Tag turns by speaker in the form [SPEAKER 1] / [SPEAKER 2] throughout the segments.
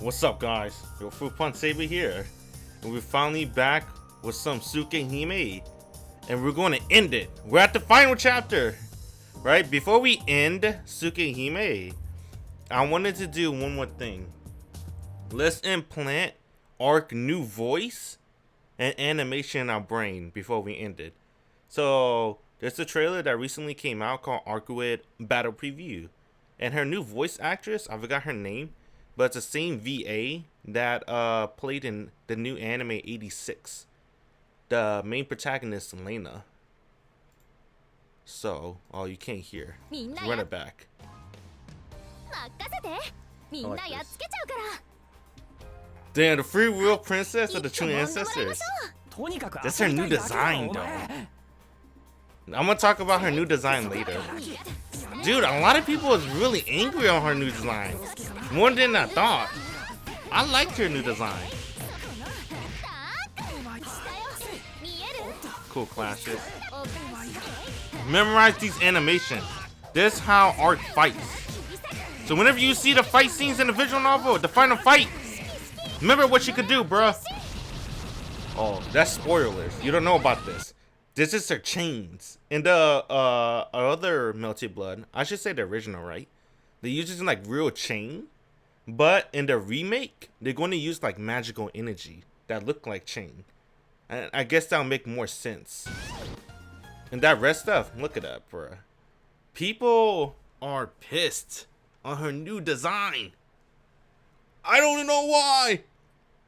[SPEAKER 1] What's up, guys? Your Fruit Punch Saber here, and we're finally back with some Tsukihime, and we're going to end it. We're at the final chapter, right? Before we end Tsukihime, I wanted to do one more thing. Let's implant Arc new voice and animation in our brain before we end it. So there's a trailer that recently came out called Arcueid Battle Preview, and her new voice actress, I forgot her name, but it's the same VA that played in the new anime 86. The main protagonist, Lena. So, oh, you can't hear. Run it back. I like this. Damn, the free will princess of the true ancestors. That's her new design, though. I'm gonna talk about her new design later. Dude, a lot of people is really angry on her new design. More than I thought. I liked her new design. Cool clashes. Memorize these animations. This is how Arc fights. So whenever you see the fight scenes in the visual novel, the final fight, remember what she could do, bruh. Oh, that's spoilers. You don't know about this. This is her chains. In the other Melty Blood, I should say the original, right? They use it in like real chain. But in the remake, they're going to use like magical energy that look like chain. And I guess that'll make more sense. And that red stuff, look it up, bruh. People are pissed on her new design. I don't know why.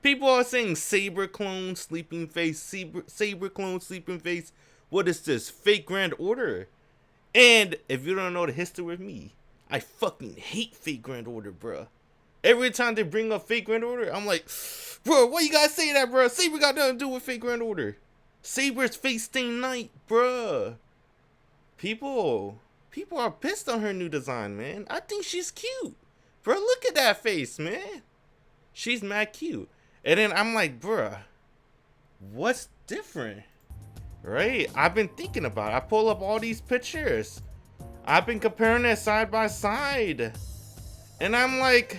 [SPEAKER 1] People are saying Saber clone, sleeping face, Saber clone, sleeping face. What is this? Fake Grand Order. And if you don't know the history with me, I fucking hate Fake Grand Order, bruh. Every time they bring up Fake Grand Order, I'm like, bro, why you guys say that, bruh? Saber got nothing to do with Fake Grand Order. Saber's face stained knight, bruh. People are pissed on her new design, man. I think she's cute. Bruh, look at that face, man. She's mad cute. And then I'm like, bruh, what's different? Right? I've been thinking about it. I pull up all these pictures. I've been comparing it side by side. And I'm like,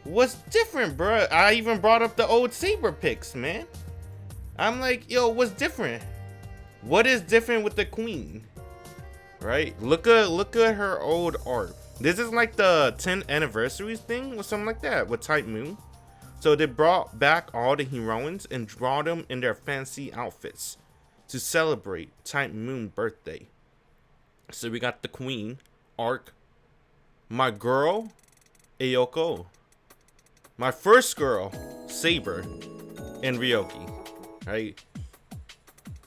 [SPEAKER 1] what's different, bruh? I even brought up the old Saber pics, man. I'm like, yo, what's different? What is different with the queen? Right? Look at her old art. This is like the 10th anniversary thing or something like that with Type Moon. So they brought back all the heroines and brought them in their fancy outfits to celebrate Type Moon birthday. So we got the queen, Arc, my girl, Ayoko, my first girl, Saber, and Ryoki. Right?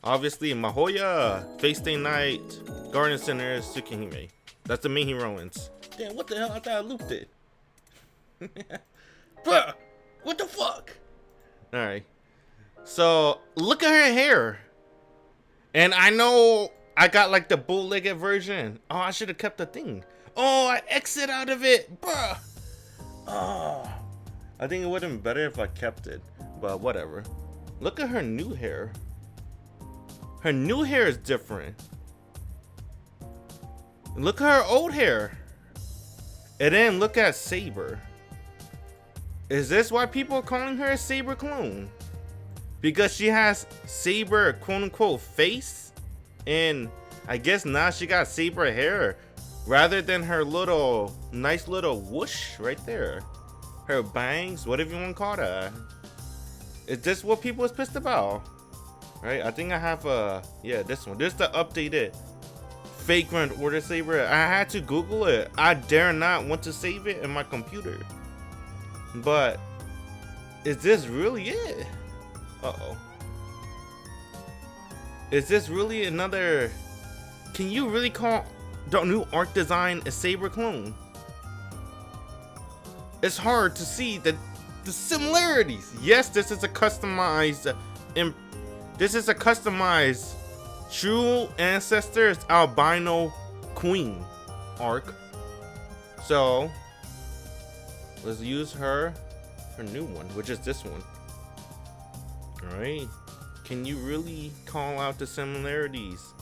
[SPEAKER 1] Obviously, Mahoya, Face Day Night, Garden Center, Tsukihime. That's the main heroines. Damn, what the hell? I thought I looped it. Bruh, what the fuck? Alright. So, look at her hair. And I know I got like the bow-legged version. Oh, I should have kept the thing. Oh, I exit out of it. Bruh. Oh. I think it would have been better if I kept it. But whatever. Look at her new hair. Her new hair is different. Look at her old hair. And then look at Saber. Is this why people are calling her a Saber clone? Because she has Saber quote unquote face? And I guess now she got Saber hair rather than her little nice little whoosh right there. Her bangs, whatever you want to call that. Is this what people is pissed about? Right? I think I have yeah, this one. This is the updated Fake Grand Order Saber. I had to Google it. I dare not want to save it in my computer. But is this really it? Uh-oh. Is this really another? Can you really call the new art design a Saber clone? It's hard to see the similarities. Yes, this is a customized True Ancestors albino queen arc. So let's use her new one, which is this one. Alright. Can you really call out the similarities?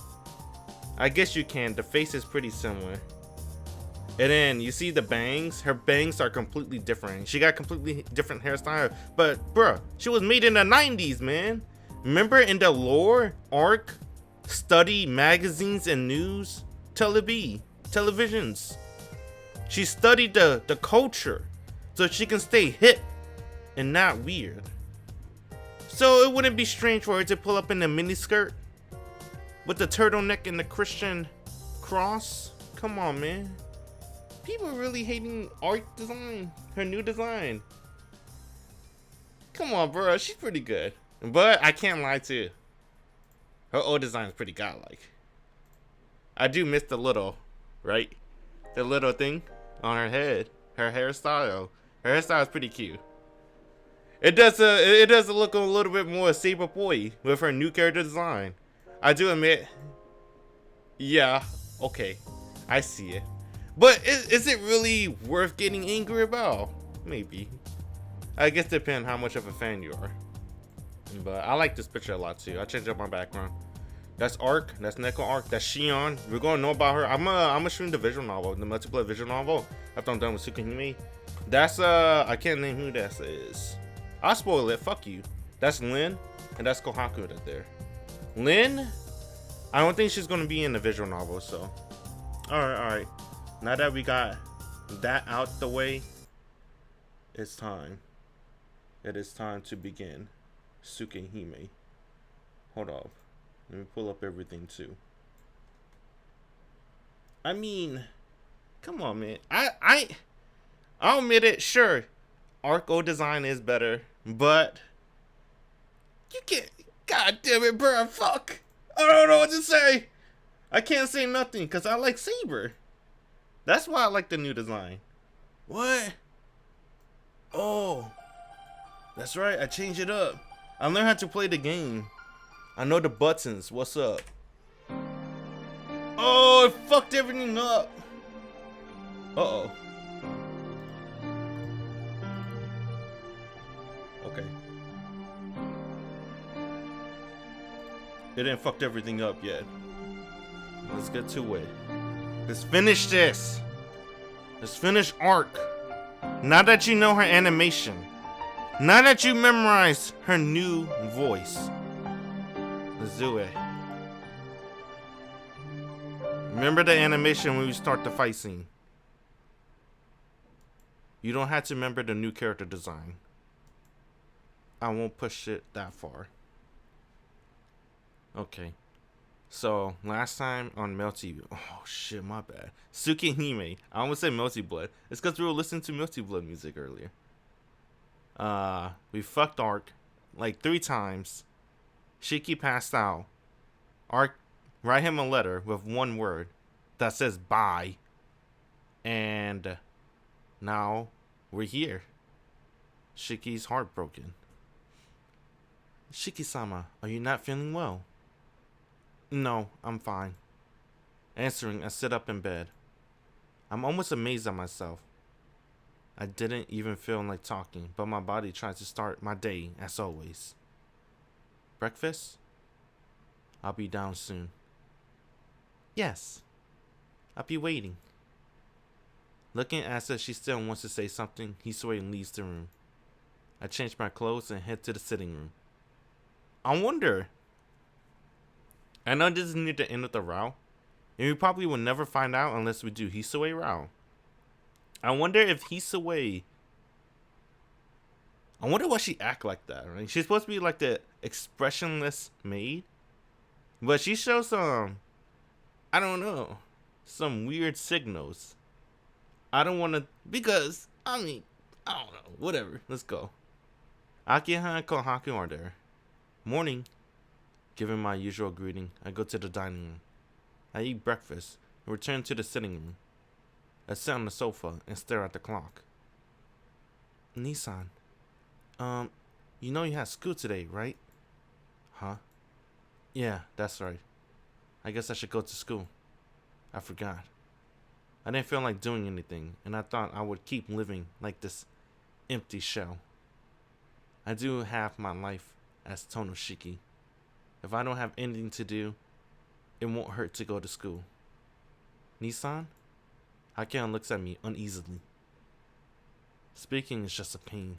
[SPEAKER 1] I guess you can. The face is pretty similar. And then you see the bangs. Her bangs are completely different. She got completely different hairstyle. But bruh, she was made in the 90s, man. Remember in the lore arc, study magazines and news, televisions. She studied the culture so she can stay hip and not weird. So it wouldn't be strange for her to pull up in a miniskirt with the turtleneck and the Christian cross. Come on, man. People are really hating art design, her new design. Come on, bro, she's pretty good. But I can't lie to you. Her old design is pretty godlike. I do miss the little, right? The little thing on her head. Her hairstyle. Her hairstyle is pretty cute. It does look a little bit more Saber Boy with her new character design. I do admit. Yeah, okay. I see it. But is it really worth getting angry about? Maybe. I guess it depends how much of a fan you are. But I like this picture a lot too. I changed up my background. That's Arc. That's Neko Arc. That's Shion. We're gonna know about her. I'm gonna stream the visual novel, the Melty Blood visual novel, after I'm done with Tsukihime. That's I can't name who that is. I'll spoil it. Fuck you. That's Lin, and that's Kohaku right there. Lin, I don't think she's gonna be in the visual novel. So, all right. Now that we got that out the way, it's time. It is time to begin Tsukihime. Hold up. Let me pull up everything too. I mean, come on, man. I'll admit it. Sure, Arco design is better, but you can't. God damn it, bro. Fuck. I don't know what to say. I can't say nothing because I like Saber. That's why I like the new design. What? Oh, that's right. I changed it up. I learned how to play the game. I know the buttons. What's up? Oh, it fucked everything up. Uh-oh. Okay. It didn't fucked everything up yet. Let's get to it. Let's finish this. Let's finish Arc. Now that you know her animation. Now that you memorize her new voice. Let's do it. Remember the animation when we start the fight scene. You don't have to remember the new character design. I won't push it that far. Okay. So, last time on Melty... Oh, shit, my bad. Tsukihime. I almost said Melty Blood. It's because we were listening to Melty Blood music earlier. We fucked Arc like 3 times. Shiki passed out. Arc write him a letter with 1 word that says bye. And now we're here. Shiki's heartbroken. Shiki-sama, are you not feeling well? No, I'm fine. Answering, I sit up in bed. I'm almost amazed at myself. I didn't even feel like talking, but my body tries to start my day as always. Breakfast? I'll be down soon. Yes. I'll be waiting. Looking as if she still wants to say something, Hisui leaves the room. I change my clothes and head to the sitting room. I wonder. I know this is near the end of the route, and we probably will never find out unless we do Hisui route. I wonder if Hisui... I wonder why she act like that, right? She's supposed to be like the expressionless maid, but she shows some... I don't know. Some weird signals. I don't want to... Because, I mean, I don't know. Whatever. Let's go. Akiha and Kohaku are there. Morning. Given my usual greeting, I go to the dining room. I eat breakfast and return to the sitting room. I sit on the sofa and stare at the clock. Nissan, you know you have school today, right? Huh? Yeah, that's right. I guess I should go to school. I forgot. I didn't feel like doing anything, and I thought I would keep living like this empty shell. I do have my life as Tohno Shiki. If I don't have anything to do, it won't hurt to go to school. Nissan? Hakion looks at me uneasily. Speaking is just a pain.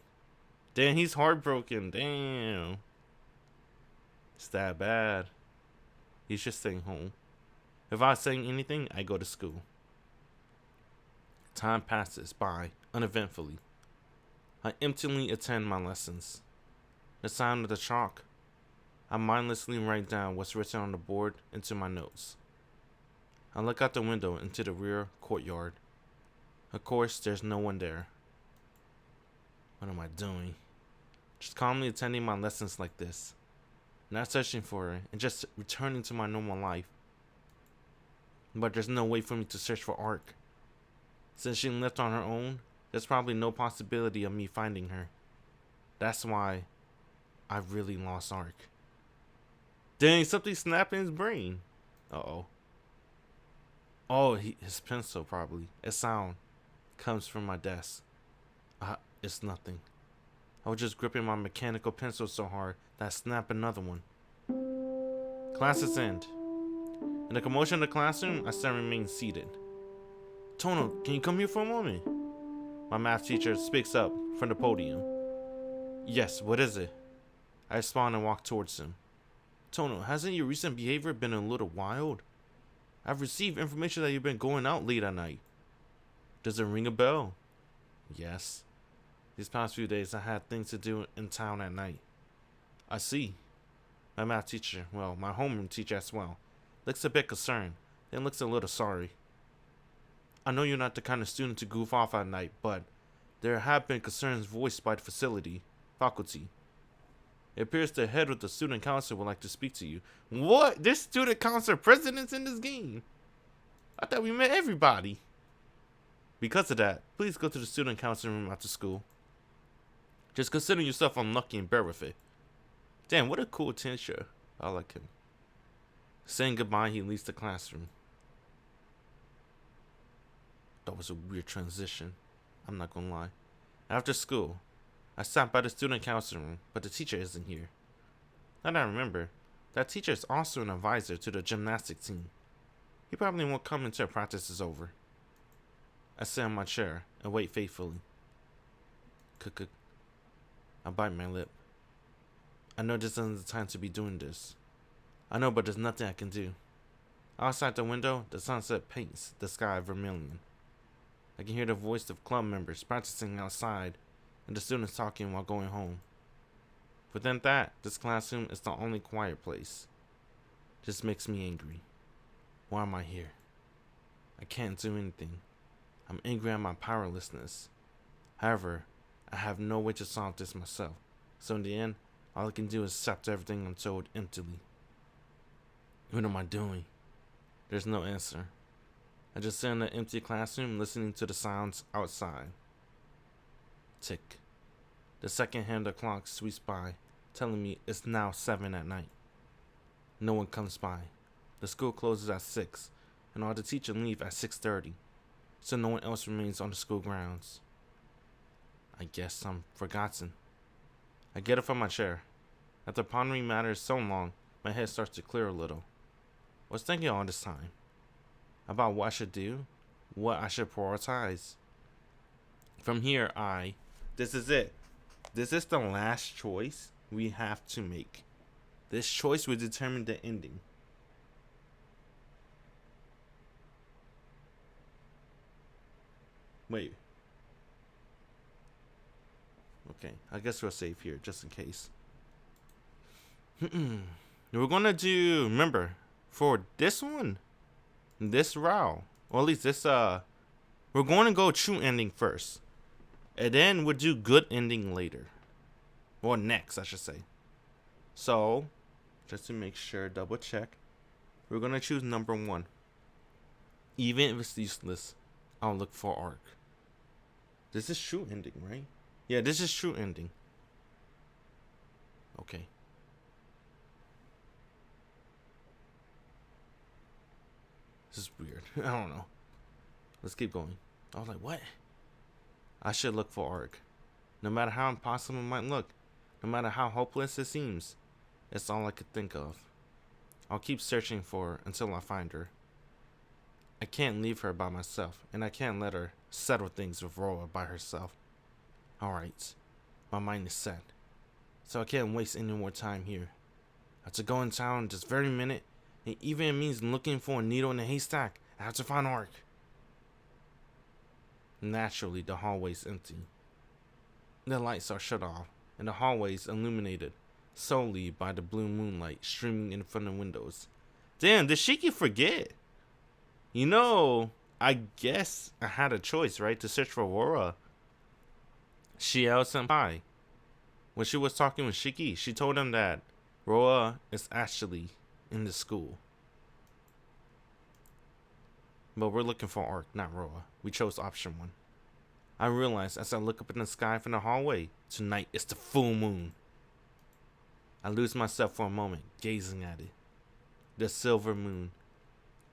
[SPEAKER 1] Damn, he's heartbroken. Damn. It's that bad. He's just staying home. If I was saying anything, I go to school. Time passes by uneventfully. I emptily attend my lessons. The sound of the chalk. I mindlessly write down what's written on the board into my notes. I look out the window into the rear courtyard. Of course, there's no one there. What am I doing? Just calmly attending my lessons like this. Not searching for her and just returning to my normal life. But there's no way for me to search for Arc. Since she left on her own, there's probably no possibility of me finding her. That's why I really lost Arc. Dang, something snapped in his brain. Uh-oh. Oh, his pencil probably. A sound comes from my desk. It's nothing. I was just gripping my mechanical pencil so hard that I snapped another one. Classes end. In the commotion of the classroom, I still remain seated. Tohno, can you come here for a moment? My math teacher speaks up from the podium. Yes, what is it? I respond and walk towards him. Tohno, hasn't your recent behavior been a little wild? I've received information that you've been going out late at night. Does it ring a bell? Yes. These past few days I had things to do in town at night. I see. My math teacher, well, my homeroom teacher as well, looks a bit concerned, then looks a little sorry. I know you're not the kind of student to goof off at night, but there have been concerns voiced by the faculty. It appears the head of the student council would like to speak to you. What? There's student council presidents in this game? I thought we met everybody. Because of that, please go to the student council room after school. Just consider yourself unlucky and bear with it. Damn, what a cool teacher. I like him. Saying goodbye, he leaves the classroom. That was a weird transition. I'm not gonna lie. After school, I stopped by the student council room, but the teacher isn't here. Now that I remember, that teacher is also an advisor to the gymnastics team. He probably won't come until practice is over. I sit on my chair and wait faithfully. I bite my lip. I know this isn't the time to be doing this. I know, but there's nothing I can do. Outside the window, the sunset paints the sky vermilion. I can hear the voice of club members practicing outside and the students talking while going home. Within that, this classroom is the only quiet place. This makes me angry. Why am I here? I can't do anything. I'm angry at my powerlessness. However, I have no way to solve this myself, so in the end, all I can do is accept everything I'm told emptily. What am I doing? There's no answer. I just sit in the empty classroom listening to the sounds outside. Tick. The second hand of the clock sweeps by, telling me it's now 7 at night. No one comes by. The school closes at 6, and all the teachers leave at 6:30, so no one else remains on the school grounds. I guess I'm forgotten. I get up from my chair. After pondering matters so long, my head starts to clear a little. I was thinking all this time about what I should do, what I should prioritize. From here, this is it. This is the last choice we have to make. This choice will determine the ending. Wait. Okay, I guess we'll save here just in case. We're gonna do, remember, for this one, this route, or at least this, we're going to go true ending first. And then we'll do good ending later. Or next, I should say. So, just to make sure, double check, we're gonna choose number 1. Even if it's useless, I'll look for Arc. This is true ending, right? Yeah, this is true ending. Okay. This is weird. I don't know. Let's keep going. I was like, what? I should look for Arc. No matter how impossible it might look, no matter how hopeless it seems, it's all I could think of. I'll keep searching for her until I find her. I can't leave her by myself, and I can't let her settle things with Roa by herself. Alright, my mind is set, so I can't waste any more time here. I have to go in town this very minute, and even if it means looking for a needle in a haystack, I have to find Arc. Naturally, the hallway is empty. The lights are shut off, and the hallway is illuminated solely by the blue moonlight streaming in front of windows. Damn, did Shiki forget? You know, I guess I had a choice, right? To search for Aurora. Shiel Senpai. When she was talking with Shiki, she told him that Roa is actually in the school. But we're looking for Arc, not Roa. We chose option 1. I realized as I look up in the sky from the hallway, tonight is the full moon. I lose myself for a moment, gazing at it. The silver moon.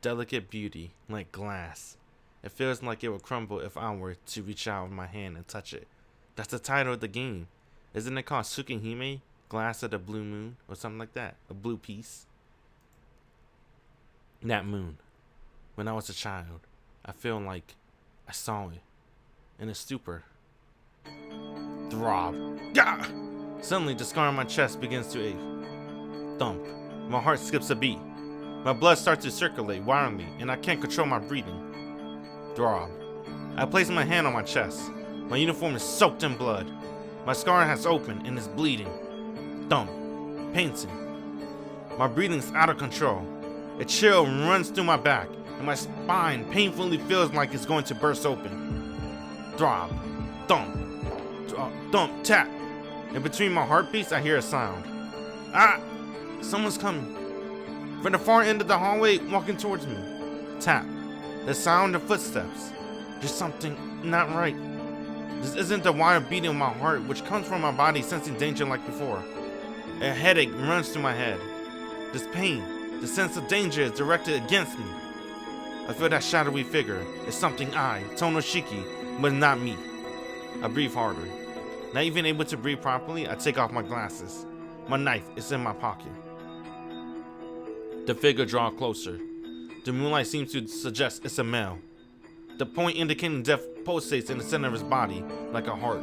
[SPEAKER 1] Delicate beauty, like glass. It feels like it would crumble if I were to reach out with my hand and touch it. That's the title of the game. Isn't it called Tsukihime? Glass of the Blue Moon? Or something like that. A blue piece. That moon. When I was a child, I feel like I saw it. In a stupor. Throb. Gah! Suddenly, the scar on my chest begins to ache. Thump. My heart skips a beat. My blood starts to circulate wildly, and I can't control my breathing. Throb. I place my hand on my chest. My uniform is soaked in blood. My scar has opened and is bleeding. Thump. Painting. My breathing's out of control. A chill runs through my back, and my spine painfully feels like it's going to burst open. Throb. Thump. Thump. Tap. In between my heartbeats, I hear a sound. Ah! Someone's coming. From the far end of the hallway, walking towards me. Tap. The sound of footsteps. There's something not right. This isn't the wild beating of my heart, which comes from my body sensing danger like before. A headache runs through my head. This pain, the sense of danger is directed against me. I feel that shadowy figure. It's something I, Tohno Shiki, but not me. I breathe harder. Not even able to breathe properly, I take off my glasses. My knife is in my pocket. The figure draws closer. The moonlight seems to suggest it's a male. The point indicating death pulsates in the center of his body like a heart.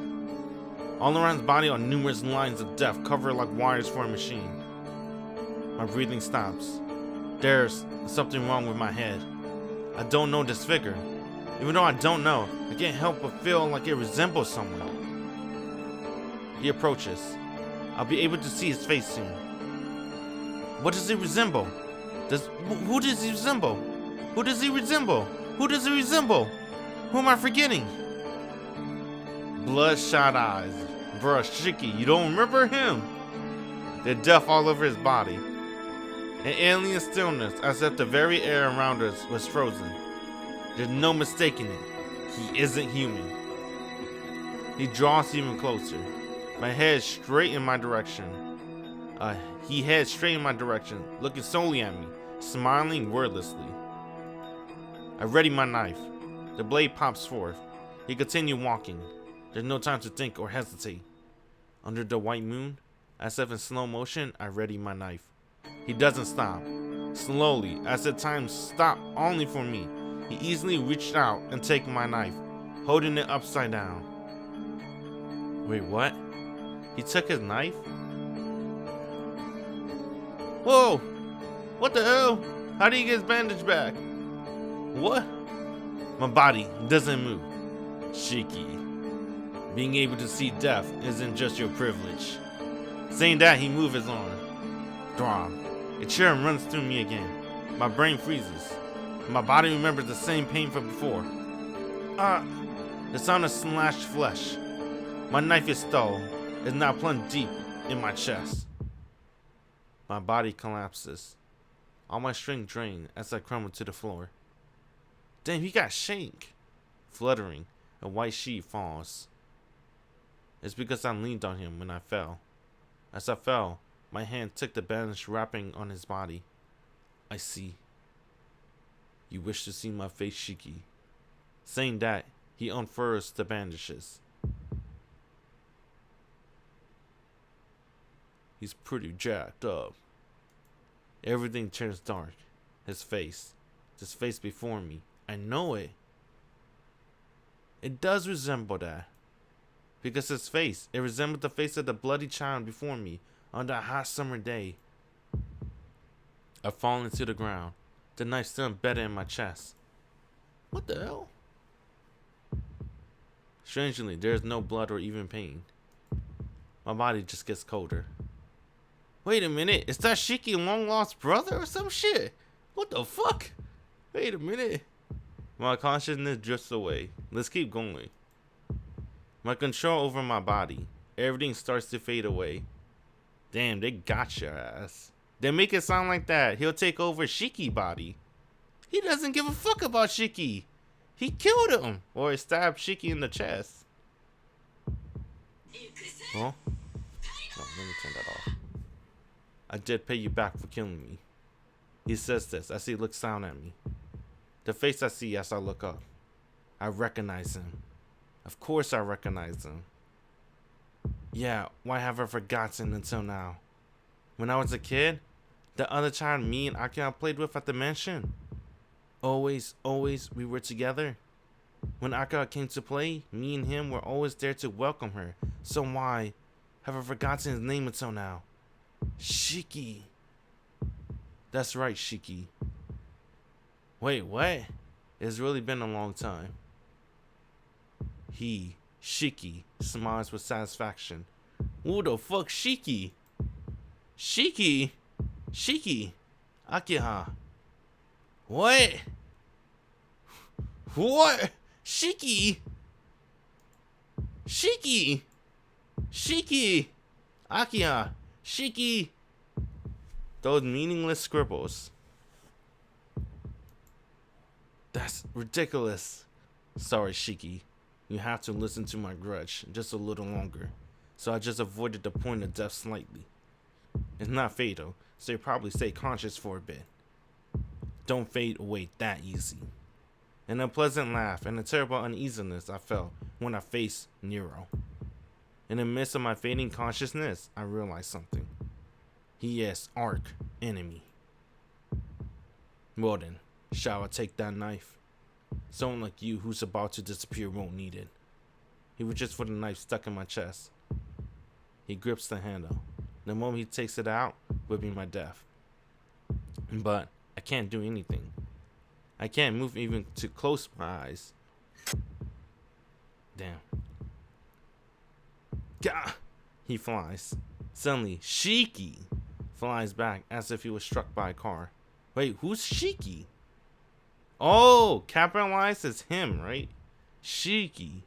[SPEAKER 1] All around his body are numerous lines of death covered like wires for a machine. My breathing stops. There's something wrong with my head. I don't know this figure. Even though I don't know, I can't help but feel like it resembles someone. He approaches. I'll be able to see his face soon. What does he resemble? Who does he resemble? Who does he resemble? Who does he resemble? Who am I forgetting? Bloodshot eyes. Bruh, Shiki, you don't remember him? There's death all over his body. An alien stillness, as if the very air around us was frozen. There's no mistaking it. He isn't human. He draws even closer. My head straight in my direction. He heads straight in my direction, looking solely at me, smiling wordlessly. I ready my knife. The blade pops forth. He continued walking. There's no time to think or hesitate. Under the white moon, as if in slow motion, I ready my knife. He doesn't stop. Slowly, as if time stopped only for me, he easily reached out and take my knife, holding it upside down. Wait, what? He took his knife? Whoa! What the hell? How did he get his bandage back? What? My body doesn't move. Shiki. Being able to see death isn't just your privilege. Saying that, he moved his arm. Throb. A chill runs through me again. My brain freezes. My body remembers the same pain from before. The sound of slashed flesh. My knife is dull. It's now plunged deep in my chest. My body collapses. All my strength drained as I crumble to the floor. Damn, he got shanked. Fluttering, a white sheet falls. It's because I leaned on him when I fell. As I fell, my hand took the bandage wrapping on his body. I see. You wish to see my face, Shiki. Saying that, he unfurls the bandages. He's pretty jacked up. Everything turns dark. His face. This face before me. I know it. It does resemble that. Because his face, it resembled the face of the bloody child before me on that hot summer day. I fall into the ground, the knife still embedded in my chest. What the hell? Strangely, there is no blood or even pain. My body just gets colder. Wait a minute, is that Shiki long lost brother or some shit? What the fuck? Wait a minute. My consciousness drifts away. Let's keep going. My control over my body. Everything starts to fade away. Damn, they got your ass. They make it sound like that. He'll take over Shiki body. He doesn't give a fuck about Shiki. He killed him. Or stabbed Shiki in the chest. Huh? Oh, let me turn that off. I did pay you back for killing me. He says this as he looks down at me. The face I see as I look up. I recognize him. Of course I recognize him. Yeah, why have I forgotten until now? When I was a kid, the other child me and Akira played with at the mansion. Always we were together. When Akira came to play, me and him were always there to welcome her. So why have I forgotten his name until now? Shiki. That's right, Shiki. Wait, what? It's really been a long time. He, Shiki, smiles with satisfaction. Who the fuck, Shiki? Shiki? Shiki? Akira. What? What? Shiki? Shiki? Shiki? Akira? Shiki? Those meaningless scribbles. That's ridiculous. Sorry, Shiki. You have to listen to my grudge just a little longer. So I just avoided the point of death slightly. It's not fatal, so you probably stay conscious for a bit. Don't fade away that easy. An unpleasant laugh and a terrible uneasiness I felt when I faced Nero. In the midst of my fading consciousness, I realized something. He is Arc enemy. Well then, shall I take that knife? Someone like you who's about to disappear won't need it. He reaches for the knife stuck in my chest. He grips the handle. The moment he takes it out will be my death. But I can't do anything. I can't move even to close my eyes. Damn. Gah! He flies. Suddenly, Shiki flies back as if he was struck by a car. Wait, who's Shiki? Oh, capitalized as him, right? Shiki.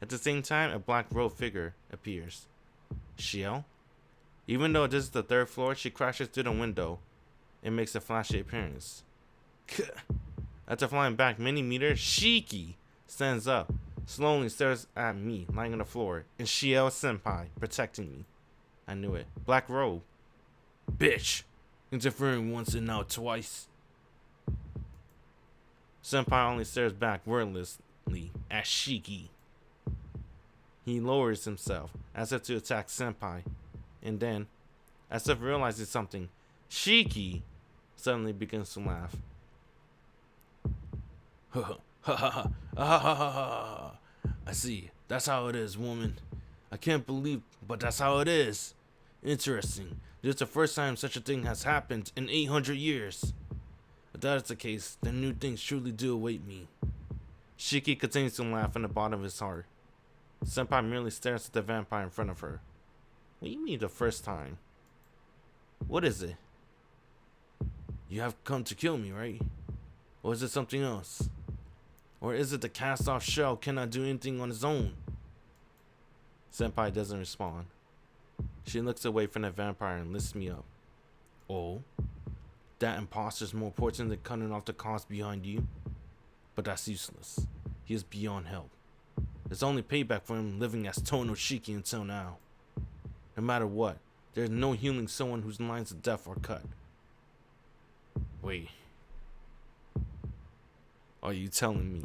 [SPEAKER 1] At the same time, a black robed figure appears. Shiel? Even though this is the third floor, she crashes through the window and makes a flashy appearance. After flying back many meters, Shiki stands up, slowly stares at me lying on the floor, and Shiel senpai protecting me. I knew it. Black robe. Bitch! Interfering once and now twice. Senpai only stares back wordlessly at Shiki. He lowers himself as if to attack Senpai, and then, as if realizing something, Shiki suddenly begins to laugh. I see. That's how it is, woman. I can't believe, but that's how it is. Interesting. This is the first time such a thing has happened in 800 years. If that is the case, then new things truly do await me. Shiki continues to laugh in the bottom of his heart. Senpai merely stares at the vampire in front of her. What do you mean the first time? What is it? You have come to kill me, right? Or is it something else? Or is it the cast-off shell cannot do anything on its own? Senpai doesn't respond. She looks away from the vampire and lifts me up. Oh? That imposter's more important than cutting off the cause behind you? But that's useless. He is beyond help. It's only payback for him living as Tohno Shiki until now. No matter what, there's no healing someone whose lines of death are cut. Wait. Are you telling me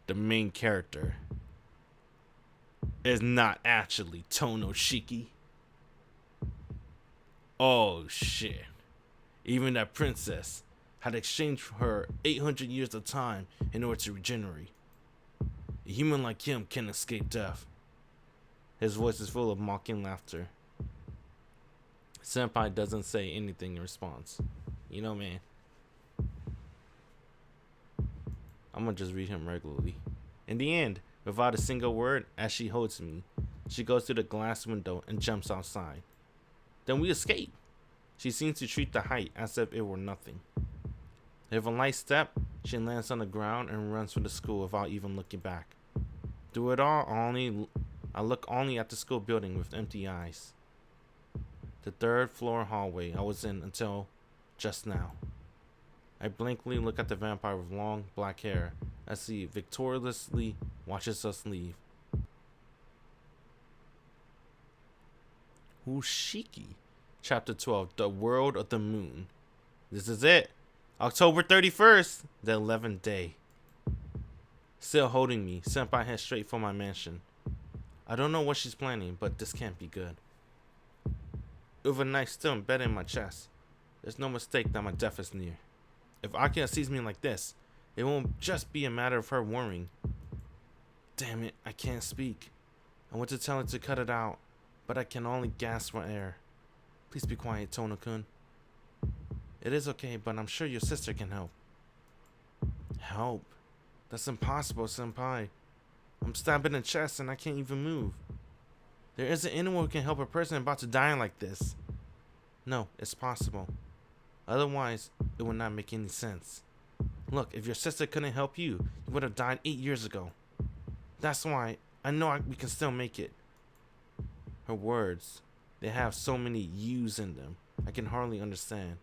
[SPEAKER 1] the main character is not actually Tohno Shiki? Oh shit. Even that princess, had exchanged for her 800 years of time in order to regenerate. A human like him can't escape death. His voice is full of mocking laughter. Senpai doesn't say anything in response. You know, man, I'm gonna just read him regularly. In the end, without a single word, as she holds me, she goes to the glass window and jumps outside. Then we escape. She seems to treat the height as if it were nothing. With a light step, she lands on the ground and runs for the school without even looking back. Through it all, I look only at the school building with empty eyes. The third floor hallway I was in until just now. I blankly look at the vampire with long black hair as he victoriously watches us leave. Shiki. Chapter 12, The World of the Moon. This is it. October 31st, the 11th day. Still holding me, Senpai heads straight for my mansion. I don't know what she's planning, but this can't be good. With a knife still embedded in my chest, there's no mistake that my death is near. If Akira sees me like this, it won't just be a matter of her worrying. Damn it, I can't speak. I want to tell her to cut it out, but I can only gasp for air. Please be quiet, Tohno-kun. It is okay, but I'm sure your sister can help. Help? That's impossible, Senpai. I'm stabbed in the chest and I can't even move. There isn't anyone who can help a person about to die like this. No, it's possible. Otherwise, it would not make any sense. Look, if your sister couldn't help you, you would have died 8 years ago. That's why I know we can still make it. Her words, they have so many U's in them, I can hardly understand.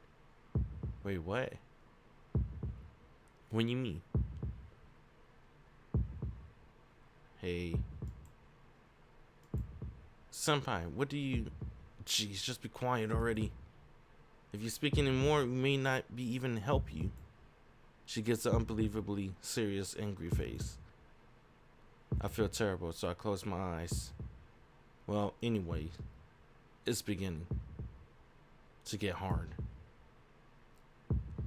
[SPEAKER 1] Wait, what? What do you mean? Hey. Senpai, what do you... Jeez, just be quiet already. If you speak anymore, we may not be even help you. She gets an unbelievably serious, angry face. I feel terrible, so I close my eyes. Well, anyway, it's beginning to get hard.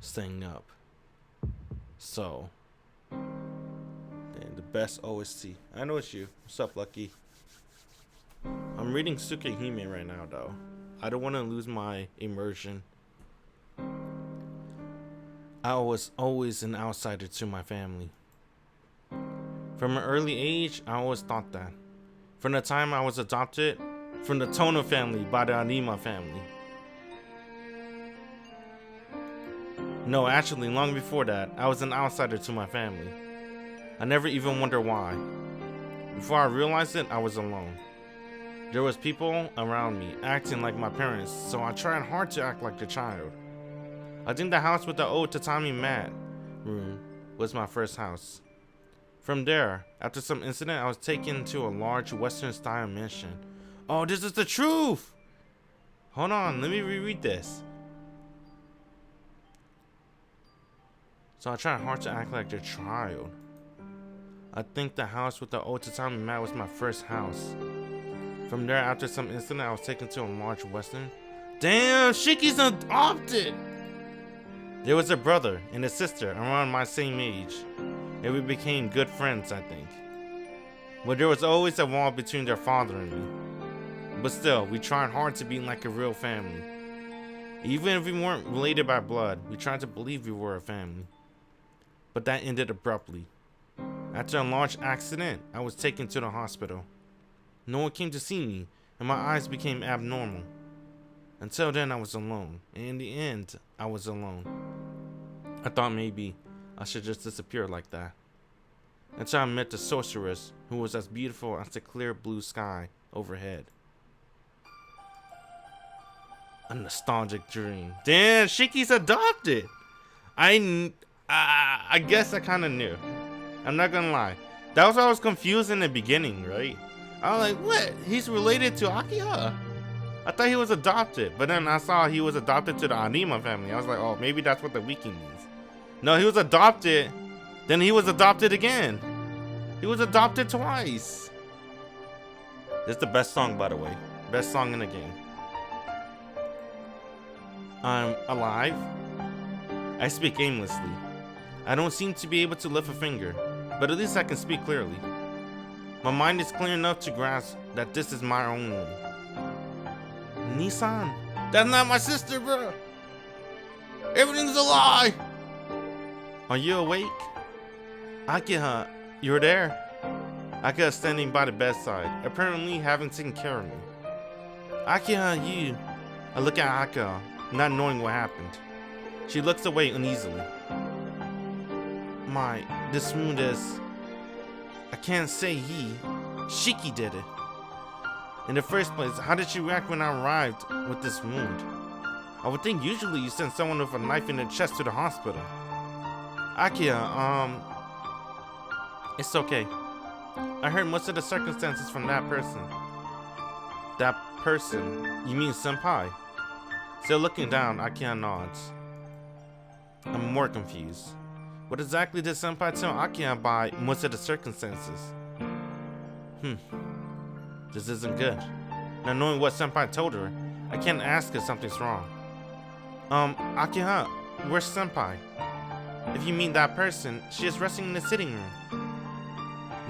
[SPEAKER 1] Staying up. So, the best OST. I know it's you. What's up, Lucky? I'm reading Tsukihime right now, though. I don't want to lose my immersion. I was always an outsider to my family. From an early age, I always thought that. From the time I was adopted from the Tohno family by the Anima family. No, actually, long before that, I was an outsider to my family. I never even wondered why. Before I realized it, I was alone. There was people around me acting like my parents, so I tried hard to act like a child. I think the house with the old tatami mat room was my first house. From there, after some incident, I was taken to a large Western-style mansion. Oh, this is the truth! Hold on, let me reread this. So I tried hard to act like a child. I think the house with the old tatami mat was my first house. From there, after some incident, I was taken to a large Western. Damn, Shiki's adopted! There was a brother and a sister around my same age, and we became good friends, I think. But there was always a wall between their father and me. But still, we tried hard to be like a real family. Even if we weren't related by blood, we tried to believe we were a family. But that ended abruptly. After a large accident, I was taken to the hospital. No one came to see me, and my eyes became abnormal. Until then, I was alone, and in the end, I was alone. I thought maybe I should just disappear like that. Until I met the sorceress, who was as beautiful as the clear blue sky overhead. A nostalgic dream. Damn, Shiki's adopted! I guess I kind of knew. I'm not gonna lie. That was why I was confused in the beginning, right? I was like, what? He's related to Akira? I thought he was adopted, but then I saw he was adopted to the Anima family. I was like, oh, maybe that's what the wiki means. No, he was adopted, then he was adopted again. He was adopted twice. This is the best song, by the way. Best song in the game. I'm alive. I speak aimlessly. I don't seem to be able to lift a finger, but at least I can speak clearly. My mind is clear enough to grasp that this is my own room. Nissan? That's not my sister, bro! Everything's a lie! Are you awake? Akiha, you're there? Akiha is standing by the bedside, apparently having taken care of me. Akiha, you... I look at Akiha, not knowing what happened. She looks away uneasily. This wound is... I can't say he. Shiki did it. In the first place, how did she react when I arrived with this wound? I would think usually you send someone with a knife in the chest to the hospital. Akiha, it's okay. I heard most of the circumstances from that person. That person? You mean senpai? Still looking down, Akiha nods. I'm more confused. What exactly did senpai tell Akiha by most of the circumstances? This isn't good. Now knowing what senpai told her, I can't ask if something's wrong. Akiha, where's senpai? If you mean that person, she is resting in the sitting room.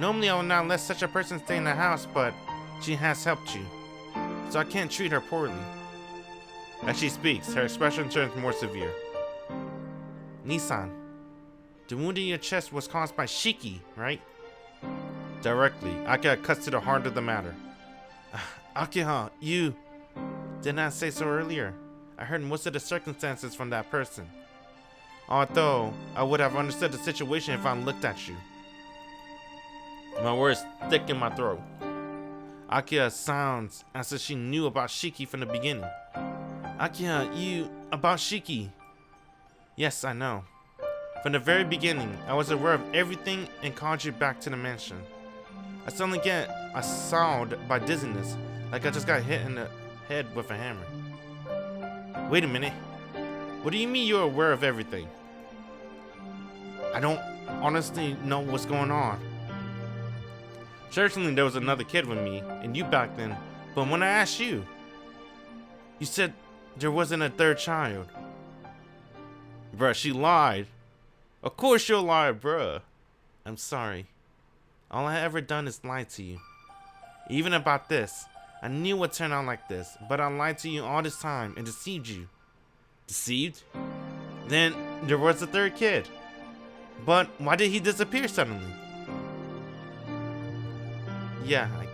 [SPEAKER 1] Normally I would not let such a person stay in the house, but she has helped you, so I can't treat her poorly. As she speaks, her expression turns more severe. Nissan, the wound in your chest was caused by Shiki, right? Directly, Akiha cuts to the heart of the matter. Akiha, you did not say so earlier. I heard most of the circumstances from that person. Although, I would have understood the situation if I looked at you. My words stick in my throat. Akiha sounds as if she knew about Shiki from the beginning. Akiha, you... about Shiki? Yes, I know. From the very beginning, I was aware of everything and called you back to the mansion. I suddenly get assailed by dizziness, like I just got hit in the head with a hammer. Wait a minute. What do you mean you're aware of everything? I don't honestly know what's going on. Certainly there was another kid with me, and you back then, but when I asked you, you said there wasn't a third child. Bruh, she lied. Of course she'll lie, bruh. I'm sorry. All I ever done is lie to you. Even about this, I knew it would turn out like this, but I lied to you all this time and deceived you. Deceived? Then there was a third kid. But why did he disappear suddenly? Yeah, I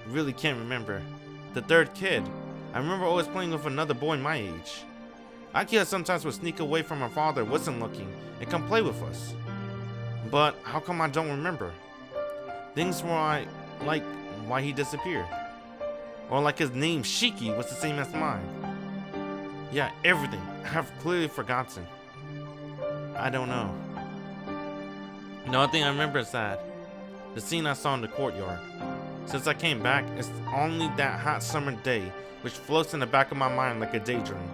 [SPEAKER 1] really can't remember. The third kid. I remember always playing with another boy my age. Akiha sometimes would sneak away from her father wasn't looking and come play with us. But how come I don't remember? Things why he disappeared. Or like his name Shiki was the same as mine. Yeah, everything. I have clearly forgotten. I don't know. The only thing I remember is that the scene I saw in the courtyard. Since I came back, it's only that hot summer day which floats in the back of my mind like a daydream.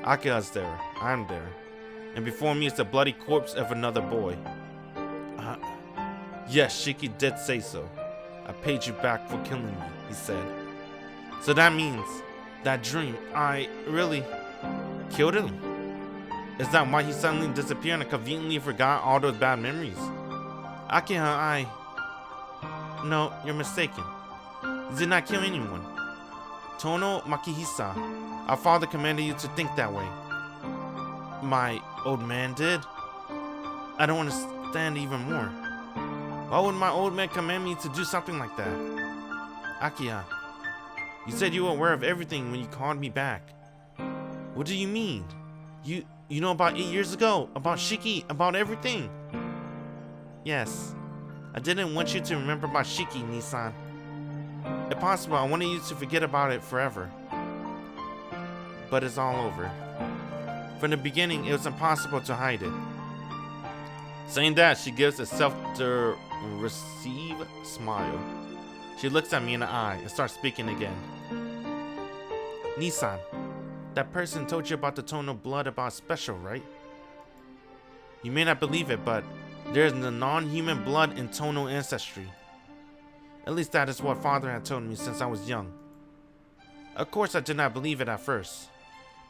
[SPEAKER 1] Akiha's there, I'm there, and before me is the bloody corpse of another boy. Yes, Shiki did say so. I paid you back for killing me, he said. So that means, that dream, I really killed him? Is that why he suddenly disappeared and conveniently forgot all those bad memories? Akiha, No, you're mistaken. You did not kill anyone. Tohno Makihisa, our father commanded you to think that way. My old man did? I don't understand even more. Why would my old man command me to do something like that? Akiha, you said you were aware of everything when you called me back. What do you mean? You know about 8 years ago, about Shiki, about everything? Yes. I didn't want you to remember about Shiki, Nissan. If possible, I wanted you to forget about it forever. But it's all over. From the beginning, it was impossible to hide it. Saying that, she gives a self-derisive smile. She looks at me in the eye and starts speaking again. Nissan, that person told you about the Tohno blood about special, right? You may not believe it, but there is the non-human blood in Tohno ancestry. At least that is what father had told me since I was young. Of course I did not believe it at first,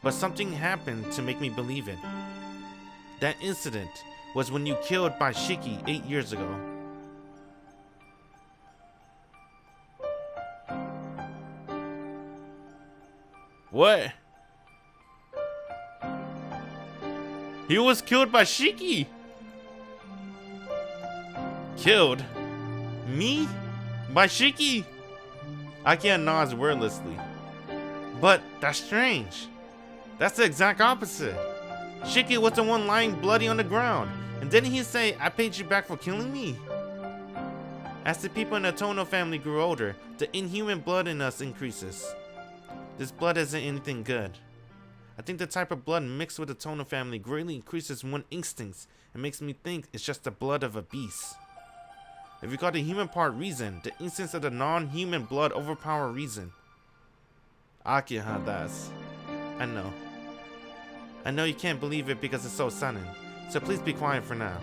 [SPEAKER 1] but something happened to make me believe it. That incident was when you killed by Shiki 8 years ago. What? He was killed by Shiki. Killed? Me? By Shiki? Akia nods wordlessly. But that's strange. That's the exact opposite. Shiki was the one lying bloody on the ground. And didn't he say, I paid you back for killing me? As the people in the Tohno family grew older, the inhuman blood in us increases. This blood isn't anything good. I think the type of blood mixed with the Tohno family greatly increases one's instincts and makes me think it's just the blood of a beast. If you call the human part reason, the instincts of the non-human blood overpower reason. Akia, that's... I know. I know you can't believe it because it's so sudden, so please be quiet for now.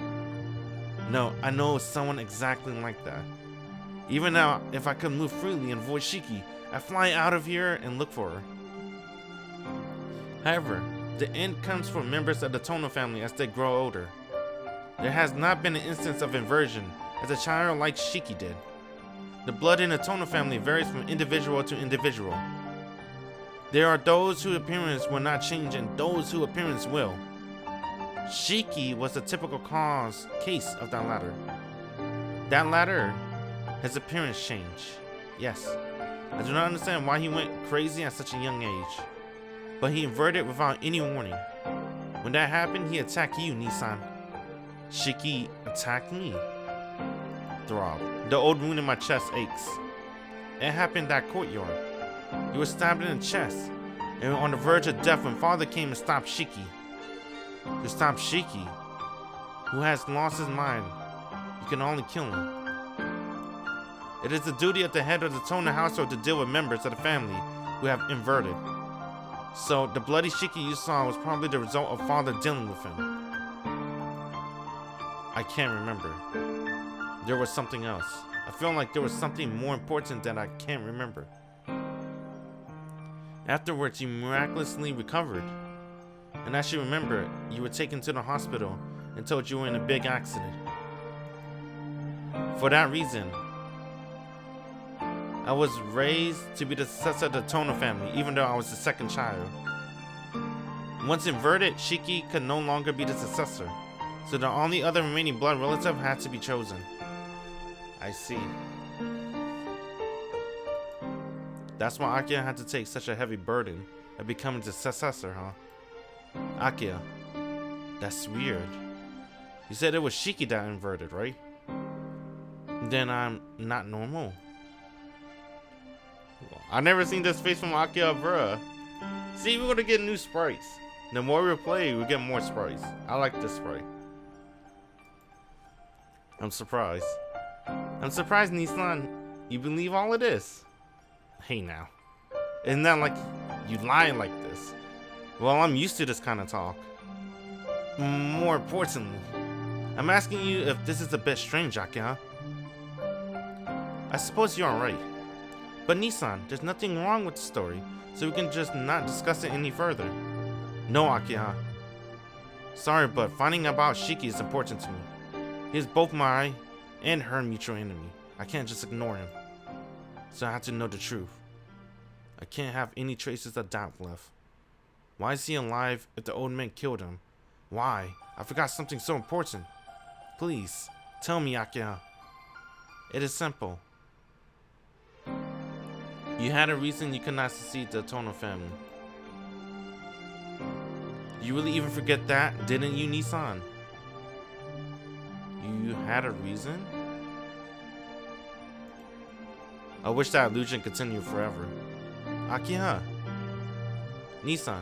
[SPEAKER 1] No, I know someone exactly like that. Even now, if I could move freely and avoid Shiki, I'd fly out of here and look for her. However, the end comes for members of the Tohno family as they grow older. There has not been an instance of inversion as a child like Shiki did. The blood in the Tohno family varies from individual to individual. There are those whose appearance will not change and those whose appearance will. Shiki was the typical case of that latter. That latter, his appearance changed. Yes, I do not understand why he went crazy at such a young age. But he inverted without any warning. When that happened, he attacked you, Nissan. Shiki attacked me. Throb. The old wound in my chest aches. It happened in that courtyard. You were stabbed in the chest, and on the verge of death when Father came and stopped Shiki. To stop Shiki, who has lost his mind, you can only kill him. It is the duty of the head of the Tohno household to deal with members of the family who have inverted. So, the bloody Shiki you saw was probably the result of Father dealing with him. I can't remember. There was something else. I feel like there was something more important that I can't remember. Afterwards, you miraculously recovered. And as you remember, you were taken to the hospital and told you were in a big accident. For that reason, I was raised to be the successor of the Tohno family, even though I was the second child. Once inverted, Shiki could no longer be the successor, so the only other remaining blood relative had to be chosen. I see. That's why Akia had to take such a heavy burden of becoming the successor, huh? Akia, that's weird. You said it was Shiki that inverted, right? Then I'm not normal. I never seen this face from Akia, bruh. See, we're gonna get new sprites. The more we play, we get more sprites. I like this sprite. I'm surprised. I'm surprised, Nissan. You believe all of this? Hey now. Isn't that like you lying like this? Well, I'm used to this kind of talk. More importantly, I'm asking you if this is a bit strange, Akia. I suppose you're alright. But Nissan, there's nothing wrong with the story, so we can just not discuss it any further. No, Akia. Sorry, but finding out about Shiki is important to me. He is both my and her mutual enemy. I can't just ignore him. So I have to know the truth. I can't have any traces of doubt left. Why is he alive if the old man killed him? Why? I forgot something so important. Please, tell me, Akia. It is simple. You had a reason you could not succeed the Tohno family. You really even forget that, didn't you, Nissan? You had a reason? I wish that illusion continued forever. Akia. Nissan,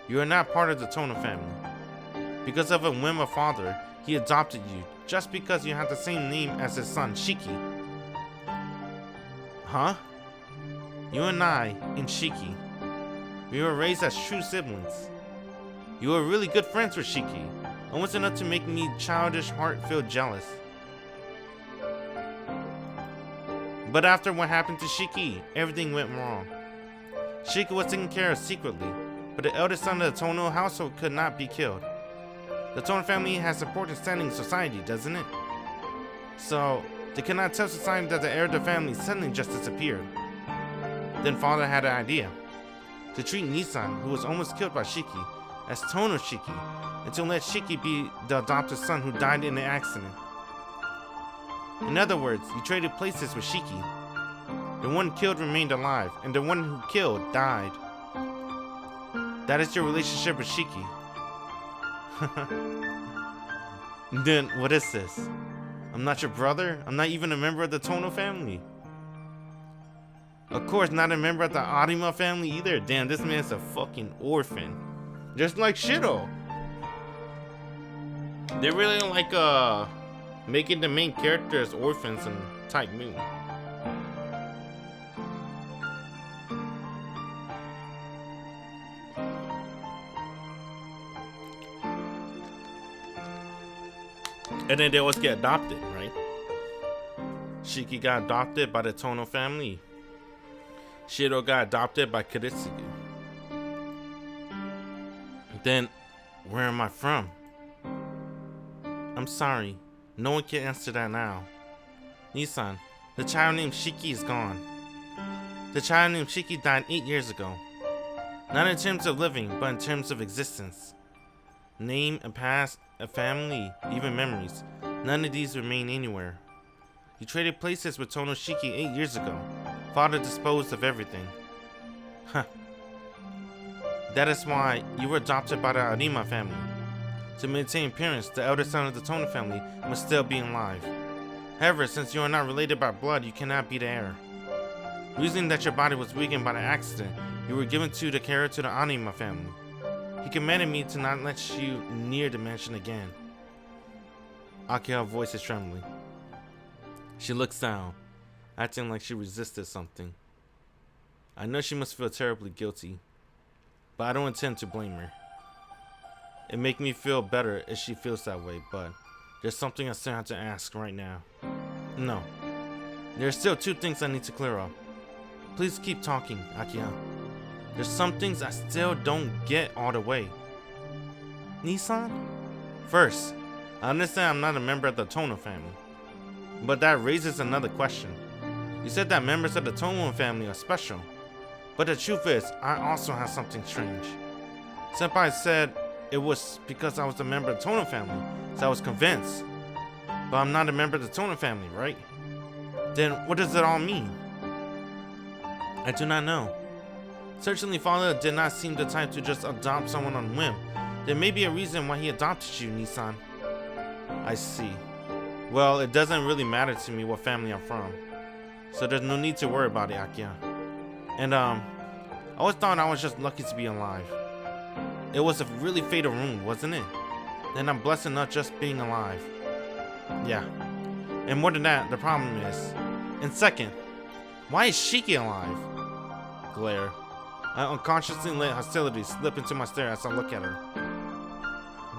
[SPEAKER 1] you are not part of the Tohno family. Because of a whim of Father, he adopted you just because you have the same name as his son, Shiki. Huh? You and I, and Shiki, we were raised as true siblings. You were really good friends with Shiki, almost enough to make me childish heart feel jealous. But after what happened to Shiki, everything went wrong. Shiki was taken care of secretly, but the eldest son of the Tohno household could not be killed. The Tohno family has important standing in society, doesn't it? So, they cannot tell society that the heir of the family suddenly just disappeared. Then father had an idea. To treat Nissan, who was almost killed by Shiki, as Tohno Shiki, and to let Shiki be the adopted son who died in the accident. In other words, you traded places with Shiki. The one killed remained alive, and the one who killed died. That is your relationship with Shiki. Then what is this? I'm not your brother? I'm not even a member of the Tohno family. Of course, not a member of the Arima family either. Damn, this man's a fucking orphan. Just like Shiro. They really like making the main characters orphans in Type Moon. And then they always get adopted, right? Shiki got adopted by the Tohno family. Shiro got adopted by Kiritsugu. Then, where am I from? I'm sorry, no one can answer that now. Nissan, the child named Shiki is gone. The child named Shiki died 8 years ago. Not in terms of living, but in terms of existence. Name, a past, a family, even memories. None of these remain anywhere. You traded places with Tohno Shiki 8 years ago. Father disposed of everything. Huh. That is why you were adopted by the Arima family. To maintain appearance, the elder son of the Tohno family must still be alive. However, since you are not related by blood, you cannot be the heir. Reasoning that your body was weakened by the accident, you were given to the care to the Arima family. He commanded me to not let you near the mansion again. Akiha's voice is trembling. She looks down, acting like she resisted something. I know she must feel terribly guilty, but I don't intend to blame her. It makes me feel better if she feels that way, but there's something I still have to ask right now. No. There are still 2 things I need to clear up. Please keep talking, Akiha. There's some things I still don't get all the way. Nissan? First, I understand I'm not a member of the Tohno family, but that raises another question. You said that members of the Tohno family are special, but the truth is, I also have something strange. Senpai said it was because I was a member of the Tohno family, so I was convinced. But I'm not a member of the Tohno family, right? Then what does it all mean? I do not know. Certainly, father did not seem the type to just adopt someone on whim. There may be a reason why he adopted you, Nissan. I see. Well, it doesn't really matter to me what family I'm from, so there's no need to worry about it, Akiha. And I always thought I was just lucky to be alive. It was a really fatal wound, wasn't it? And I'm blessed enough just being alive. Yeah. And more than that, the problem is. And second, why is Shiki alive? Glare. I unconsciously let hostility slip into my stare as I look at her.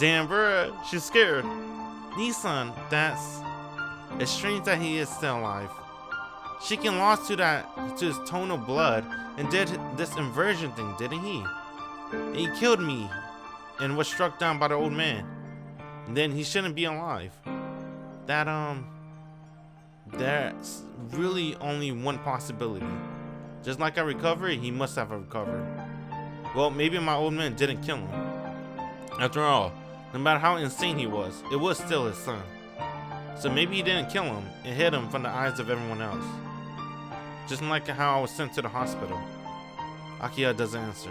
[SPEAKER 1] Damn, bruh, she's scared. Nissan, that's... It's strange that he is still alive. Shiki lost to his Tohno blood and did this inversion thing, didn't he? And he killed me and was struck down by the old man. And then he shouldn't be alive. That's really only one possibility. Just like I recovered, he must have recovered. Well, maybe my old man didn't kill him. After all, no matter how insane he was, it was still his son. So maybe he didn't kill him and hid him from the eyes of everyone else. Just like how I was sent to the hospital. Akiha doesn't answer.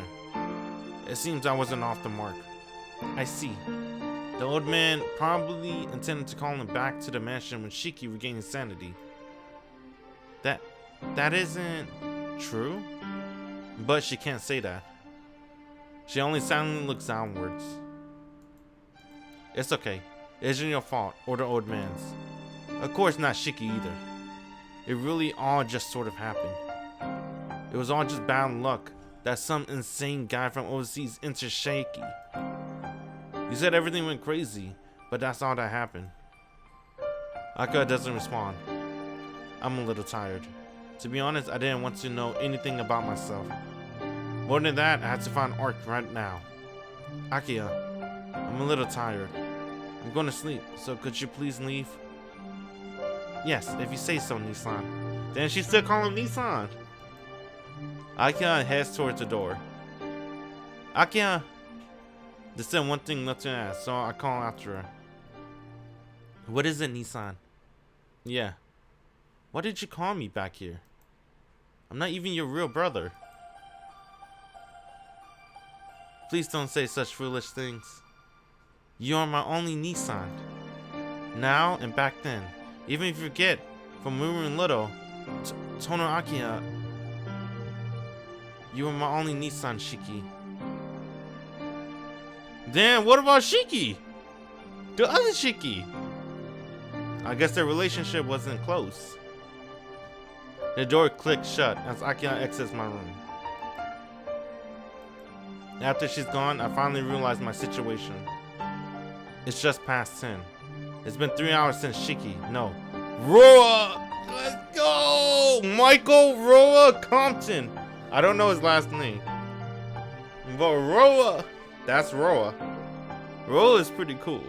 [SPEAKER 1] It seems I wasn't off the mark. I see. The old man probably intended to call him back to the mansion when Shiki regained his sanity. That isn't true? But she can't say that. She only silently looks downwards. It's okay. It isn't your fault or the old man's. Of course not Shiki either. It really all just sort of happened. It was all just bad luck that some insane guy from overseas entered Shiki. You said everything went crazy, but that's all that happened. Aka doesn't respond. I'm a little tired. To be honest, I didn't want to know anything about myself. More than that, I had to find Arc right now. Akiha, I'm a little tired. I'm going to sleep, so could you please leave? Yes, if you say so, Nissan. Then she's still calling him Nissan. Akira heads towards the door. Akira! There's still one thing left to ask, so I call after her. What is it, Nissan? Yeah. Why did you call me back here? I'm not even your real brother. Please don't say such foolish things. You are my only Nissan. Now and back then. Even if you forget, from when we were little, Tohno Akira, you were my only Nissan, Shiki. Damn, what about Shiki? The other Shiki? I guess their relationship wasn't close. The door clicked shut as Akira exits my room. After she's gone, I finally realized my situation. It's just past 10. It's been 3 hours since Shiki. No. Roa! Let's go! Michael Roa Compton. I don't know his last name. But Roa. That's Roa. Roa is pretty cool.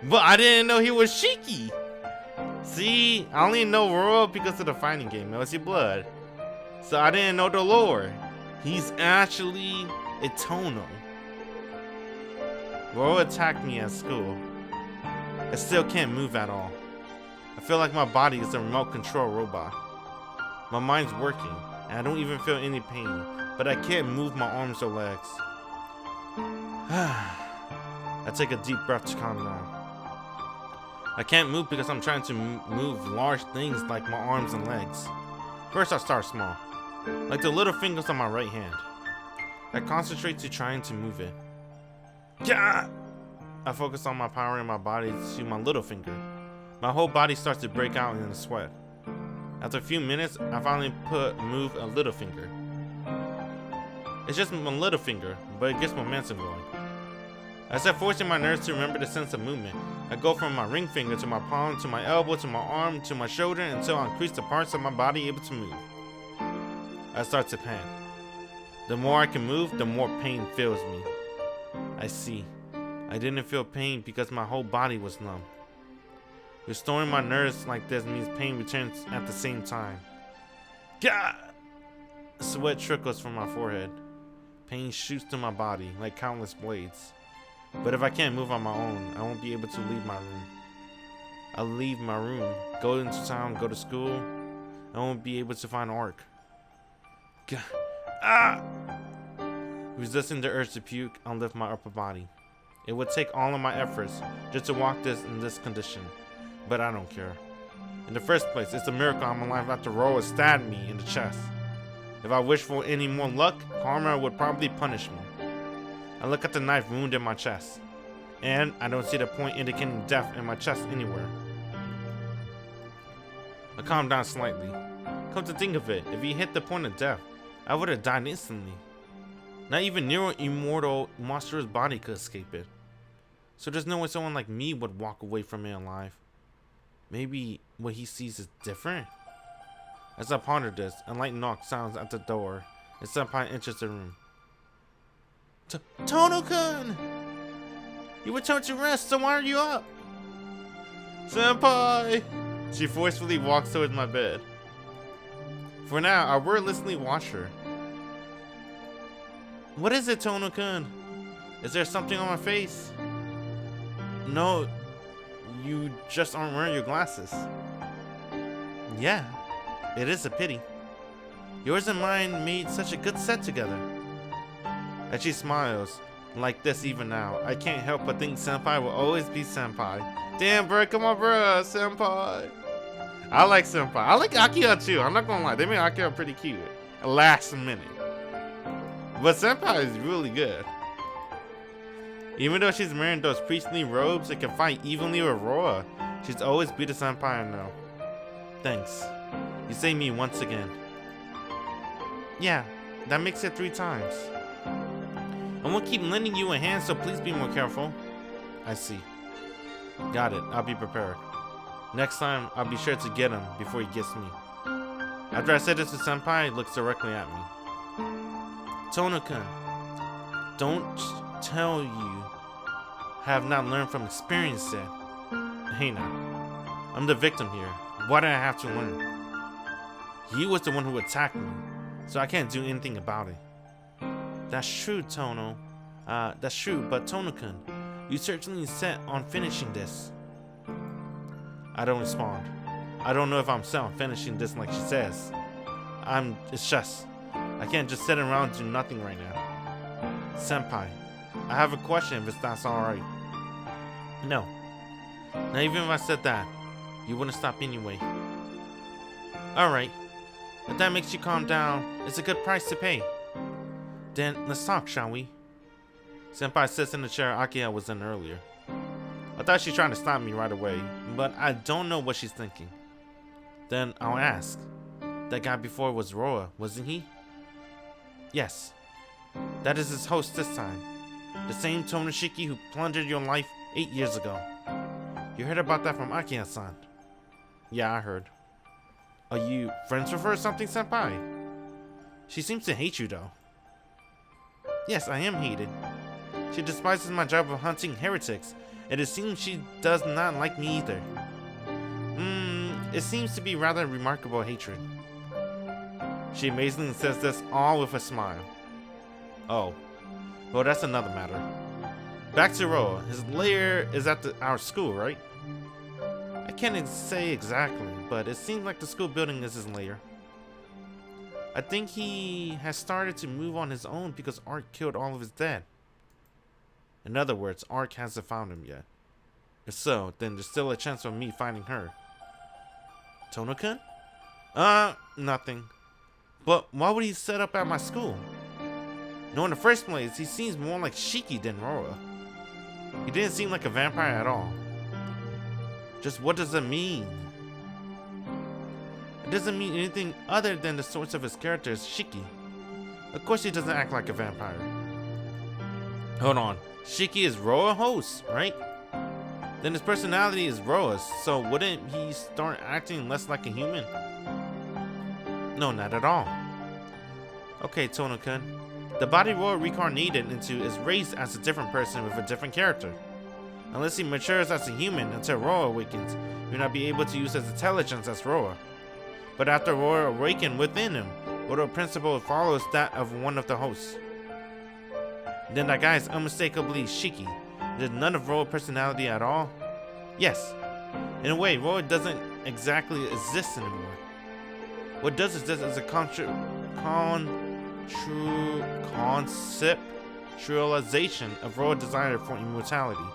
[SPEAKER 1] But I didn't know he was Shiki. See, I only know Roa because of the fighting game, Melty Blood. So I didn't know the lore. He's actually a Tohno. Roa attacked me at school. I still can't move at all. I feel like my body is a remote control robot. My mind's working, and I don't even feel any pain, but I can't move my arms or legs. I take a deep breath to calm down. I can't move because I'm trying to move large things like my arms and legs. First I start small, like the little fingers on my right hand. I concentrate to trying to move it. Yeah! I focus on my power in my body to my little finger. My whole body starts to break out in a sweat. After a few minutes, I finally move a little finger. It's just my little finger, but it gets momentum going. I start forcing my nerves to remember the sense of movement. I go from my ring finger to my palm, to my elbow, to my arm, to my shoulder, until I increase the parts of my body able to move. I start to pant. The more I can move, the more pain fills me. I see. I didn't feel pain because my whole body was numb. Restoring my nerves like this means pain returns at the same time. Gah! Sweat trickles from my forehead. Pain shoots through my body like countless blades. But if I can't move on my own, I won't be able to leave my room. I'll leave my room, go into town, go to school. I won't be able to find Arc. Gah! Ah! Resisting the urge to puke, I'll lift my upper body. It would take all of my efforts just to walk in this condition, but I don't care. In the first place, it's a miracle I'm alive after Roa stabbed me in the chest. If I wished for any more luck, karma would probably punish me. I look at the knife wound in my chest, and I don't see the point indicating death in my chest anywhere. I calm down slightly. Come to think of it, if he hit the point of death, I would have died instantly. Not even near immortal monstrous body could escape it. So there's no way someone like me would walk away from it alive. Maybe what he sees is different? As I ponder this, a light knock sounds at the door, and Senpai enters the room. Tohno-kun! You returned to rest, so why are you up? Senpai! She forcefully walks towards my bed. For now, I wordlessly watch her. What is it, Tohno-kun? Is there something on my face? No, you just aren't wearing your glasses. Yeah, it is a pity. Yours and mine made such a good set together. As she smiles, like this even now, I can't help but think Senpai will always be Senpai. Damn, bro, come on, bro, Senpai. I like Senpai. I like Akira too. I'm not gonna lie, they made Akira pretty cute. Last minute. But Senpai is really good. Even though she's wearing those priestly robes and can fight evenly with Roa, she's always be the Senpai I know. Thanks. You saved me once again. Yeah, that makes it 3 times. I won't keep lending you a hand, so please be more careful. I see. Got it, I'll be prepared. Next time, I'll be sure to get him before he gets me. After I said this to Senpai, he looks directly at me. Tohno-kun, don't tell you have not learned from experience yet. Hey now, I'm the victim here. Why do I have to learn? He was the one who attacked me, so I can't do anything about it. That's true, Tohno. That's true, but Tohno-kun, you certainly set on finishing this. I don't respond. I don't know if I'm set on finishing this like she says. It's just, I can't just sit around and do nothing right now. Senpai, I have a question if that's alright. No. Now even if I said that, you wouldn't stop anyway. Alright. If that makes you calm down, it's a good price to pay. Then let's talk, shall we? Senpai sits in the chair Arcueid was in earlier. I thought she tried to stop me right away, but I don't know what she's thinking. Then I'll ask. That guy before was Roa, wasn't he? Yes. That is his host this time. The same Tohno Shiki who plundered your life 8 years ago. You heard about that from Arcueid-san. Yeah, I heard. Are you friends with her or something, Senpai? She seems to hate you though. Yes, I am hated. She despises my job of hunting heretics, and it seems she does not like me either. It seems to be rather remarkable hatred. She amazingly says this all with a smile. Oh, well that's another matter. Back to Roa. His lair is at our school, right? I can't say exactly, but it seems like the school building is his lair. I think he has started to move on his own because Arc killed all of his dead. In other words, Arc hasn't found him yet. If so, then there's still a chance of me finding her. Tohno-kun? Nothing. But why would he set up at my school? No, in the first place, he seems more like Shiki than Roa. He didn't seem like a vampire at all. Just what does it mean? It doesn't mean anything other than the source of his character is Shiki. Of course he doesn't act like a vampire. Hold on. Shiki is Roa's host, right? Then his personality is Roa's, so wouldn't he start acting less like a human? No, not at all. Okay, Tohno-kun. The body Roa reincarnated into is raised as a different person with a different character. Unless he matures as a human until Roa awakens, he will not be able to use his intelligence as Roa. But after Roa awakened within him, Roa's principle follows that of one of the hosts. Then that guy is unmistakably Shiki. There's none of Roa's personality at all? Yes. In a way, Roa doesn't exactly exist anymore. What does exist is a conceptualization of Roa's desire for immortality.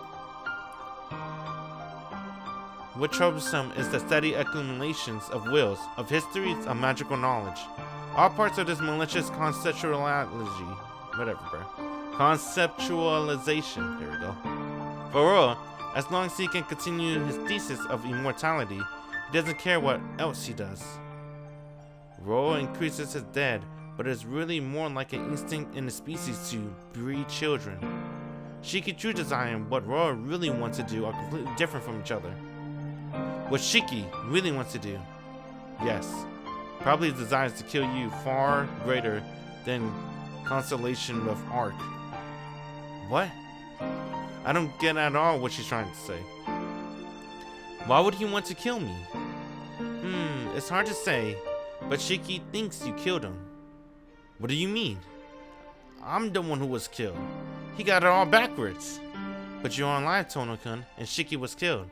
[SPEAKER 1] What troublesome is the steady accumulations of wills, of histories, of magical knowledge. All parts of this malicious conceptualization. Conceptualization. There we go. For Roa, as long as he can continue his thesis of immortality, he doesn't care what else he does. Roa increases his dead, but it's really more like an instinct in the species to breed children. Shiki's true desire and what Roa really wants to do are completely different from each other. What Shiki really wants to do, yes, probably his desires to kill you far greater than constellation of Arc. What? I don't get at all what she's trying to say. Why would he want to kill me? It's hard to say, but Shiki thinks you killed him. What do you mean? I'm the one who was killed. He got it all backwards. But you're alive, Tohno-kun, and Shiki was killed.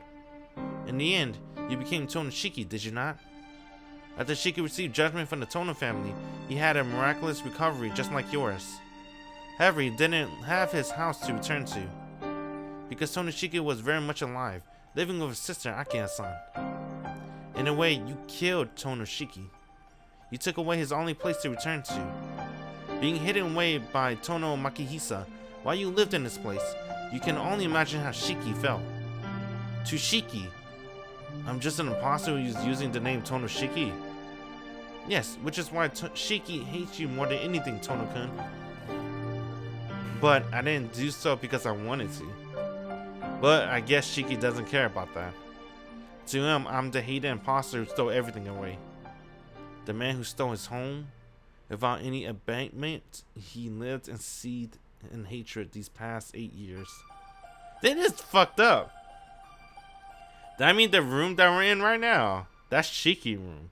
[SPEAKER 1] In the end, you became Tohno Shiki, did you not? After Shiki received judgment from the Tohno family, he had a miraculous recovery just like yours. However, he didn't have his house to return to, because Tohno Shiki was very much alive, living with his sister Arcueid-san. In a way, you killed Tohno Shiki. You took away his only place to return to. Being hidden away by Tohno Makihisa while you lived in this place, you can only imagine how Shiki felt. To Shiki, I'm just an imposter who is using the name Tohno Shiki. Yes, which is why Shiki hates you more than anything, Tohno-kun. But I didn't do so because I wanted to. But I guess Shiki doesn't care about that. To him, I'm the hated imposter who stole everything away. The man who stole his home. Without any abatement, he lived and seethed in hatred these past 8 years. That is fucked up. That mean the room that we're in right now? That's Shiki room.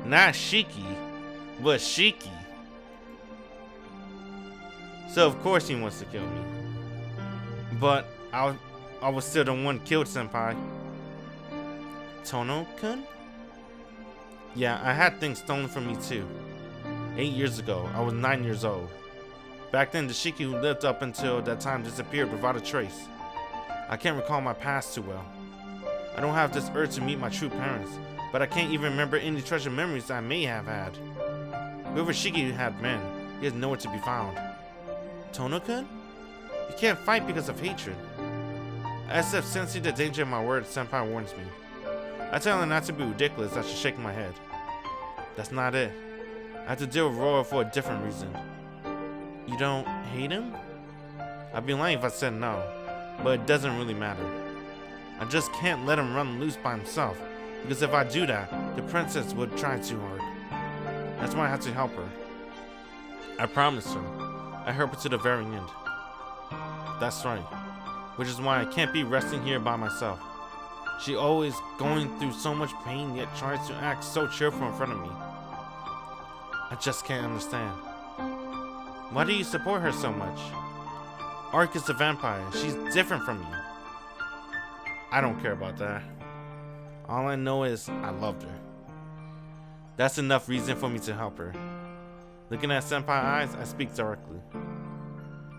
[SPEAKER 1] Not Shiki, but Shiki. So of course he wants to kill me. But I was still the one killed Senpai. Tohno-kun? Yeah, I had things stolen from me too. 8 years ago, I was 9 years old. Back then, the Shiki who lived up until that time disappeared without a trace. I can't recall my past too well. I don't have this urge to meet my true parents, but I can't even remember any treasured memories I may have had. Whoever Shiki had been, he is nowhere to be found. Tohno-kun? You can't fight because of hatred. As if sensing the danger of my words, Senpai warns me. I tell him not to be ridiculous, I should shake my head. That's not it. I have to deal with Roa for a different reason. You don't hate him? I'd be lying if I said no, but it doesn't really matter. I just can't let him run loose by himself, because if I do that, the princess would try too hard. That's why I have to help her. I promised her. I help her to the very end. That's right. Which is why I can't be resting here by myself. She always going through so much pain, yet tries to act so cheerful in front of me. I just can't understand. Why do you support her so much? Arc is a vampire. She's different from you. I don't care about that. All I know is I loved her. That's enough reason for me to help her. Looking at Senpai's eyes, I speak directly.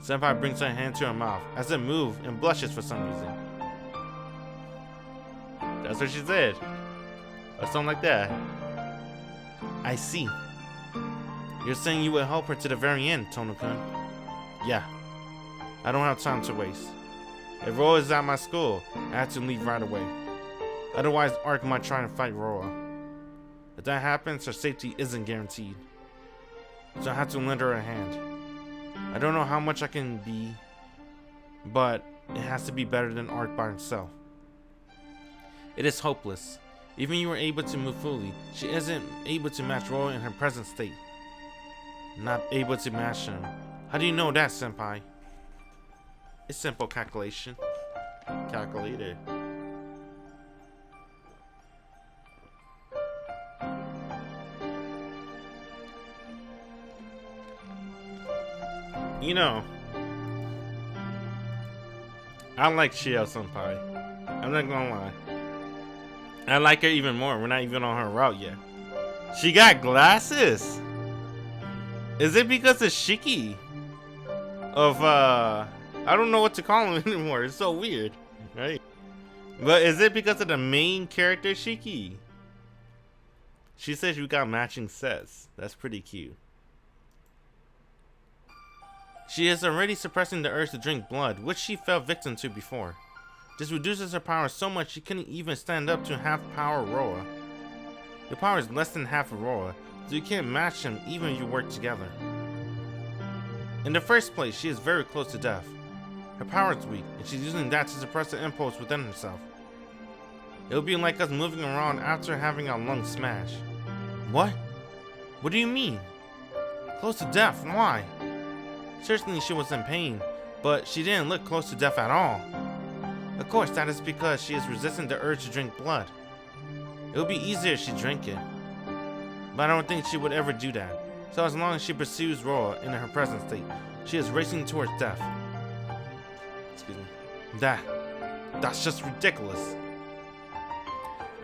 [SPEAKER 1] Senpai brings her hand to her mouth as it moves and blushes for some reason. That's what she said. Or something like that. I see. You're saying you will help her to the very end, Tohno-kun. Yeah. I don't have time to waste. If Roa is at my school, I have to leave right away. Otherwise, Arc might try and fight Roa. If that happens, her safety isn't guaranteed. So I have to lend her a hand. I don't know how much I can be, but it has to be better than Arc by himself. It is hopeless. Even you were able to move fully, she isn't able to match Roa in her present state. Not able to match him. How do you know that, Senpai? It's simple calculation. Calculator. You know, I like Shio Senpai. I'm not gonna lie. I like her even more. We're not even on her route yet. She got glasses. Is it because of Shiki? I don't know what to call him anymore. It's so weird, right? But is it because of the main character, Shiki? She says you got matching sets. That's pretty cute. She is already suppressing the urge to drink blood, which she fell victim to before. This reduces her power so much she couldn't even stand up to half power Roa. Your power is less than half of Roa, so you can't match him even if you work together. In the first place, she is very close to death. Her power is weak, and she's using that to suppress the impulse within herself. It would be like us moving around after having our lungs smashed. What? What do you mean? Close to death, why? Certainly she was in pain, but she didn't look close to death at all. Of course, that is because she is resisting the urge to drink blood. It would be easier if she drank it. But I don't think she would ever do that. So as long as she pursues Roa in her present state, she is racing towards death. Excuse me. That's just ridiculous.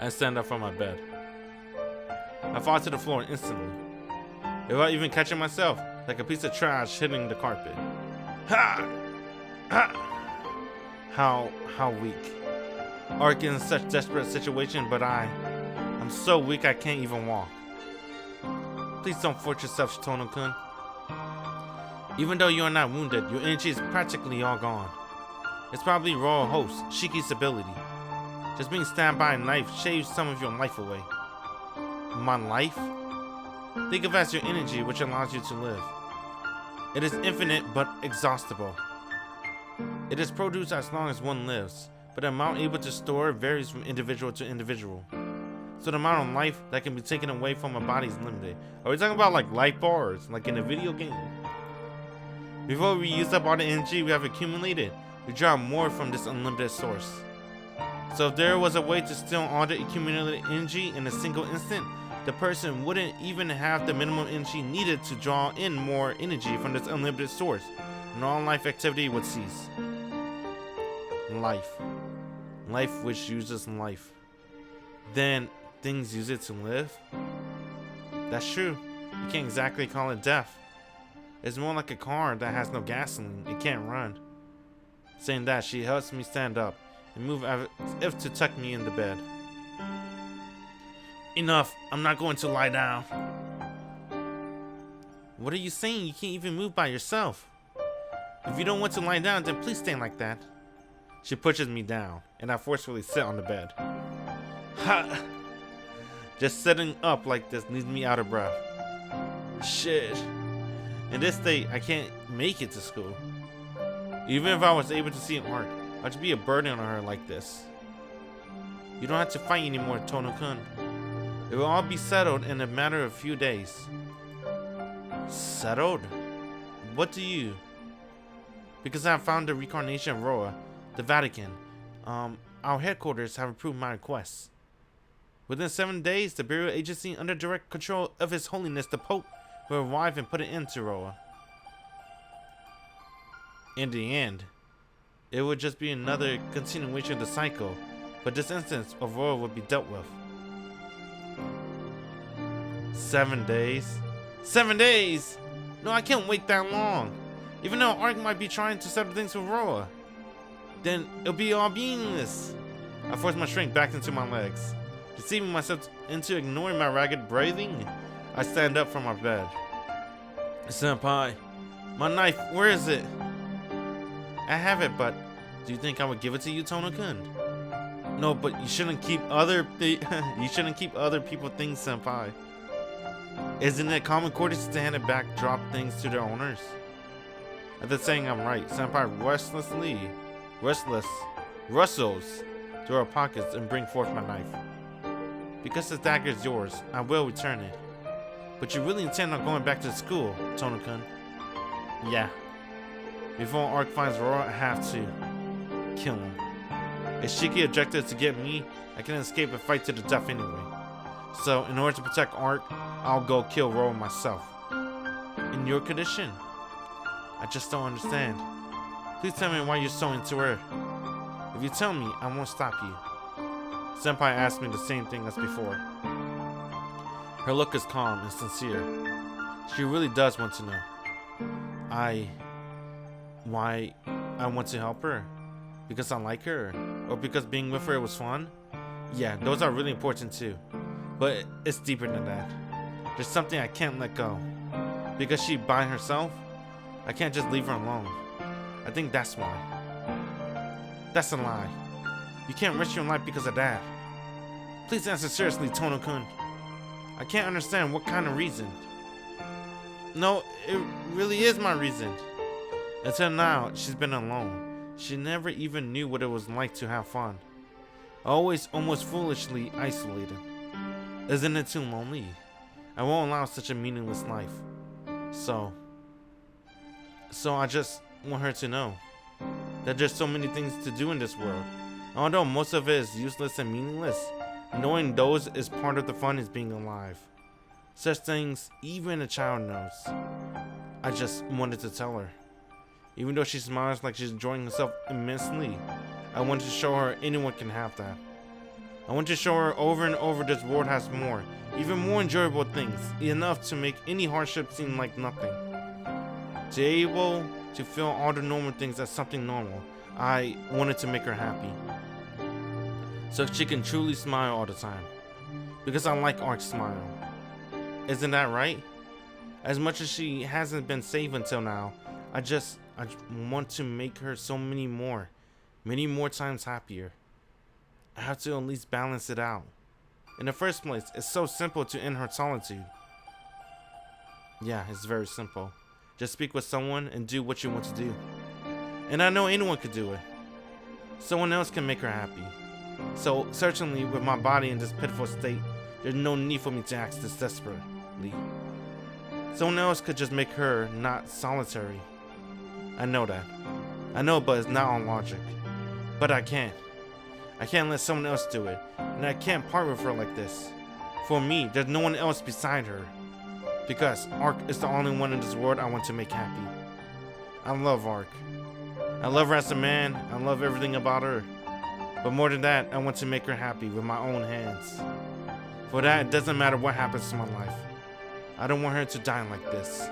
[SPEAKER 1] I stand up from my bed. I fall to the floor instantly, without even catching myself, like a piece of trash hitting the carpet. Ha! Ha! How weak. Arc in such desperate situation, but I'm so weak I can't even walk. Please don't force yourself, Tohno-kun. Even though you are not wounded, your energy is practically all gone. It's probably Royal Host, Shiki's ability. Just being stabbed by a knife shaves some of your life away. My life? Think of it as your energy, which allows you to live. It is infinite but exhaustible. It is produced as long as one lives, but the amount able to store varies from individual to individual. So the amount of life that can be taken away from a body is limited. Are we talking about like life bars, like in a video game? Before we use up all the energy we have accumulated, we draw more from this unlimited source. So if there was a way to steal all the accumulated energy in a single instant, the person wouldn't even have the minimum energy needed to draw in more energy from this unlimited source, and all life activity would cease. Life. Life which uses life. Then things use it to live? That's true. You can't exactly call it death. It's more like a car that has no gasoline. It can't run. Saying that, she helps me stand up and move as if to tuck me in the bed. Enough. I'm not going to lie down. What are you saying? You can't even move by yourself. If you don't want to lie down, then please stay like that. She pushes me down, and I forcefully sit on the bed. Ha! Just sitting up like this leaves me out of breath. Shit. In this state, I can't make it to school. Even if I was able to see an arc, I'd just be a burden on her like this. You don't have to fight anymore, Tohno-kun. It will all be settled in a matter of a few days. Settled? What do you? Because I have found the reincarnation of Roa, the Vatican. Our headquarters have approved my request. Within 7 days, the Bureau agency under direct control of His Holiness the Pope will arrive and put an end to Roa. In the end, it would just be another continuation of the cycle, but this instance of Roa would be dealt with. 7 days? 7 days? No, I can't wait that long. Even though Arc might be trying to settle things with Roa, then it'll be all meaningless. I force my strength back into my legs. Deceiving myself into ignoring my ragged breathing, I stand up from my bed. Senpai, my knife, where is it? I have it, but do you think I would give it to you, Tohno-kun? No, but you shouldn't keep other people things, Senpai. Isn't it common courtesy to hand it back, drop things to their owners? At the saying I'm right, Senpai rustles through our pockets and bring forth my knife. Because the dagger is yours, I will return it. But you really intend on going back to school, Tohno-kun? Yeah. Before Arc finds Roa, I have to kill him. If Shiki objected to get me, I can escape and fight to the death anyway. So, in order to protect Arc, I'll go kill Roa myself. In your condition? I just don't understand. Please tell me why you're so into her. If you tell me, I won't stop you. Senpai asked me the same thing as before. Her look is calm and sincere. She really does want to know. Why I want to help her? Because I like her? Or because being with her was fun? Yeah, those are really important too. But it's deeper than that. There's something I can't let go. Because she by herself, I can't just leave her alone. I think that's why. That's a lie. You can't risk your life because of that. Please answer seriously, Tohno-kun. I can't understand what kind of reason. No, it really is my reason. Until now, she's been alone. She never even knew what it was like to have fun. Always almost foolishly isolated. Isn't it too lonely? I won't allow such a meaningless life. So I just want her to know that there's so many things to do in this world. Although most of it is useless and meaningless, knowing those is part of the fun is being alive. Such things even a child knows. I just wanted to tell her. Even though she smiles like she's enjoying herself immensely, I wanted to show her anyone can have that. I want to show her over and over this world has more, even more enjoyable things, enough to make any hardship seem like nothing. To be able to feel all the normal things as something normal, I wanted to make her happy. So she can truly smile all the time. Because I like Arc's smile. Isn't that right? As much as she hasn't been safe until now, I want to make her so many more times happier. I have to at least balance it out. In the first place, it's so simple to end her solitude. Yeah, it's very simple. Just speak with someone and do what you want to do. And I know anyone could do it. Someone else can make her happy. So certainly with my body in this pitiful state, there's no need for me to ask this desperately. Someone else could just make her not solitary. I know that. I know, but it's not on logic. But I can't. I can't let someone else do it. And I can't part with her like this. For me, there's no one else beside her. Because Arc is the only one in this world I want to make happy. I love Arc. I love her as a man. I love everything about her. But more than that, I want to make her happy with my own hands. For that, it doesn't matter what happens to my life. I don't want her to die like this.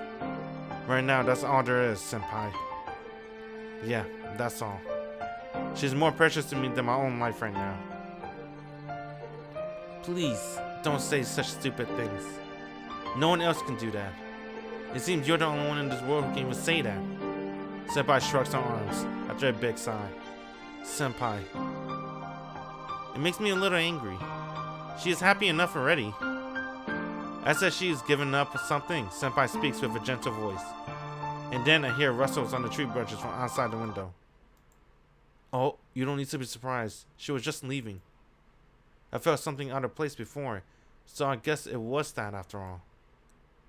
[SPEAKER 1] Right now, that's all there is, senpai. Yeah, that's all. She's more precious to me than my own life right now. Please, don't say such stupid things. No one else can do that. It seems you're the only one in this world who can even say that. Senpai shrugs her arms after a big sigh. Senpai. It makes me a little angry. She is happy enough already. As if she is giving up or something, Senpai speaks with a gentle voice. And then I hear rustles on the tree branches from outside the window. Oh, you don't need to be surprised. She was just leaving. I felt something out of place before, so I guess it was that after all.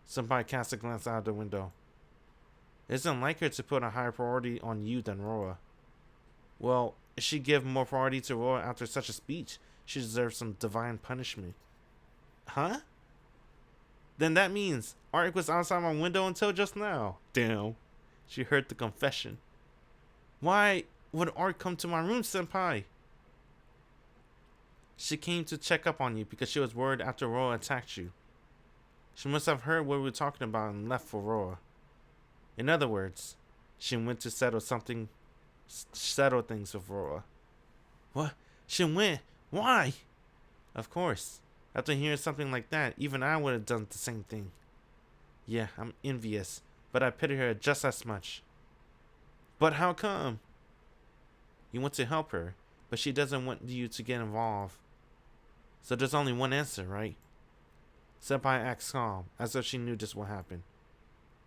[SPEAKER 1] Senpai casts a glance out of the window. It isn't like her to put a higher priority on you than Roa. Well, if she gave more priority to Roa after such a speech, she deserves some divine punishment. Huh? Then that means Arc was outside my window until just now. Damn. She heard the confession. Why would Arc come to my room, senpai? She came to check up on you because she was worried after Roa attacked you. She must have heard what we were talking about and left for Roa. In other words, she went to settle things with Roa. What? She went? Why? Of course. After hearing something like that, even I would have done the same thing. Yeah, I'm envious, but I pity her just as much. But how come? You want to help her, but she doesn't want you to get involved. So there's only one answer, right? Senpai acts calm, as if she knew this would happen.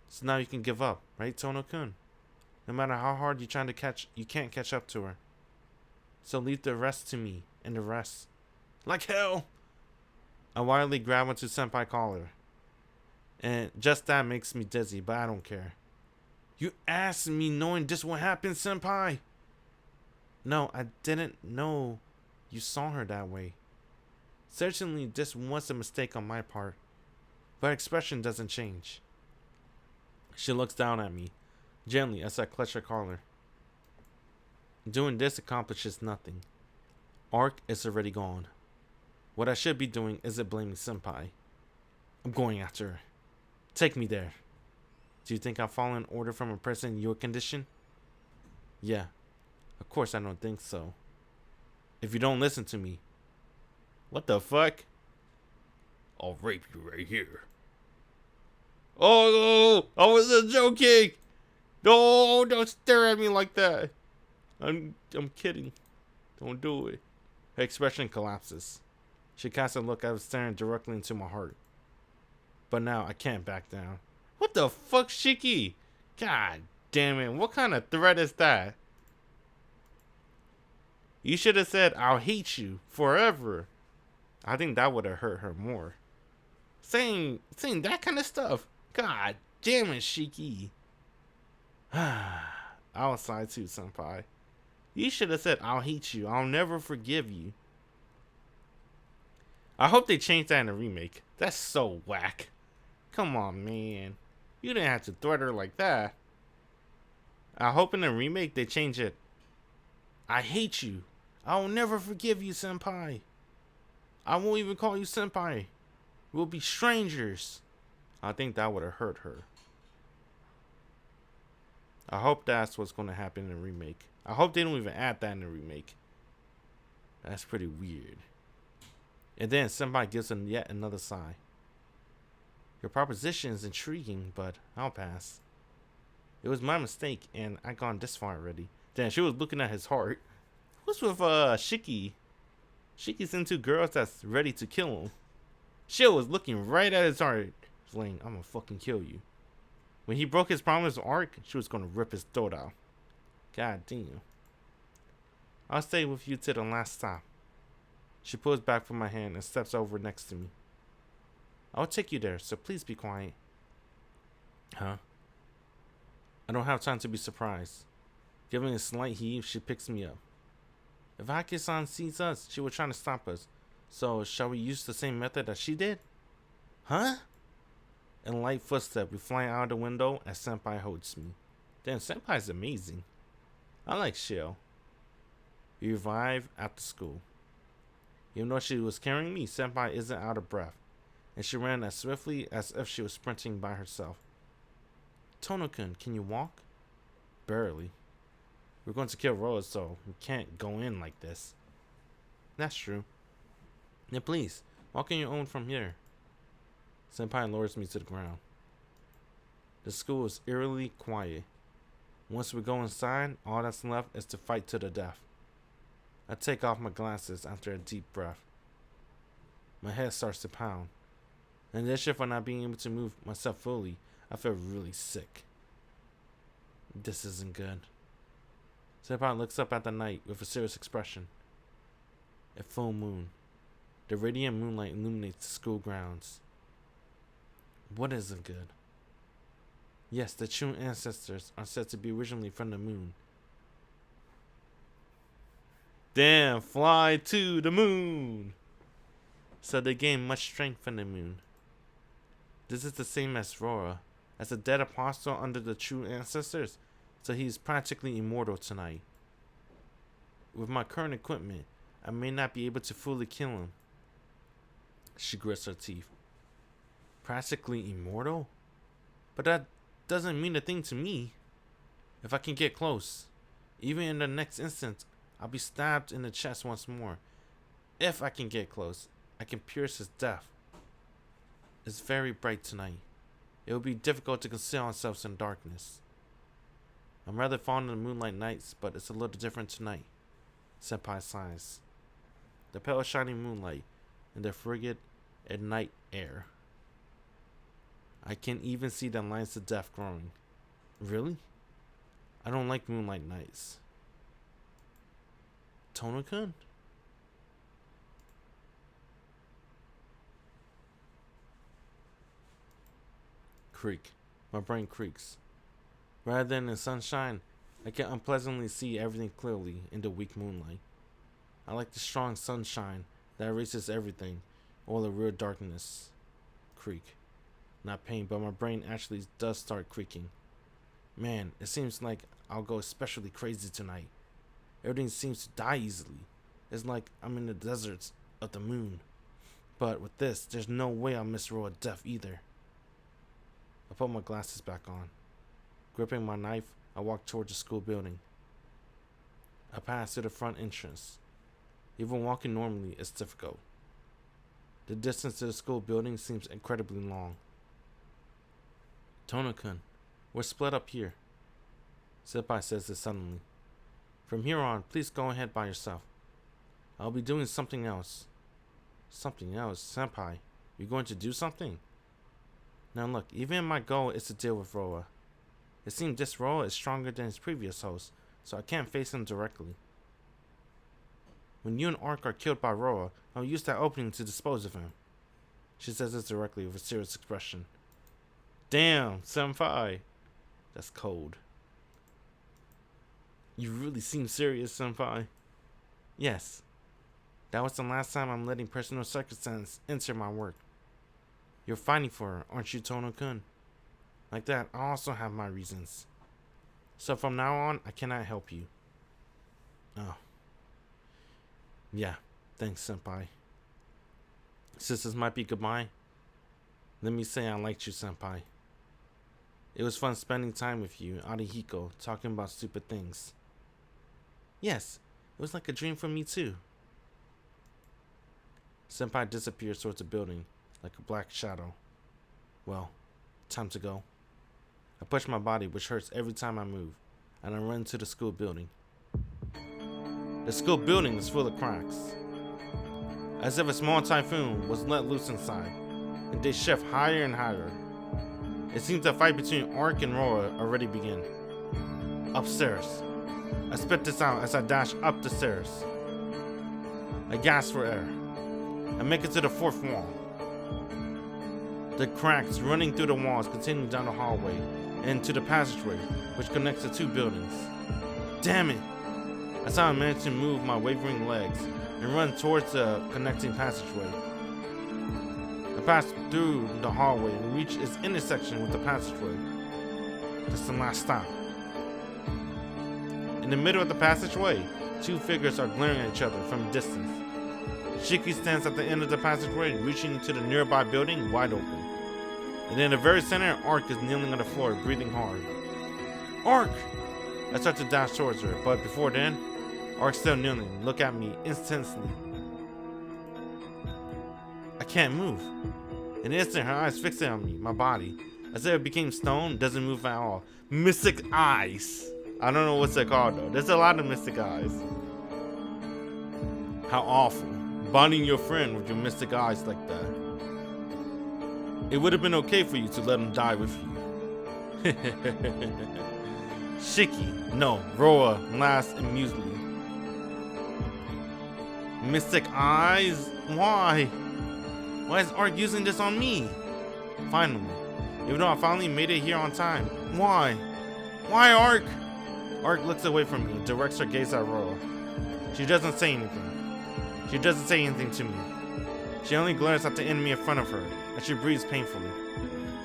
[SPEAKER 1] So now you can give up, right, Tohno-kun? No matter how hard you're trying to catch, you can't catch up to her. So leave the rest to me, and the rest. Like hell! I wildly grab onto Senpai collar. And just that makes me dizzy, but I don't care. You asked me knowing this would happen, senpai! No, I didn't know you saw her that way. Certainly this was a mistake on my part, but her expression doesn't change. She looks down at me, gently as I clutch her collar. Doing this accomplishes nothing. Arc is already gone. What I should be doing isn't blaming senpai. I'm going after her. Take me there. Do you think I'll follow an order from a person in your condition? Yeah. Of course I don't think so. If you don't listen to me. What the fuck? I'll rape you right here. Oh, I wasn't joking. No, don't stare at me like that. I'm kidding. Don't do it. Her expression collapses. She casts a look I was staring directly into my heart. But now I can't back down. What the fuck, Shiki? God damn it. What kind of threat is that? You should have said, I'll hate you forever. I think that would have hurt her more. Saying that kind of stuff. God damn it, Shiki. I'll sigh too, senpai. You should have said, I'll hate you. I'll never forgive you. I hope they change that in the remake. That's so whack. Come on, man. You didn't have to threaten her like that. I hope in the remake they change it. I hate you. I will never forgive you, senpai. I won't even call you senpai. We'll be strangers. I think that would have hurt her. I hope that's what's going to happen in the remake. I hope they don't even add that in the remake. That's pretty weird. And then senpai gives him yet another sigh. Your proposition is intriguing, but I'll pass. It was my mistake, and I gone this far already. Damn, she was looking at his heart. What's with Shiki? Shiki's into girls that's ready to kill him. She was looking right at his heart, saying, I'm gonna fucking kill you. When he broke his promise to Arc, she was gonna rip his throat out. God damn. I'll stay with you to the last stop. She pulls back from my hand and steps over next to me. I'll take you there, so please be quiet. Huh? I don't have time to be surprised. Giving a slight heave, she picks me up. If Haki-san sees us, she will try to stop us. So, shall we use the same method that she did? Huh? In light footstep, we fly out the window as Senpai holds me. Damn, Senpai's amazing. I like Shio. We arrive after school. Even though she was carrying me, Senpai isn't out of breath, and she ran as swiftly as if she was sprinting by herself. Tohno-kun, can you walk? Barely. We're going to kill Roa, so we can't go in like this. That's true. Then please, walk on your own from here. Senpai lowers me to the ground. The school is eerily quiet. Once we go inside, all that's left is to fight to the death. I take off my glasses after a deep breath. My head starts to pound. In addition for not being able to move myself fully, I feel really sick. This isn't good. Senpai looks up at the night with a serious expression. A full moon. The radiant moonlight illuminates the school grounds. What isn't good? Yes, the true ancestors are said to be originally from the moon. Damn, fly to the moon! So they gain much strength from the moon. This is the same as Rora, as a dead apostle under the true ancestors, so he is practically immortal tonight. With my current equipment, I may not be able to fully kill him. She grits her teeth. Practically immortal? But that doesn't mean a thing to me. If I can get close, even in the next instant, I'll be stabbed in the chest once more. If I can get close, I can pierce his death. It's very bright tonight. It will be difficult to conceal ourselves in darkness. I'm rather fond of the moonlight nights, but it's a little different tonight. Senpai sighs. The pale shining moonlight and the frigid and night air. I can even see the lines of death growing. Really? I don't like moonlight nights. Tohno-kun? Creak. My brain creaks. Rather than in sunshine, I can unpleasantly see everything clearly in the weak moonlight. I like the strong sunshine that erases everything, or the real darkness. Creak. Not pain, but my brain actually does start creaking. Man, it seems like I'll go especially crazy tonight. Everything seems to die easily. It's like I'm in the deserts of the moon. But with this, there's no way I'll miss Roa death either. I put my glasses back on. Gripping my knife, I walk towards the school building. I pass to the front entrance. Even walking normally is difficult. The distance to the school building seems incredibly long. Tohno-kun, we're split up here. Senpai says this suddenly. From here on, please go ahead by yourself. I'll be doing something else. Something else? Senpai, you're going to do something? Now look, even my goal is to deal with Roa. It seems this Roa is stronger than his previous host, so I can't face him directly. When you and Arc are killed by Roa, I'll use that opening to dispose of him. She says this directly with a serious expression. Damn, Senpai. That's cold. You really seem serious, Senpai. Yes. That was the last time I'm letting personal circumstance enter my work. You're fighting for her, aren't you, Tohno-kun? Like that, I also have my reasons. So from now on, I cannot help you. Oh. Yeah, thanks, Senpai. Since this might be goodbye, let me say I liked you, Senpai. It was fun spending time with you, Arihiko, talking about stupid things. Yes, it was like a dream for me too. Senpai disappears towards the building, like a black shadow. Well, time to go. I push my body, which hurts every time I move, and I run to the school building. The school building is full of cracks, as if a small typhoon was let loose inside, and they shift higher and higher. It seems the fight between Arc and Roa already began. Upstairs. I spit this out as I dash up the stairs. I gasp for air. I make it to the fourth wall. The cracks running through the walls continue down the hallway and to the passageway, which connects the two buildings. Damn it! That's how I managed to move my wavering legs and run towards the connecting passageway. I passed through the hallway and reached its intersection with the passageway. That's the last stop. In the middle of the passageway, two figures are glaring at each other from a distance. Shiki stands at the end of the passageway, reaching to the nearby building wide open. And in the very center, Arc is kneeling on the floor, breathing hard. Arc! I start to dash towards her, but before then, Arc's still kneeling. Look at me intensely. I can't move. In an instant, her eyes fixate on me, my body. As if it became stone, doesn't move at all. Mystic eyes. I don't know what's it called though. There's a lot of mystic eyes. How awful. Bonding your friend with your mystic eyes like that. It would have been okay for you to let him die with you. Shiki, no, Roa, last amusedly. Mystic eyes? Why? Why is Arc using this on me? Finally, even though I finally made it here on time. Why? Why, Arc? Arc looks away from me and directs her gaze at Roa. She doesn't say anything. She doesn't say anything to me. She only glares at the enemy in front of her, and she breathes painfully.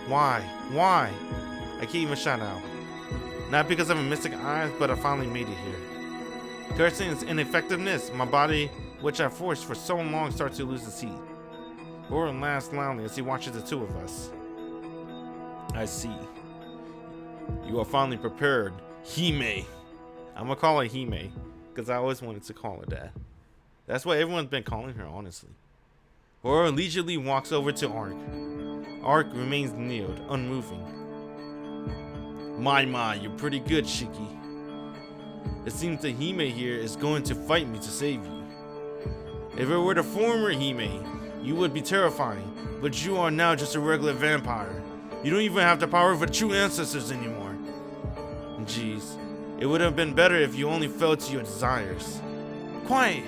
[SPEAKER 1] Why? Why? I can't even shout out. Not because of a mystic eyes, but I finally made it here. Cursing its ineffectiveness, my body, which I forced for so long, starts to lose its heat. Roa laughs loudly as he watches the two of us. I see. You are finally prepared, Hime. I'm gonna call her Hime, because I always wanted to call her that. That's what everyone's been calling her, honestly. Roa leisurely walks over to Arc. Arc remains kneeled, unmoving. My, you're pretty good, Shiki. It seems that Hime here is going to fight me to save you. If it were the former Hime, you would be terrifying, but you are now just a regular vampire. You don't even have the power of the true ancestors anymore. Jeez, it would have been better if you only fell to your desires. Quiet!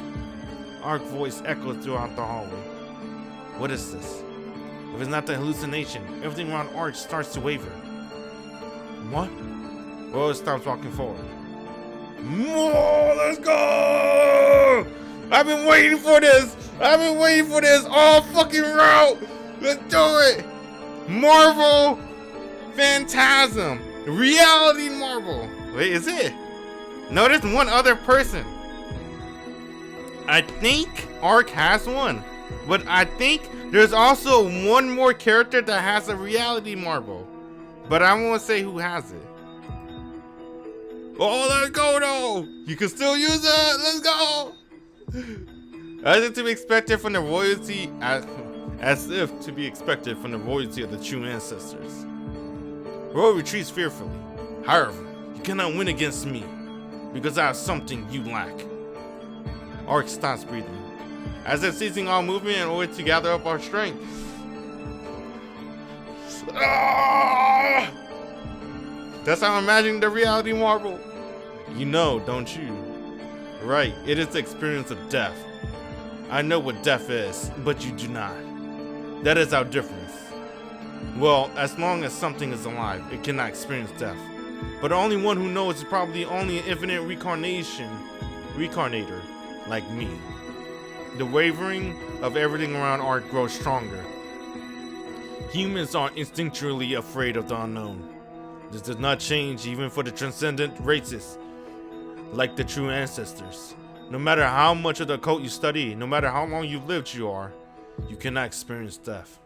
[SPEAKER 1] Arc's voice echoes throughout the hallway. What is this? If it's not the hallucination, everything around Arc starts to waver. What? Roa stops walking forward. More, let's go! I've been waiting for this! I've been waiting for this all fucking route! Let's do it! Marvel Phantasm! Reality Marvel! Wait, is it? No, there's one other person. I think Arc has one, but I think there's also one more character that has a reality marble, but I won't say who has it. Oh, let's go though! You can still use it. Let's go. As if to be expected from the royalty, as if to be expected from the royalty of the true ancestors. Roa retreats fearfully. However, you cannot win against me because I have something you lack. Arc stops breathing, as if ceasing all movement in order to gather up our strength. Ah! That's how I'm imagining the reality marble. You know, don't you? Right, it is the experience of death. I know what death is, but you do not. That is our difference. Well, as long as something is alive, it cannot experience death. But the only one who knows is probably only an infinite reincarnator, like me. The wavering of everything around Arc grows stronger. Humans are instinctually afraid of the unknown. This does not change even for the transcendent races, like the true ancestors. No matter how much of the occult you study, no matter how long you've lived you cannot experience death.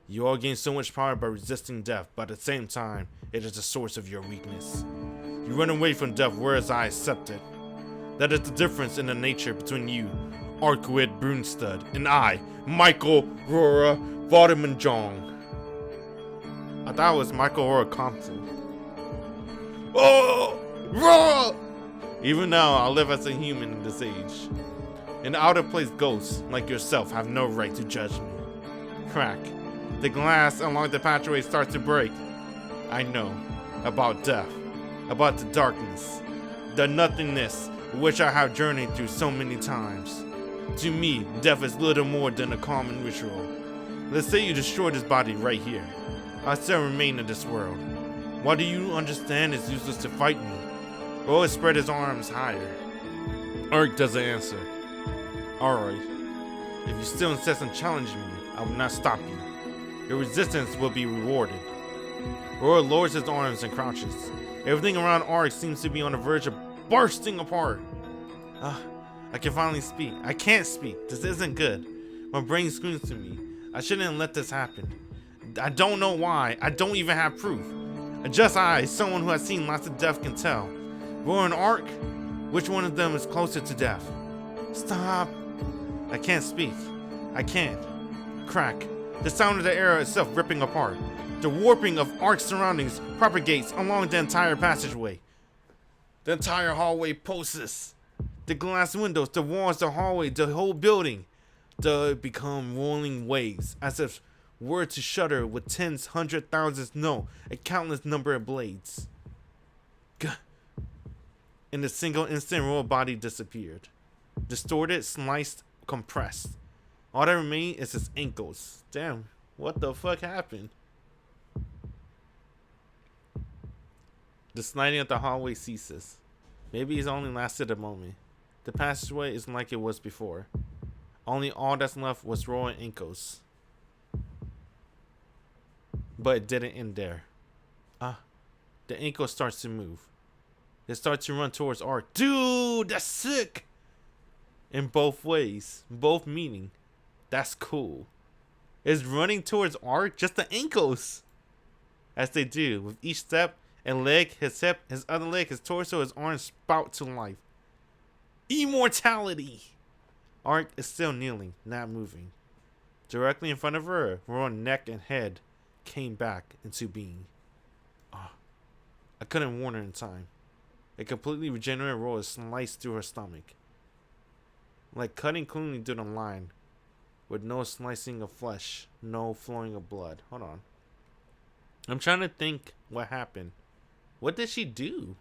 [SPEAKER 1] You all gain so much power by resisting death, but at the same time, it is the source of your weakness. You run away from death, whereas I accept it. That is the difference in the nature between you, Arcueid Brunstud, and I, Michael Rora Vaudemanjong. I thought it was Michael Rora Compton. Oh, Rora! Even now, I live as a human in this age. An out-of-place ghost like yourself have no right to judge me. Crack. The glass along the passageway starts to break. I know about death, about the darkness, the nothingness which I have journeyed through so many times. To me, death is little more than a common ritual. Let's say you destroy this body right here. I still remain in this world. Why do you understand it's useless to fight me? Roa spread his arms higher. Arc doesn't answer. Alright. If you still insist on challenging me, I will not stop you. Your resistance will be rewarded. Roa lowers his arms and crouches. Everything around Arc seems to be on the verge of bursting apart. I can finally speak. I can't speak. This isn't good. My brain screams to me. I shouldn't let this happen. I don't know why. I don't even have proof. Just I, someone who has seen lots of death, can tell. Roa and Arc? Which one of them is closer to death? Stop. I can't speak. I can't. Crack. The sound of the air itself ripping apart. The warping of Arc's surroundings propagates along the entire passageway. The entire hallway pulses. The glass windows, the walls, the hallway, the whole building. They become rolling waves, as if were to shudder with tens, hundred thousands, no, a countless number of blades. In a single instant, Roa's body disappeared. Distorted, sliced, compressed. All that remained is his ankles. Damn, what the fuck happened? The sliding of the hallway ceases. Maybe it's only lasted a moment. The passageway isn't like it was before. Only all that's left was Roa and ankles. But it didn't end there. The ankle starts to move. It starts to run towards Arc. Dude, that's sick! In both ways. Both meaning. That's cool. It's running towards Arc, just the ankles. As they do, with each step and leg, his hip, his other leg, his torso, his arms spout to life. Immortality! Arc is still kneeling, not moving. Directly in front of her, Roa's neck and head came back into being. I couldn't warn her in time. A completely regenerated Roa sliced through her stomach. Like cutting cleanly through the line, with no slicing of flesh, no flowing of blood. Hold on. I'm trying to think what happened. What did she do?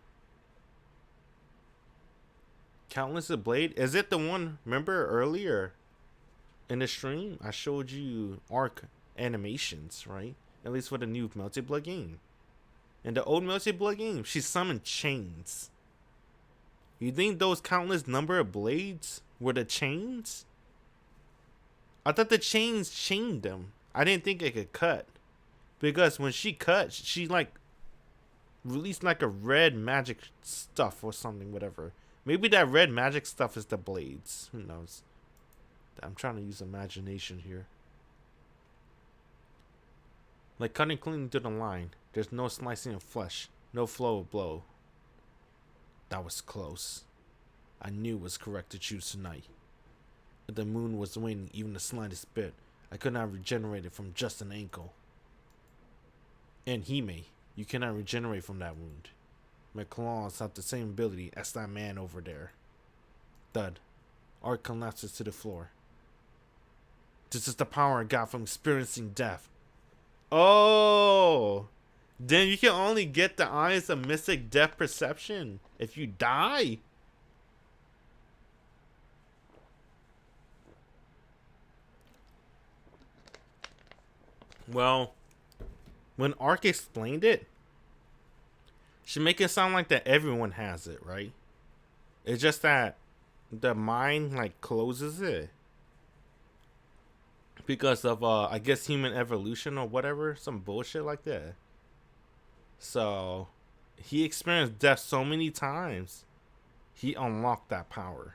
[SPEAKER 1] Countless of blade? Is it the one, remember earlier in the stream I showed you Arc animations, right? At least for the new Melty Blood game. In the old Melty Blood game, she summoned chains. You think those countless number of blades were the chains? I thought the chains chained them. I didn't think it could cut. Because when she cut, she like released like a red magic stuff or something, whatever. Maybe that red magic stuff is the blades. Who knows? I'm trying to use imagination here. Like cutting clean through the line. There's no slicing of flesh. No flow of blow. That was close. I knew it was correct to choose tonight. If the moon was waning even the slightest bit, I could not regenerate it from just an ankle. And Hime, you cannot regenerate from that wound. My claws have the same ability as that man over there. Thud. Arc collapses to the floor. This is the power I got from experiencing death. Oh! Then you can only get the eyes of mystic death perception if you die. Well, when Arc explained it, she make it sound like that everyone has it, right? It's just that the mind like closes it because of I guess human evolution or whatever, some bullshit like that. So he experienced death so many times, he unlocked that power.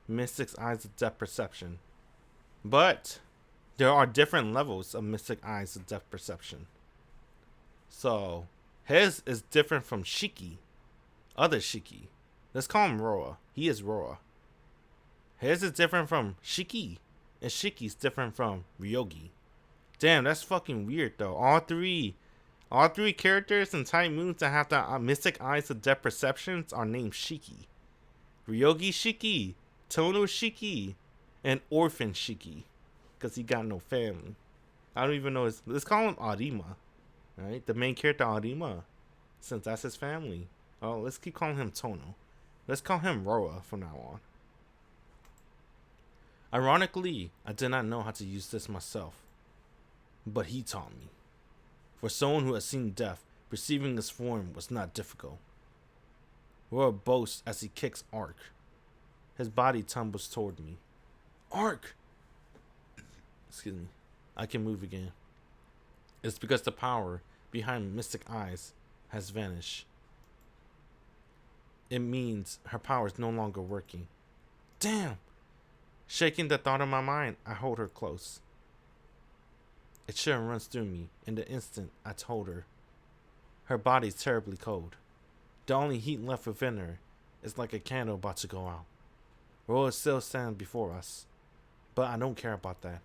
[SPEAKER 1] Mystic's eyes of death perception. But there are different levels of Mystic eyes of death perception. So his is different from Shiki. Other Shiki. Let's call him Roa. He is Roa. His is different from Shiki. And Shiki's different from Ryogi. Damn, that's fucking weird though. All three characters and type moons that have the Mystic eyes of death perceptions are named Shiki. Ryogi Shiki, Tohno Shiki, and Orphan Shiki. Because he got no family. I don't even know his... Let's call him Arima. Right? The main character Arima. Since that's his family. Oh, let's keep calling him Tohno. Let's call him Roa from now on. Ironically, I did not know how to use this myself. But he taught me. For someone who has seen death, perceiving his form was not difficult. Roa boasts as he kicks Arc. His body tumbles toward me. Arc! Excuse me. I can move again. It's because the power behind Mystic Eyes has vanished. It means her power is no longer working. Damn! Shaking the thought in my mind, I hold her close. A chill runs through me in the instant I told her. Her body's terribly cold. The only heat left within her is like a candle about to go out. Roa still stands before us, but I don't care about that.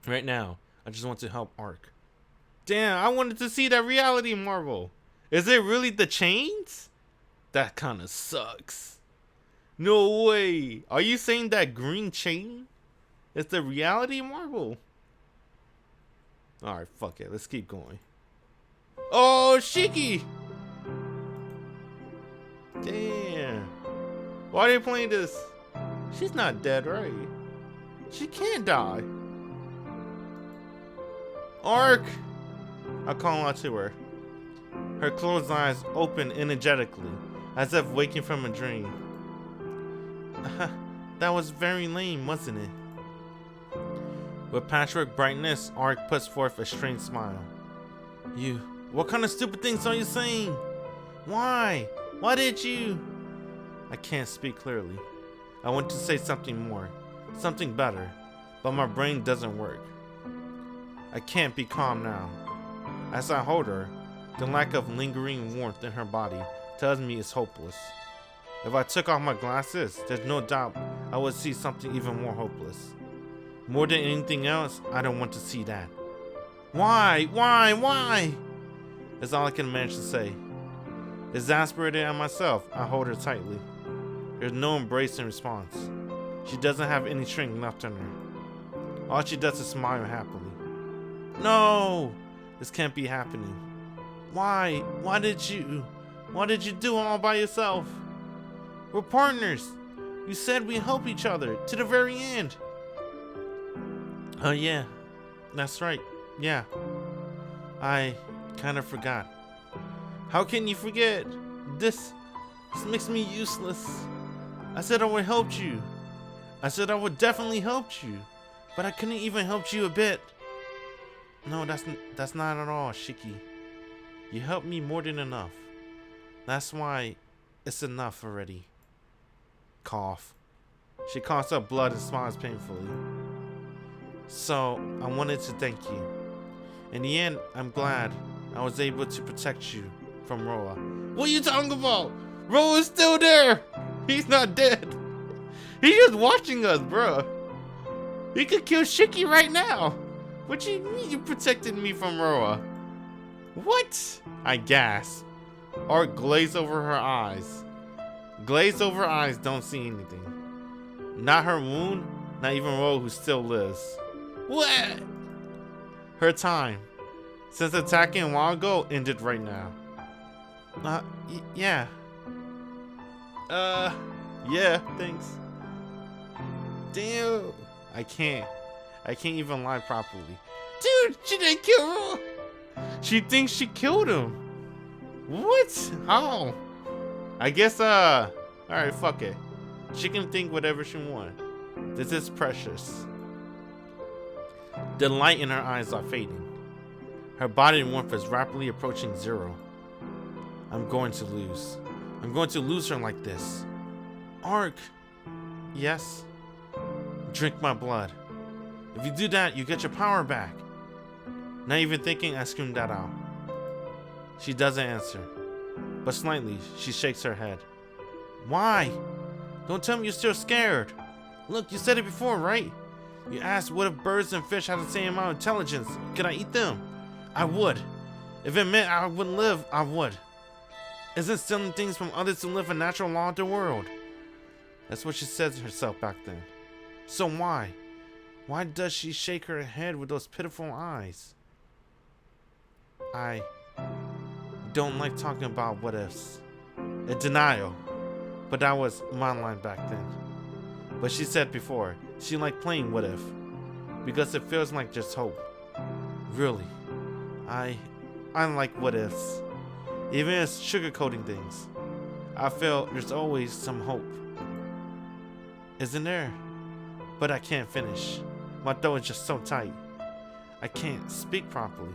[SPEAKER 1] Right now, I just want to help Arc. Damn, I wanted to see that reality marvel. Is it really the chains? That kind of sucks. No way. Are you saying that green chain is the reality marvel? Alright, fuck it. Let's keep going. Oh, Shiki! Damn. Why are they playing this? She's not dead, right? She can't die. Arc! I call out to her. Her closed eyes open energetically, as if waking from a dream. That was very lame, wasn't it? With patchwork brightness, Arc puts forth a strange smile. What kind of stupid things are you saying? Why? Why did you? I can't speak clearly. I want to say something more, something better, but my brain doesn't work. I can't be calm now. As I hold her, the lack of lingering warmth in her body tells me it's hopeless. If I took off my glasses, there's no doubt I would see something even more hopeless. More than anything else, I don't want to see that. Why? Is all I can manage to say. Exasperated at myself, I hold her tightly. There's no embrace in response. She doesn't have any strength left in her. All she does is smile happily. No! This can't be happening. Why? Why did you do it all by yourself? We're partners. You said we help each other to the very end. Oh yeah, that's right. Yeah. I kind of forgot. How can you forget? This makes me useless. I said I would help you. I said I would definitely help you, but I couldn't even help you a bit. No, that's not at all, Shiki. You helped me more than enough. That's why it's enough already. Cough. She coughs up blood and smiles painfully. So, I wanted to thank you. In the end, I'm glad I was able to protect you from Roa. What are you talking about? Roa's still there. He's not dead. He's just watching us, bro. He could kill Shiki right now. What you mean you protected me from Roa? What? I gasp. Arc glazed over her eyes. Glazed over eyes don't see anything. Not her wound, not even Roa who still lives. What? Her time, since attacking a while ago, ended right now. Yeah. Yeah, thanks. Damn. I can't even lie properly. Dude, she didn't kill Roa. She thinks she killed him. What? How? I guess, alright, fuck it. She can think whatever she wants. This is precious. The light in her eyes are fading. Her body warmth is rapidly approaching zero. I'm going to lose. I'm going to lose her like this. Arc. Yes? Drink my blood. If you do that, you get your power back. Not even thinking, I screamed that out. She doesn't answer, but slightly, she shakes her head. Why? Don't tell me you're still scared. Look, you said it before, right? You asked what if birds and fish have the same amount of intelligence? Could I eat them? I would. If it meant I wouldn't live, I would. Isn't stealing things from others to live a natural law of the world? That's what she said to herself back then. So why? Why does she shake her head with those pitiful eyes? I don't like talking about what ifs. A denial. But that was my line back then. But she said before, she liked playing what if. Because it feels like just hope. Really. I like what ifs. Even as sugarcoating things. I feel there's always some hope. Isn't there? But I can't finish. My throat is just so tight. I can't speak properly.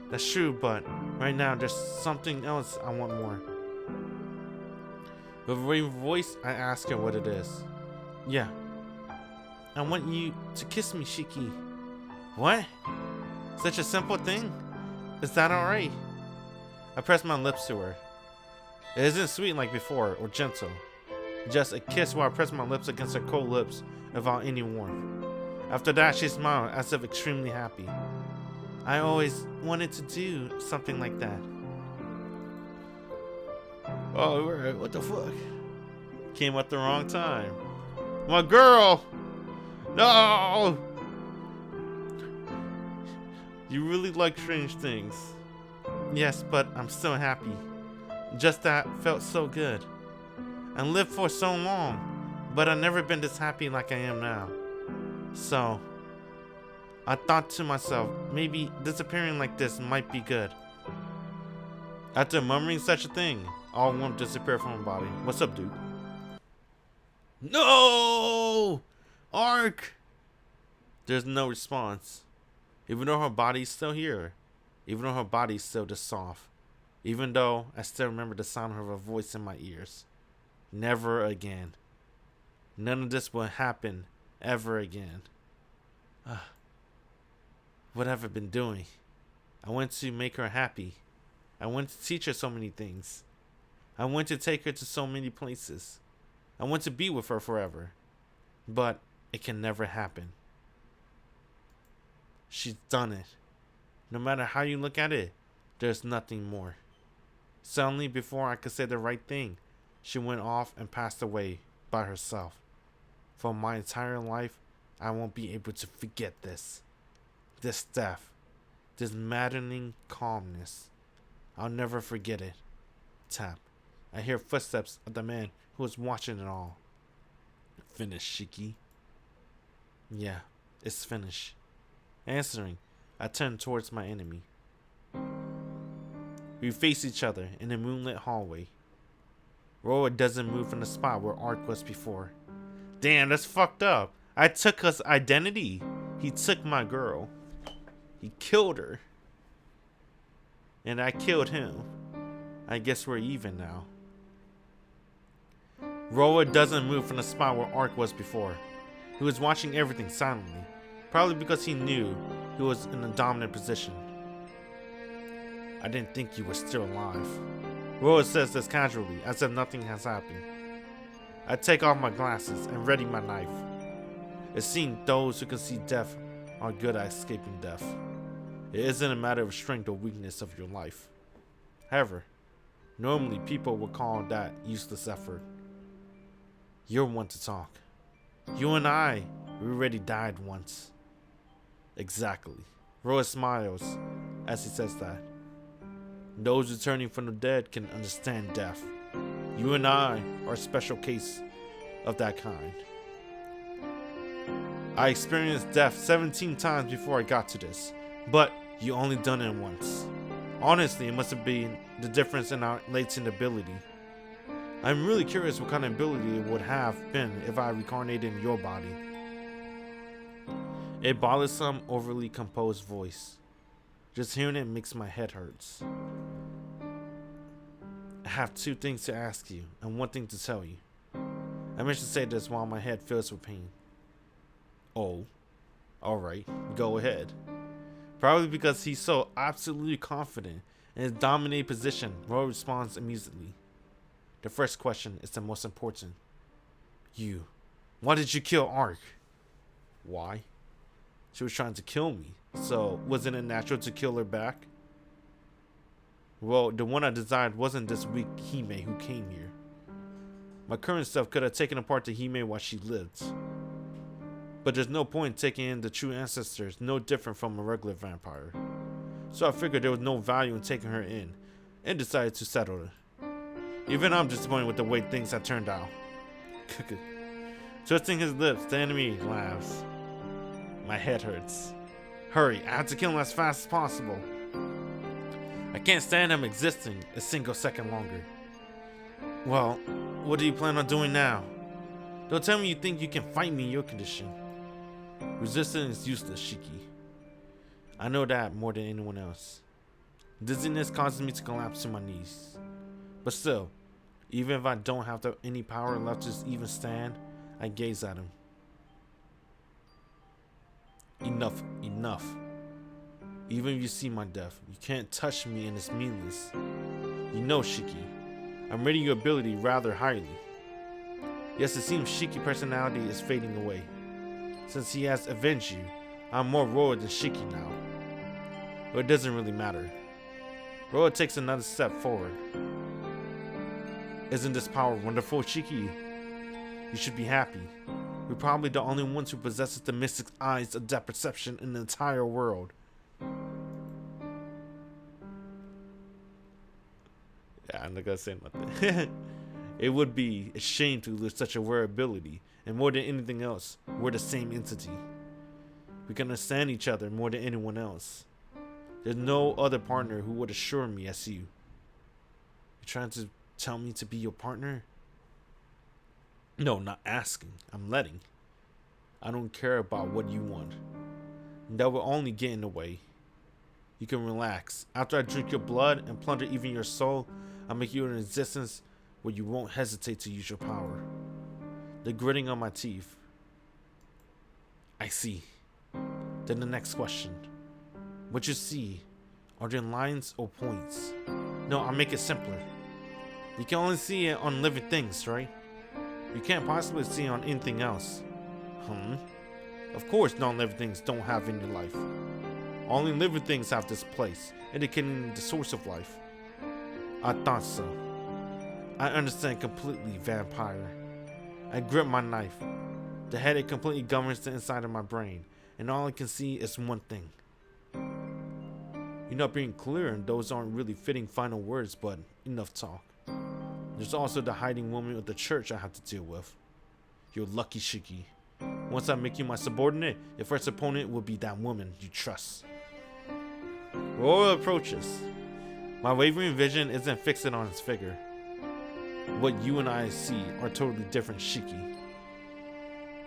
[SPEAKER 1] That's true, but right now there's something else I want more. With a raving voice, I ask her what it is. Yeah. I want you to kiss me, Shiki. What? Such a simple thing? Is that alright? I press my lips to her. It isn't sweet like before, or gentle. Just a kiss while I press my lips against her cold lips without any warmth. After that, she smiled as if extremely happy. I always wanted to do something like that. Oh, what the fuck? Came at the wrong time. My girl! No! You really like strange things. Yes, but I'm still happy. Just that felt so good. I lived for so long, but I've never been this happy like I am now. So, I thought to myself, maybe disappearing like this might be good. After murmuring such a thing, all warmth disappeared from my body. What's up, dude? No! Arc! There's no response. Even though her body's still here. Even though her body's still just soft. Even though I still remember the sound of her voice in my ears. Never again. None of this will happen ever again. What have I been doing? I went to make her happy. I went to teach her so many things. I went to take her to so many places. I want to be with her forever. But it can never happen. She's done it. No matter how you look at it, there's nothing more. Suddenly, before I could say the right thing, she went off and passed away by herself. For my entire life, I won't be able to forget this. This death. This maddening calmness. I'll never forget it. Tap. I hear footsteps of the man who was watching it all. Finished, Shiki. Yeah, it's finished. Answering, I turn towards my enemy. We face each other in a moonlit hallway. Roa doesn't move from the spot where Arc was before. Damn, that's fucked up. I took his identity. He took my girl. He killed her. And I killed him. I guess we're even now. Roa doesn't move from the spot where Arc was before. He was watching everything silently. Probably because he knew he was in a dominant position. I didn't think you were still alive. Roa says this casually, as if nothing has happened. I take off my glasses and ready my knife. It seems those who can see death are good at escaping death. It isn't a matter of strength or weakness of your life. However, normally people would call that useless effort. You're one to talk. You and I, we already died once. Exactly. Roa smiles as he says that. Those returning from the dead can understand death. You and I are a special case of that kind. I experienced death 17 times before I got to this, but you only done it once. Honestly, it must have been the difference in our latent ability. I'm really curious what kind of ability it would have been if I reincarnated in your body. A bothersome, overly composed voice. Just hearing it makes my head hurts. I have two things to ask you and one thing to tell you. I meant to say this while my head fills with pain. Oh, alright, go ahead. Probably because he's so absolutely confident in his dominant position, Roy responds immediately. The first question is the most important. Why did you kill Arc? Why? She was trying to kill me, so wasn't it natural to kill her back? Well, the one I desired wasn't this weak Hime who came here. My current self could have taken apart the Hime while she lived. But there's no point in taking in the true ancestors, no different from a regular vampire. So I figured there was no value in taking her in, and decided to settle her. Even I'm disappointed with the way things have turned out. Twisting his lips, the enemy laughs. My head hurts. Hurry, I have to kill him as fast as possible. I can't stand him existing a single second longer. Well, what do you plan on doing now? Don't tell me you think you can fight me in your condition. Resistance is useless, Shiki. I know that more than anyone else. Dizziness causes me to collapse to my knees. But still, even if I don't have any power left to even stand, I gaze at him. Enough, enough. Even if you see my death, you can't touch me and it's meaningless. You know, Shiki, I'm rating your ability rather highly. Yes, it seems Shiki's personality is fading away. Since he has avenged you, I'm more Roa than Shiki now. But it doesn't really matter. Roa takes another step forward. Isn't this power wonderful, Shiki? You should be happy. We're probably the only ones who possesses the mystic eyes of depth perception in the entire world. Yeah, I'm not gonna say nothing. It would be a shame to lose such a rare ability, and more than anything else, we're the same entity. We can understand each other more than anyone else. There's no other partner who would assure me as you. You're trying to tell me to be your partner? No, not asking. I'm letting. I don't care about what you want. That will only get in the way. You can relax. After I drink your blood and plunder even your soul, I'll make you an existence where you won't hesitate to use your power. The gritting on my teeth. I see. Then the next question. What you see, are there lines or points? No, I'll make it simpler. You can only see it on living things, right? You can't possibly see it on anything else. Of course non-living things don't have any life. Only living things have this place, indicating the source of life. I thought so. I understand completely, vampire. I grip my knife. The headache completely governs the inside of my brain, and all I can see is one thing. You're not being clear, and those aren't really fitting final words, but enough talk. There's also the hiding woman of the church I have to deal with. You're lucky, Shiki. Once I make you my subordinate, your first opponent will be that woman you trust. Royal approaches. My wavering vision isn't fixed on his figure. What you and I see are totally different, Shiki.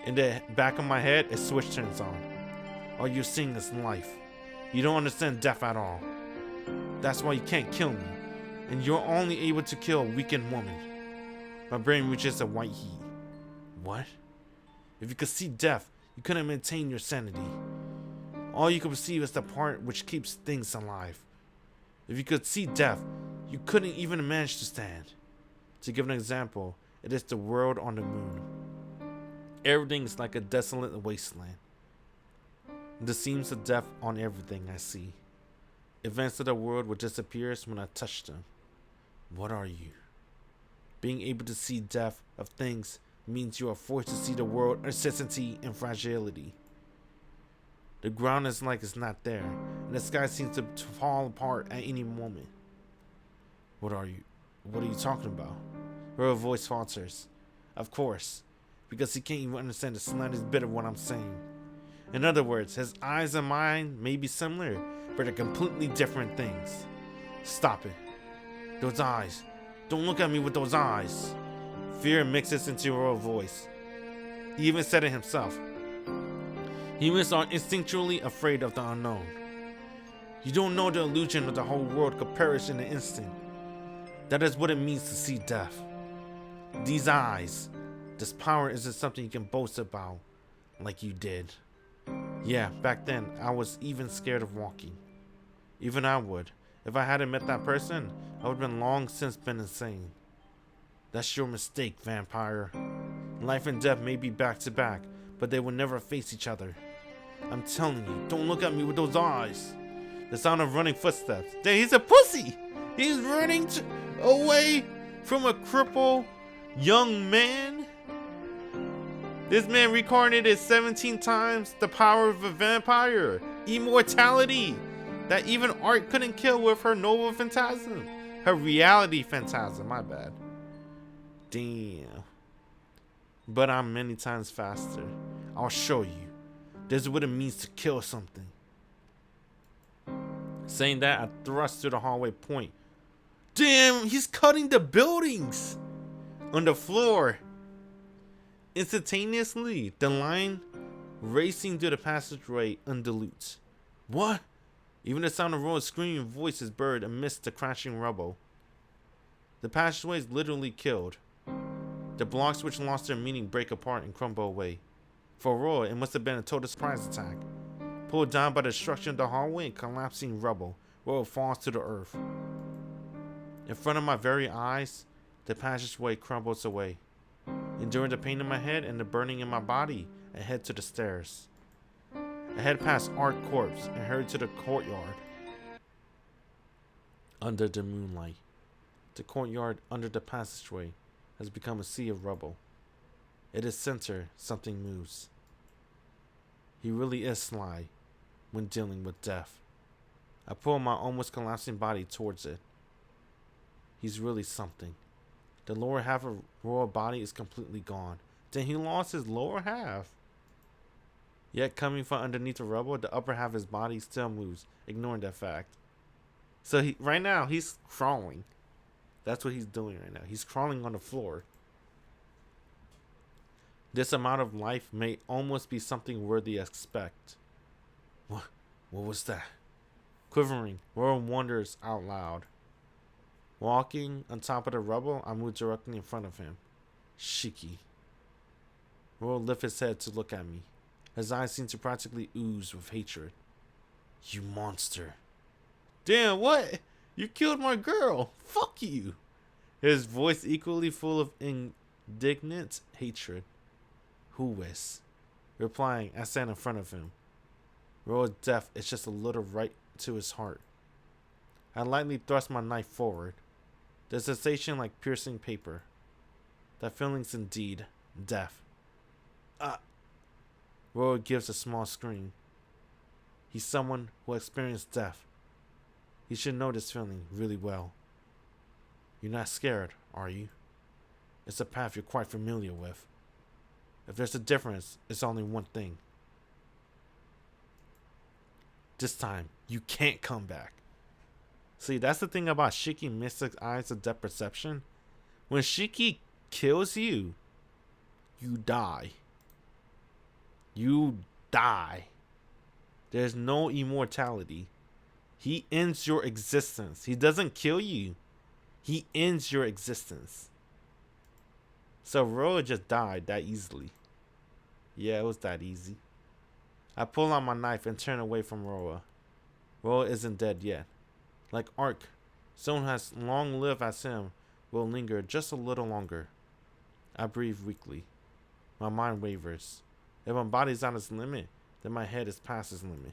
[SPEAKER 1] In the back of my head, a switch turns on. All you're seeing is life. You don't understand death at all. That's why you can't kill me, and you're only able to kill a weakened woman. My brain reaches a white heat. What? If you could see death, you couldn't maintain your sanity. All you can perceive is the part which keeps things alive. If you could see death, you couldn't even manage to stand. To give an example, it is the world on the moon. Everything is like a desolate wasteland. The seams of death on everything I see. Events of the world will disappear when I touch them. What are you? Being able to see death of things means you are forced to see the world uncertainty and fragility. The ground is like it's not there, and the sky seems to fall apart at any moment. What are you talking about? Her voice falters. Of course, because he can't even understand the slightest bit of what I'm saying. In other words, his eyes and mine may be similar, but they're completely different things. Stop it. Those eyes. Don't look at me with those eyes. Fear mixes into your voice. He even said it himself. Humans are instinctually afraid of the unknown. You don't know the illusion of the whole world could perish in an instant. That is what it means to see death. These eyes. This power isn't something you can boast about like you did. Yeah, back then, I was even scared of walking. Even I would. If I hadn't met that person, I would have been long since been insane. That's your mistake, vampire. Life and death may be back to back, but they will never face each other. I'm telling you, don't look at me with those eyes. The sound of running footsteps. Dang, he's a pussy! He's running away from a crippled young man? This man reincarnated 17 times the power of a vampire. Immortality that even art couldn't kill with her noble phantasm. Her reality phantasm, my bad. Damn. But I'm many times faster. I'll show you. This is what it means to kill something. Saying that, I thrust to the hallway point. Damn, he's cutting the buildings. on the floor. Instantaneously, the line racing through the passageway undulutes. What? Even the sound of Roa's screaming voice is buried amidst the crashing rubble. The passageway is literally killed. The blocks which lost their meaning break apart and crumble away. For Roa, it must have been a total surprise attack. Pulled down by the destruction of the hallway and collapsing rubble, Roa falls to the earth. In front of my very eyes, the passageway crumbles away. Enduring the pain in my head and the burning in my body, I head to the stairs. I head past Arcueid's corpse and hurry to the courtyard. Under the moonlight, the courtyard under the passageway has become a sea of rubble. At its center, something moves. He really is sly when dealing with death. I pull my almost collapsing body towards it. He's really something. The lower half of Roa's body is completely gone. Then he lost his lower half. Yet coming from underneath the rubble, the upper half of his body still moves, ignoring that fact. So right now, he's crawling. That's what he's doing right now. He's crawling on the floor. This amount of life may almost be something worthy of expect. What was that? Quivering, Roa wonders out loud. Walking on top of the rubble, I move directly in front of him. Shiki. Roa lifts his head to look at me. His eyes seem to practically ooze with hatred. You monster. Damn, what? You killed my girl. Fuck you. His voice equally full of indignant hatred. Who is? Replying, I stand in front of him. Roa's death is just a little right to his heart. I lightly thrust my knife forward. The sensation like piercing paper. That feeling's indeed death. Roa gives a small scream. He's someone who experienced death. He should know this feeling really well. You're not scared, are you? It's a path you're quite familiar with. If there's a difference, it's only one thing. This time, you can't come back. See, that's the thing about Shiki Mystic's Eyes of Depth Perception. When Shiki kills you, you die. You die. There's no immortality. He ends your existence. He doesn't kill you. He ends your existence. So Roa just died that easily. Yeah, it was that easy. I pull out my knife and turn away from Roa. Roa isn't dead yet. Like Arc, someone who has long lived as him will linger just a little longer. I breathe weakly. My mind wavers. If my body's on its limit, then my head is past its limit.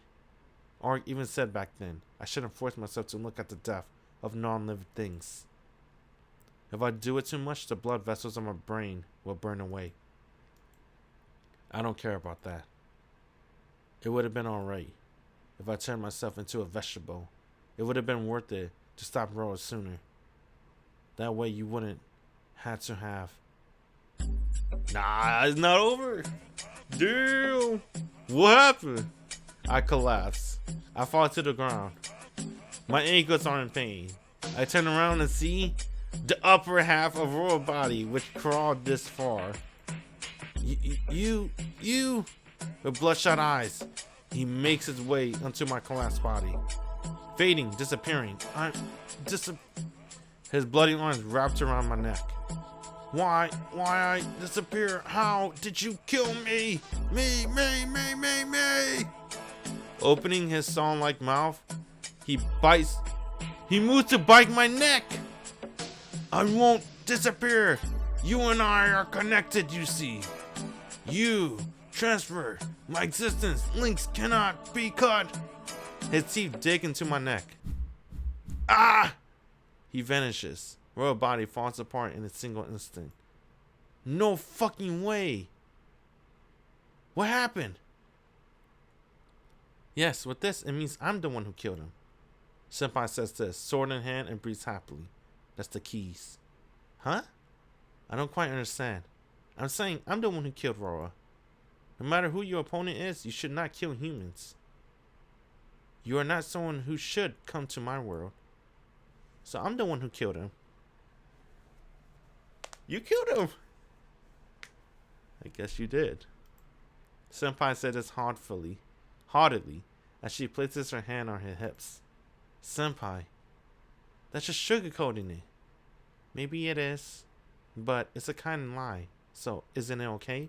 [SPEAKER 1] Arc even said back then, I shouldn't force myself to look at the death of non-living things. If I do it too much, the blood vessels of my brain will burn away. I don't care about that. It would have been alright if I turned myself into a vegetable. It would have been worth it to stop Roa sooner. That way you wouldn't have to have. Nah, it's not over. Damn. What happened? I collapse. I fall to the ground. My ankles are in pain. I turn around and see the upper half of Roa's body, which crawled this far. You, with bloodshot eyes, he makes his way onto my collapsed body. Fading, disappearing. His bloody arms wrapped around my neck. Why I disappear? How did you kill me? Me. Opening his saw-like mouth, he moves to bite my neck. I won't disappear. You and I are connected, you see. You transfer my existence. Links cannot be cut. His teeth dig into my neck. Ah! He vanishes. Roa's body falls apart in a single instant. No fucking way. What happened? Yes, with this, it means I'm the one who killed him. Senpai says this, sword in hand, and breathes happily. That's the keys. Huh? I don't quite understand. I'm saying I'm the one who killed Roa. No matter who your opponent is, you should not kill humans. You are not someone who should come to my world. So I'm the one who killed him. You killed him. I guess you did. Senpai said this haughtily, as she places her hand on her hips. Senpai, that's just sugarcoating it. Maybe it is, but it's a kind of lie. So, isn't it okay?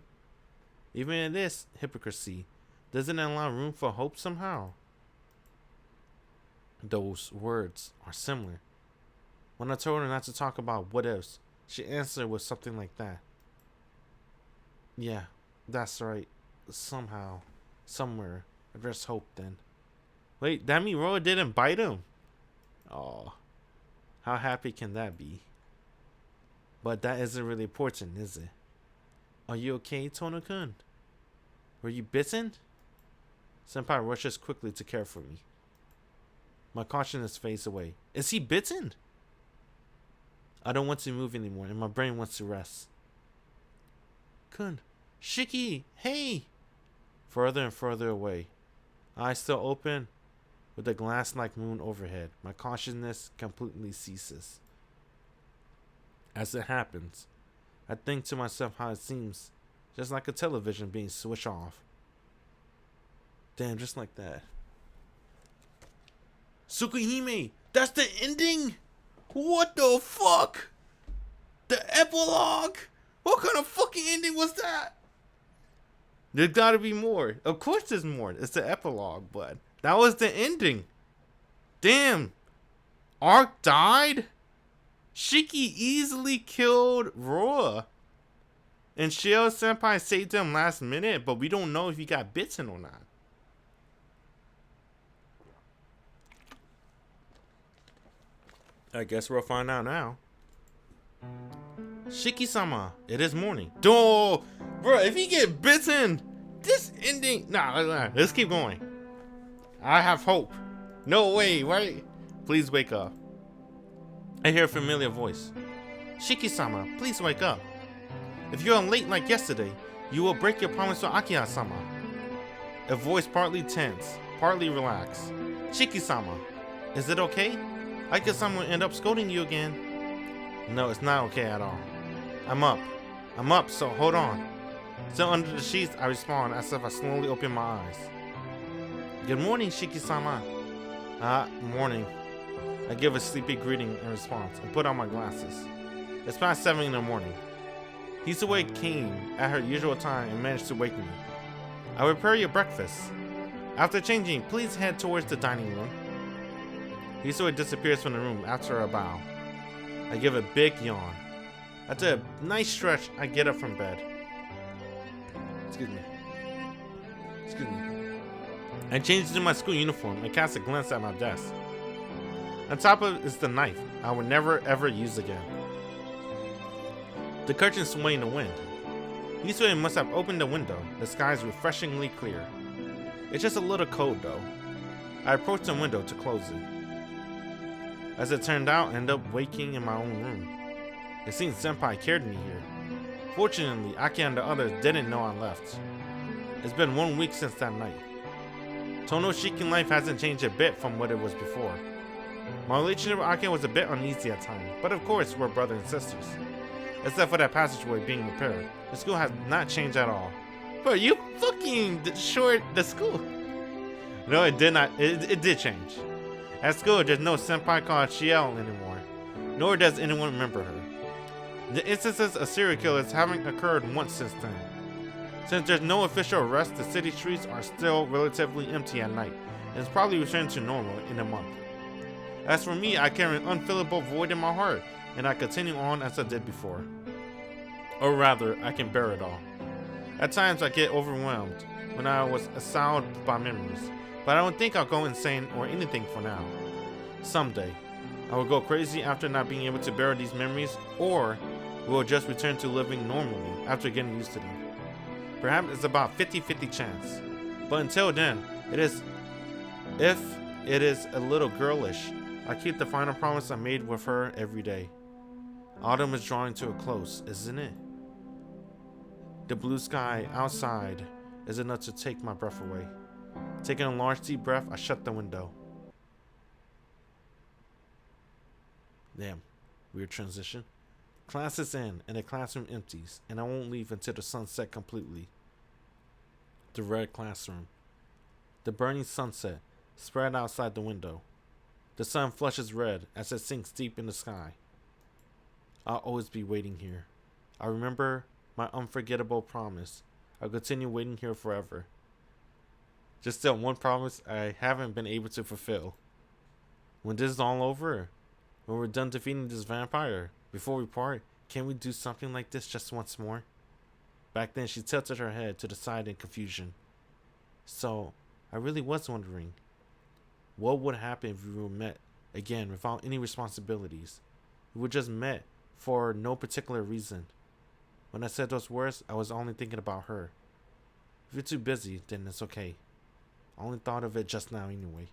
[SPEAKER 1] Even in this hypocrisy, doesn't it allow room for hope somehow? Those words are similar. When I told her not to talk about what ifs, she answered with something like that. Yeah, that's right. Somehow, somewhere, there's hope then. Wait, that mean Roa didn't bite him? Oh, how happy can that be? But that isn't really important, is it? Are you okay, Tohno-kun? Were you bitten? Senpai rushes quickly to care for me. My cautiousness fades away. Is he bitten? I don't want to move anymore, and my brain wants to rest. Kun, Shiki, hey! Further and further away. Eyes still open, with a glass-like moon overhead. My consciousness completely ceases. As it happens, I think to myself how it seems just like a television being switched off. Damn, just like that. Tsukihime! That's the ending? What the fuck? The epilogue? What kind of fucking ending was that? There's gotta be more. Of course there's more. It's the epilogue, but that was the ending. Damn. Arc died? Shiki easily killed Roa. And Shio Senpai saved him last minute, but we don't know if he got bitten or not. I guess we'll find out now. Shiki-sama, it is morning. Duh, bro, if he get bitten, this ending. Nah, let's keep going. I have hope. No way, right? Please wake up. I hear a familiar voice. Shiki-sama, please wake up. If you are late like yesterday, you will break your promise to Akiya-sama. A voice partly tense, partly relaxed. Shiki-sama, is it okay? Akiya-sama will end up scolding you again. No, it's not okay at all. I'm up, so hold on. Still under the sheets, I respond as if I slowly open my eyes. Good morning, Shiki-sama. Morning. I give a sleepy greeting in response and put on my glasses. It's past 7 in the morning. Hisue came at her usual time and managed to wake me. I will prepare your breakfast. After changing, please head towards the dining room. Hisue disappears from the room after a bow. I give a big yawn. After a nice stretch, I get up from bed. Excuse me. I change into my school uniform and cast a glance at my desk. On top of it is the knife I would never ever use again. The curtains sway in the wind. Hisue must have opened the window. The sky is refreshingly clear. It's just a little cold though. I approach the window to close it. As it turned out, I ended up waking in my own room. It seems Senpai carried me here. Fortunately, Aki and the others didn't know I left. It's been 1 week since that night. Tohno Shiki life hasn't changed a bit from what it was before. My relationship with Aki was a bit uneasy at times, but of course we're brothers and sisters. Except for that passageway being repaired, the school has not changed at all. Bro, you fucking destroyed the school. No, it did not. It did change. At school, there's no senpai called Shiel anymore, nor does anyone remember her. The instances of serial killers haven't occurred once since then. Since there's no official arrest, the city streets are still relatively empty at night, and it's probably returned to normal in a month. As for me, I carry an unfillable void in my heart, and I continue on as I did before. Or rather, I can bear it all. At times I get overwhelmed when I was assailed by memories, but I don't think I'll go insane or anything for now. Someday, I will go crazy after not being able to bear these memories, or we will just return to living normally after getting used to them. Perhaps it's about 50-50 chance, but until then, if it is a little girlish, I keep the final promise I made with her every day. Autumn is drawing to a close, isn't it? The blue sky outside is enough to take my breath away. Taking a large deep breath, I shut the window. Damn, weird transition.
[SPEAKER 2] Class is in, and the classroom empties, and I won't leave until the sun set completely. The red classroom. The burning sunset spread outside the window. The sun flushes red as it sinks deep in the sky. I'll always be waiting here. I remember my unforgettable promise. I'll continue waiting here forever. Just still one promise I haven't been able to fulfill. When this is all over, when we're done defeating this vampire, before we part, can we do something like this just once more? Back then, she tilted her head to the side in confusion. So, I really was wondering, what would happen if we were met again without any responsibilities? We were just met for no particular reason. When I said those words, I was only thinking about her. If you're too busy, then it's okay. I only thought of it just now anyway.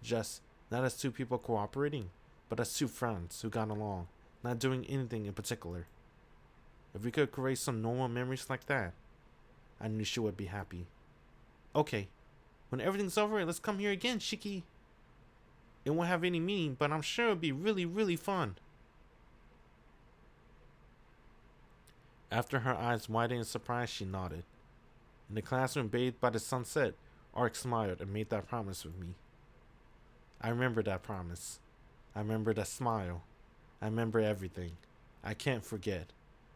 [SPEAKER 2] Just, not as two people cooperating, but as two friends who got along, not doing anything in particular. If we could create some normal memories like that, I knew she would be happy. Okay, when everything's over, let's come here again, Shiki. It won't have any meaning, but I'm sure it'll be really, really fun. After her eyes widened in surprise, she nodded. In the classroom bathed by the sunset, Arc smiled and made that promise with me. I remember that promise. I remember that smile. I remember everything. I can't forget.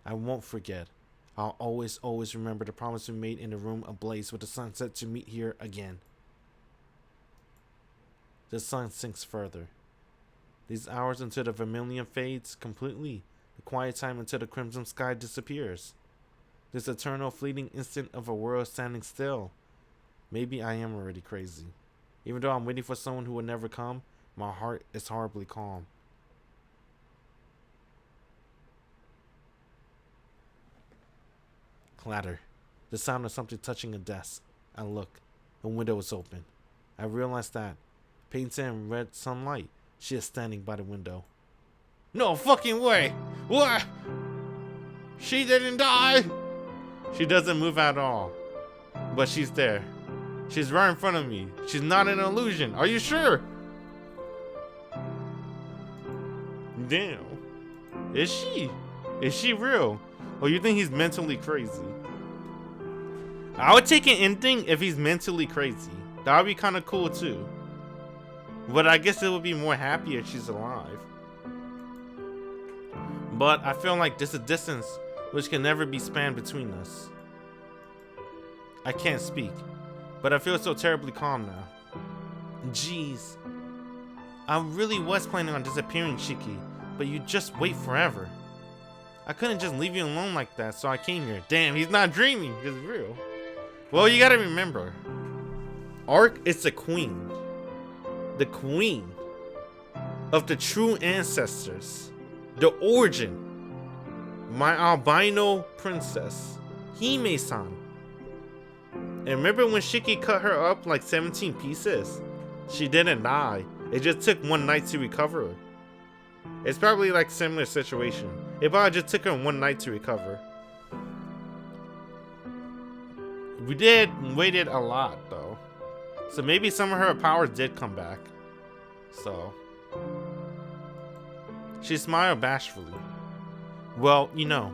[SPEAKER 2] I won't forget. I'll always, always remember the promise we made in the room ablaze with the sunset to meet here again. The sun sinks further. These hours until the vermilion fades completely. The quiet time until the crimson sky disappears. This eternal fleeting instant of a world standing still. Maybe I am already crazy. Even though I'm waiting for someone who will never come, my heart is horribly calm. Clatter. The sound of something touching a desk. I look. The window is open. I realize that, painted in red sunlight, she is standing by the window. No fucking way! What? She didn't die! She doesn't move at all. But she's there. She's right in front of me. She's not an illusion. Are you sure? Damn. Is she? Is she real? Or you think he's mentally crazy? I would take an ending if he's mentally crazy. That would be kind of cool too. But I guess it would be more happy if she's alive. But I feel like there's a distance which can never be spanned between us. I can't speak, but I feel so terribly calm now. Jeez. I really was planning on disappearing, Shiki, but you just wait forever. I couldn't just leave you alone like that, so I came here. Damn, he's not dreaming. It's real. Well, you gotta remember, Arc is the queen. The queen of the true ancestors. The origin. My albino princess, Hime-san. And remember when Shiki cut her up like 17 pieces? She didn't die. It just took one night to recover her. It's probably like a similar situation. It probably just took her one night to recover. We waited a lot though. So maybe some of her powers did come back. So. She smiled bashfully. Well, you know,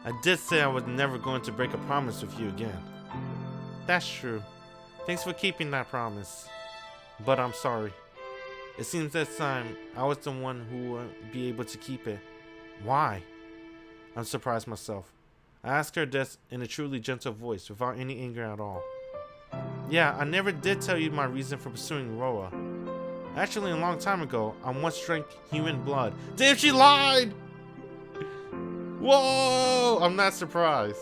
[SPEAKER 2] I did say I was never going to break a promise with you again. That's true. Thanks for keeping that promise. But I'm sorry. It seems this time I was the one who wouldn't be able to keep it. Why? I'm surprised myself. I asked her this in a truly gentle voice without any anger at all. Yeah, I never did tell you my reason for pursuing Roa. Actually, a long time ago, I once drank human blood. Damn, she lied! Whoa! I'm not surprised.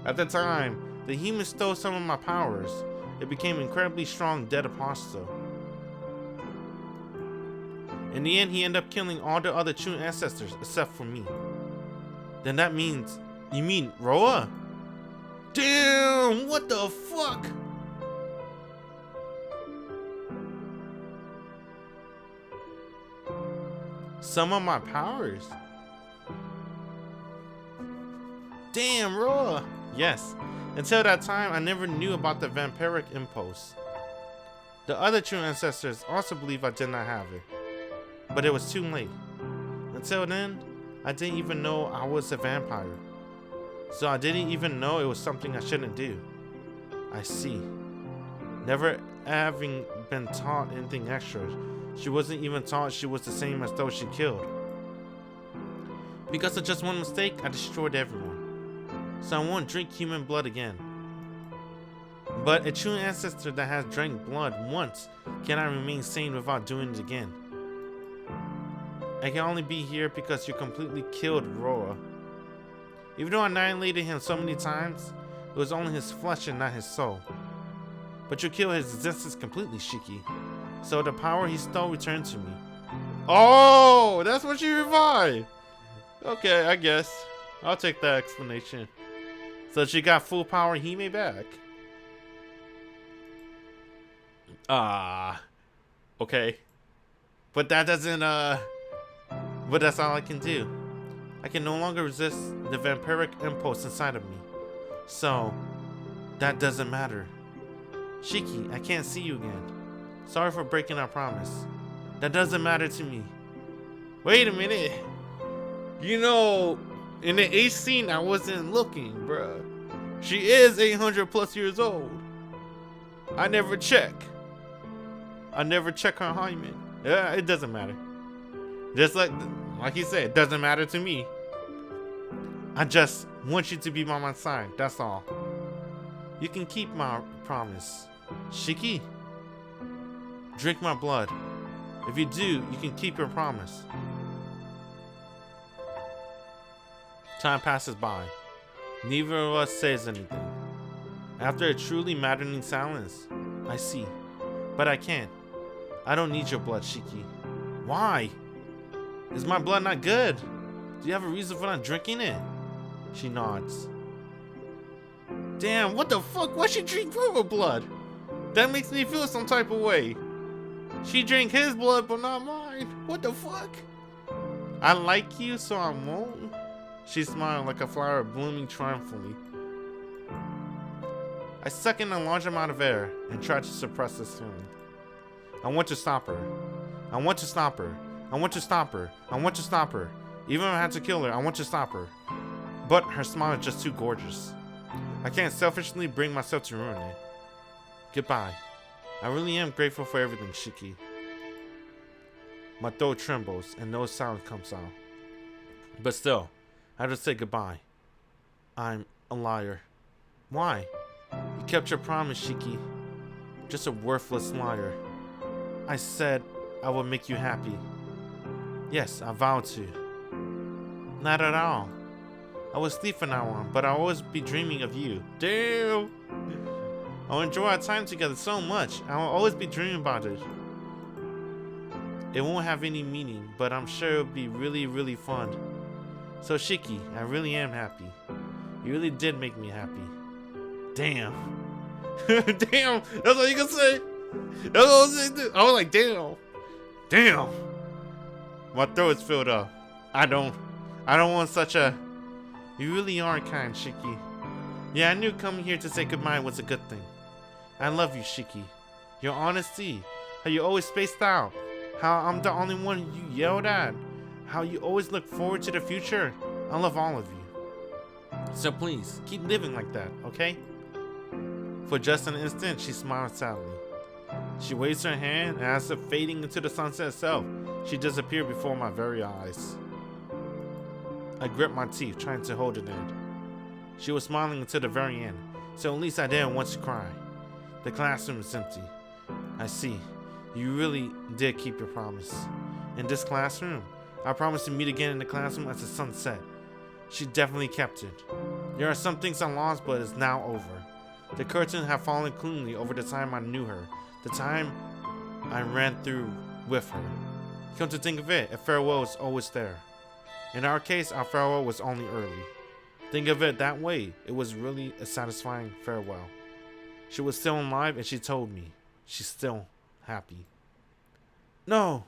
[SPEAKER 2] At the time, the human stole some of my powers. It became incredibly strong, dead apostle. In the end, he ended up killing all the other true ancestors except for me. Then that means, you mean Roa? Damn, what the fuck? Some of my powers? Damn, Roa. Yes, until that time, I never knew about the vampiric impulse. The other true ancestors also believe I did not have it, but it was too late. Until then, I didn't even know I was a vampire. So I didn't even know it was something I shouldn't do. I see. Never having been taught anything extra, she wasn't even taught she was the same as those she killed. Because of just one mistake, I destroyed everyone. So I won't drink human blood again. But a true ancestor that has drank blood once cannot remain sane without doing it again. I can only be here because you completely killed Roa. Even though I annihilated him so many times, it was only his flesh and not his soul. But you killed his existence completely, Shiki. So the power he stole returned to me. Oh, that's what you revived. Okay, I guess. I'll take that explanation. So she got full power Hime back. Okay. But that doesn't, but that's all I can do. I can no longer resist the vampiric impulse inside of me. So, that doesn't matter. Shiki, I can't see you again. Sorry for breaking our promise. That doesn't matter to me. Wait a minute. You know, in the H scene, I wasn't looking, bruh. She is 800 plus years old. I never check. I never check her hymen. Yeah, it doesn't matter. Just like he said, it doesn't matter to me. I just want you to be by my side, that's all. You can keep my promise. Shiki, drink my blood. If you do, you can keep your promise. Time passes by. Neither of us says anything. After a truly maddening silence, I see. But I can't. I don't need your blood, Shiki. Why? Is my blood not good? Do you have a reason for not drinking it? She nods. Damn, what the fuck? Why'd she drink her blood? That makes me feel some type of way. She drank his blood, but not mine. What the fuck? I like you, so I won't. She smiled like a flower blooming triumphantly. I suck in a large amount of air and try to suppress this feeling. I want to stop her. I want to stop her. I want to stop her. I want to stop her. Even if I had to kill her, I want to stop her. But her smile is just too gorgeous. I can't selfishly bring myself to ruin it. Goodbye. I really am grateful for everything, Shiki. My throat trembles and no sound comes out. But still, I have to say goodbye. I'm a liar. Why? You kept your promise, Shiki. Just a worthless liar. I said I would make you happy. Yes, I vowed to. Not at all. I will sleep from now on, but I'll always be dreaming of you. Damn! I'll enjoy our time together so much. I will always be dreaming about it. It won't have any meaning, but I'm sure it'll be really, really fun. So Shiki, I really am happy. You really did make me happy. Damn. Damn! That's all you can say? That's all I was like, damn. Damn. My throat is filled up. I don't want such a... You really are kind, Shiki. Yeah, I knew coming here to say goodbye was a good thing. I love you, Shiki. Your honesty. How you always spaced out. How I'm the only one you yelled at. How you always look forward to the future. I love all of you. So please, keep living like that, okay? For just an instant, she smiled sadly. She waves her hand, and as if fading into the sunset itself, she disappeared before my very eyes. I gripped my teeth, trying to hold it in. She was smiling until the very end, so at least I didn't want to cry. The classroom is empty. I see. You really did keep your promise. In this classroom, I promised to meet again in the classroom as the sun set. She definitely kept it. There are some things I lost, but it's now over. The curtain had fallen cleanly over the time I knew her, the time I ran through with her. Come to think of it, a farewell is always there. In our case, our farewell was only early. Think of it that way, it was really a satisfying farewell. She was still alive and she told me she's still happy. No,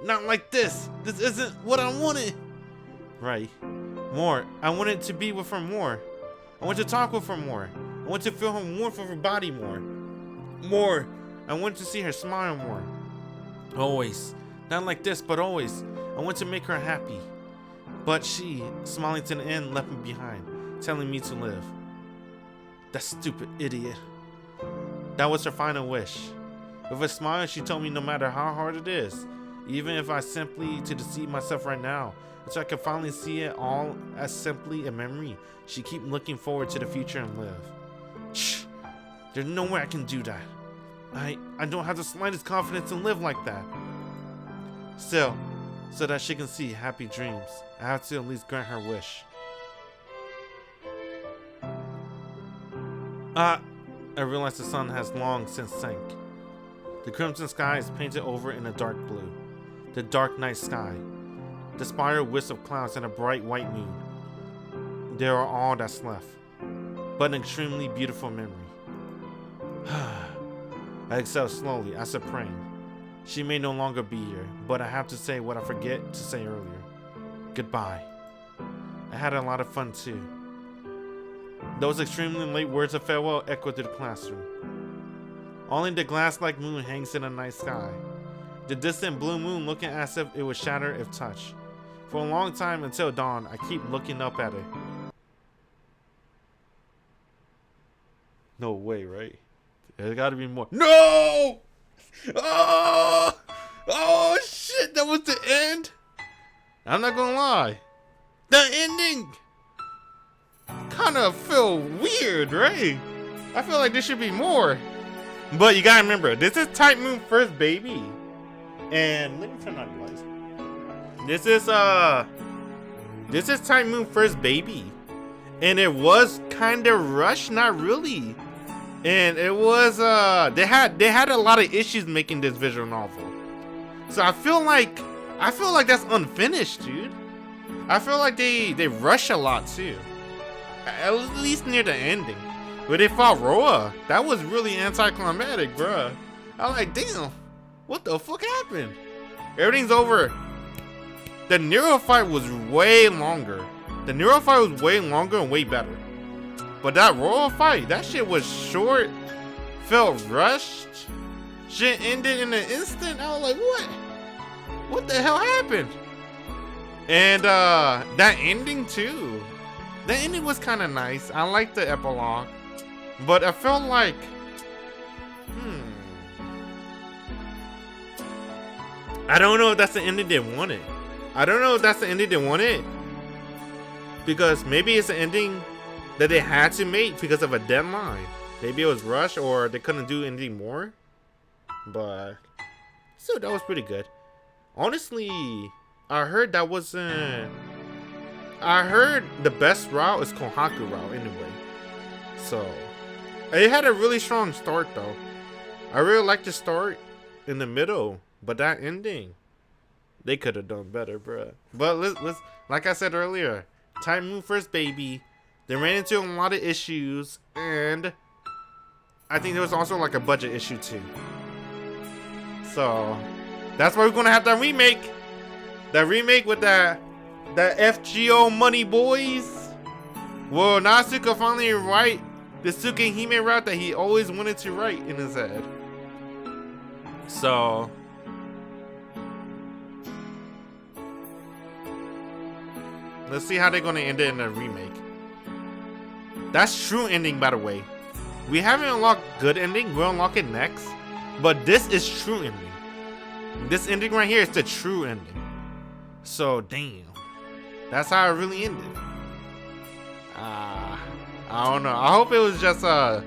[SPEAKER 2] not like this. This isn't what I wanted. Right. More. I wanted to be with her more. I want to talk with her more. I want to feel her warmth of her body more. More. I want to see her smile more. Always. Not like this, but always. I want to make her happy. But she, smiling to the end, left me behind, telling me to live. That stupid idiot. That was her final wish. With a smile, she told me no matter how hard it is, even if I simply to deceive myself right now, so I can finally see it all as simply a memory, she keep looking forward to the future and live. Shh, there's no way I can do that. I don't have the slightest confidence to live like that. Still, so that she can see happy dreams, I have to at least grant her wish. I realize the sun has long since sank. The crimson sky is painted over in a dark blue. The dark night sky. The spiral wisp of clouds and a bright white moon. They are all that's left. But an extremely beautiful memory. I exhale slowly as a praying. She may no longer be here, but I have to say what I forget to say earlier. Goodbye. I had a lot of fun too. Those extremely late words of farewell echo through the classroom. Only the glass-like moon hangs in the night sky. The distant blue moon looking as if it would shatter if touched. For a long time until dawn, I keep looking up at it. No way, right? There's gotta be more. No! Oh shit, that was the end? I'm not gonna lie. The ending kind of feel weird, right? I feel like there should be more. But you gotta remember, this is Type Moon first baby. And let me turn on the lights. This is Type Moon first baby. And it was kinda rushed, not really. And it was they had a lot of issues making this visual novel. So I feel like that's unfinished, dude. I feel like they rush a lot too. At least near the ending. Where they fought Roa. That was really anticlimactic, bruh. I was like, damn, what the fuck happened? Everything's over. The Nero fight was way longer. The Nero fight was way longer and way better. But that Roa fight, that shit was short. Felt rushed. Shit ended in an instant. I was like, what? What the hell happened? And that ending too. The ending was kind of nice. I liked the epilogue. But I felt like, I don't know if that's the ending they wanted. Because maybe it's the ending that they had to make because of a deadline. Maybe it was rushed or they couldn't do anything more. But still, that was pretty good. Honestly, I heard that wasn't... I heard the best route is Kohaku route anyway. So, it had a really strong start though. I really liked the start in the middle. But that ending, they could have done better, bruh. But let's like I said earlier, Type Moon first baby. They ran into a lot of issues, and I think there was also like a budget issue too. So that's why we're gonna have that remake. That remake with that FGO money, boys. Well, Natsu could finally write the Tsukihime route that he always wanted to write in his head. So let's see how they're gonna end it in the remake. That's true ending, by the way. We haven't unlocked good ending. We'll unlock it next. But this is true ending. This ending right here is the true ending. So damn, that's how it really ended. I don't know. I hope it was just a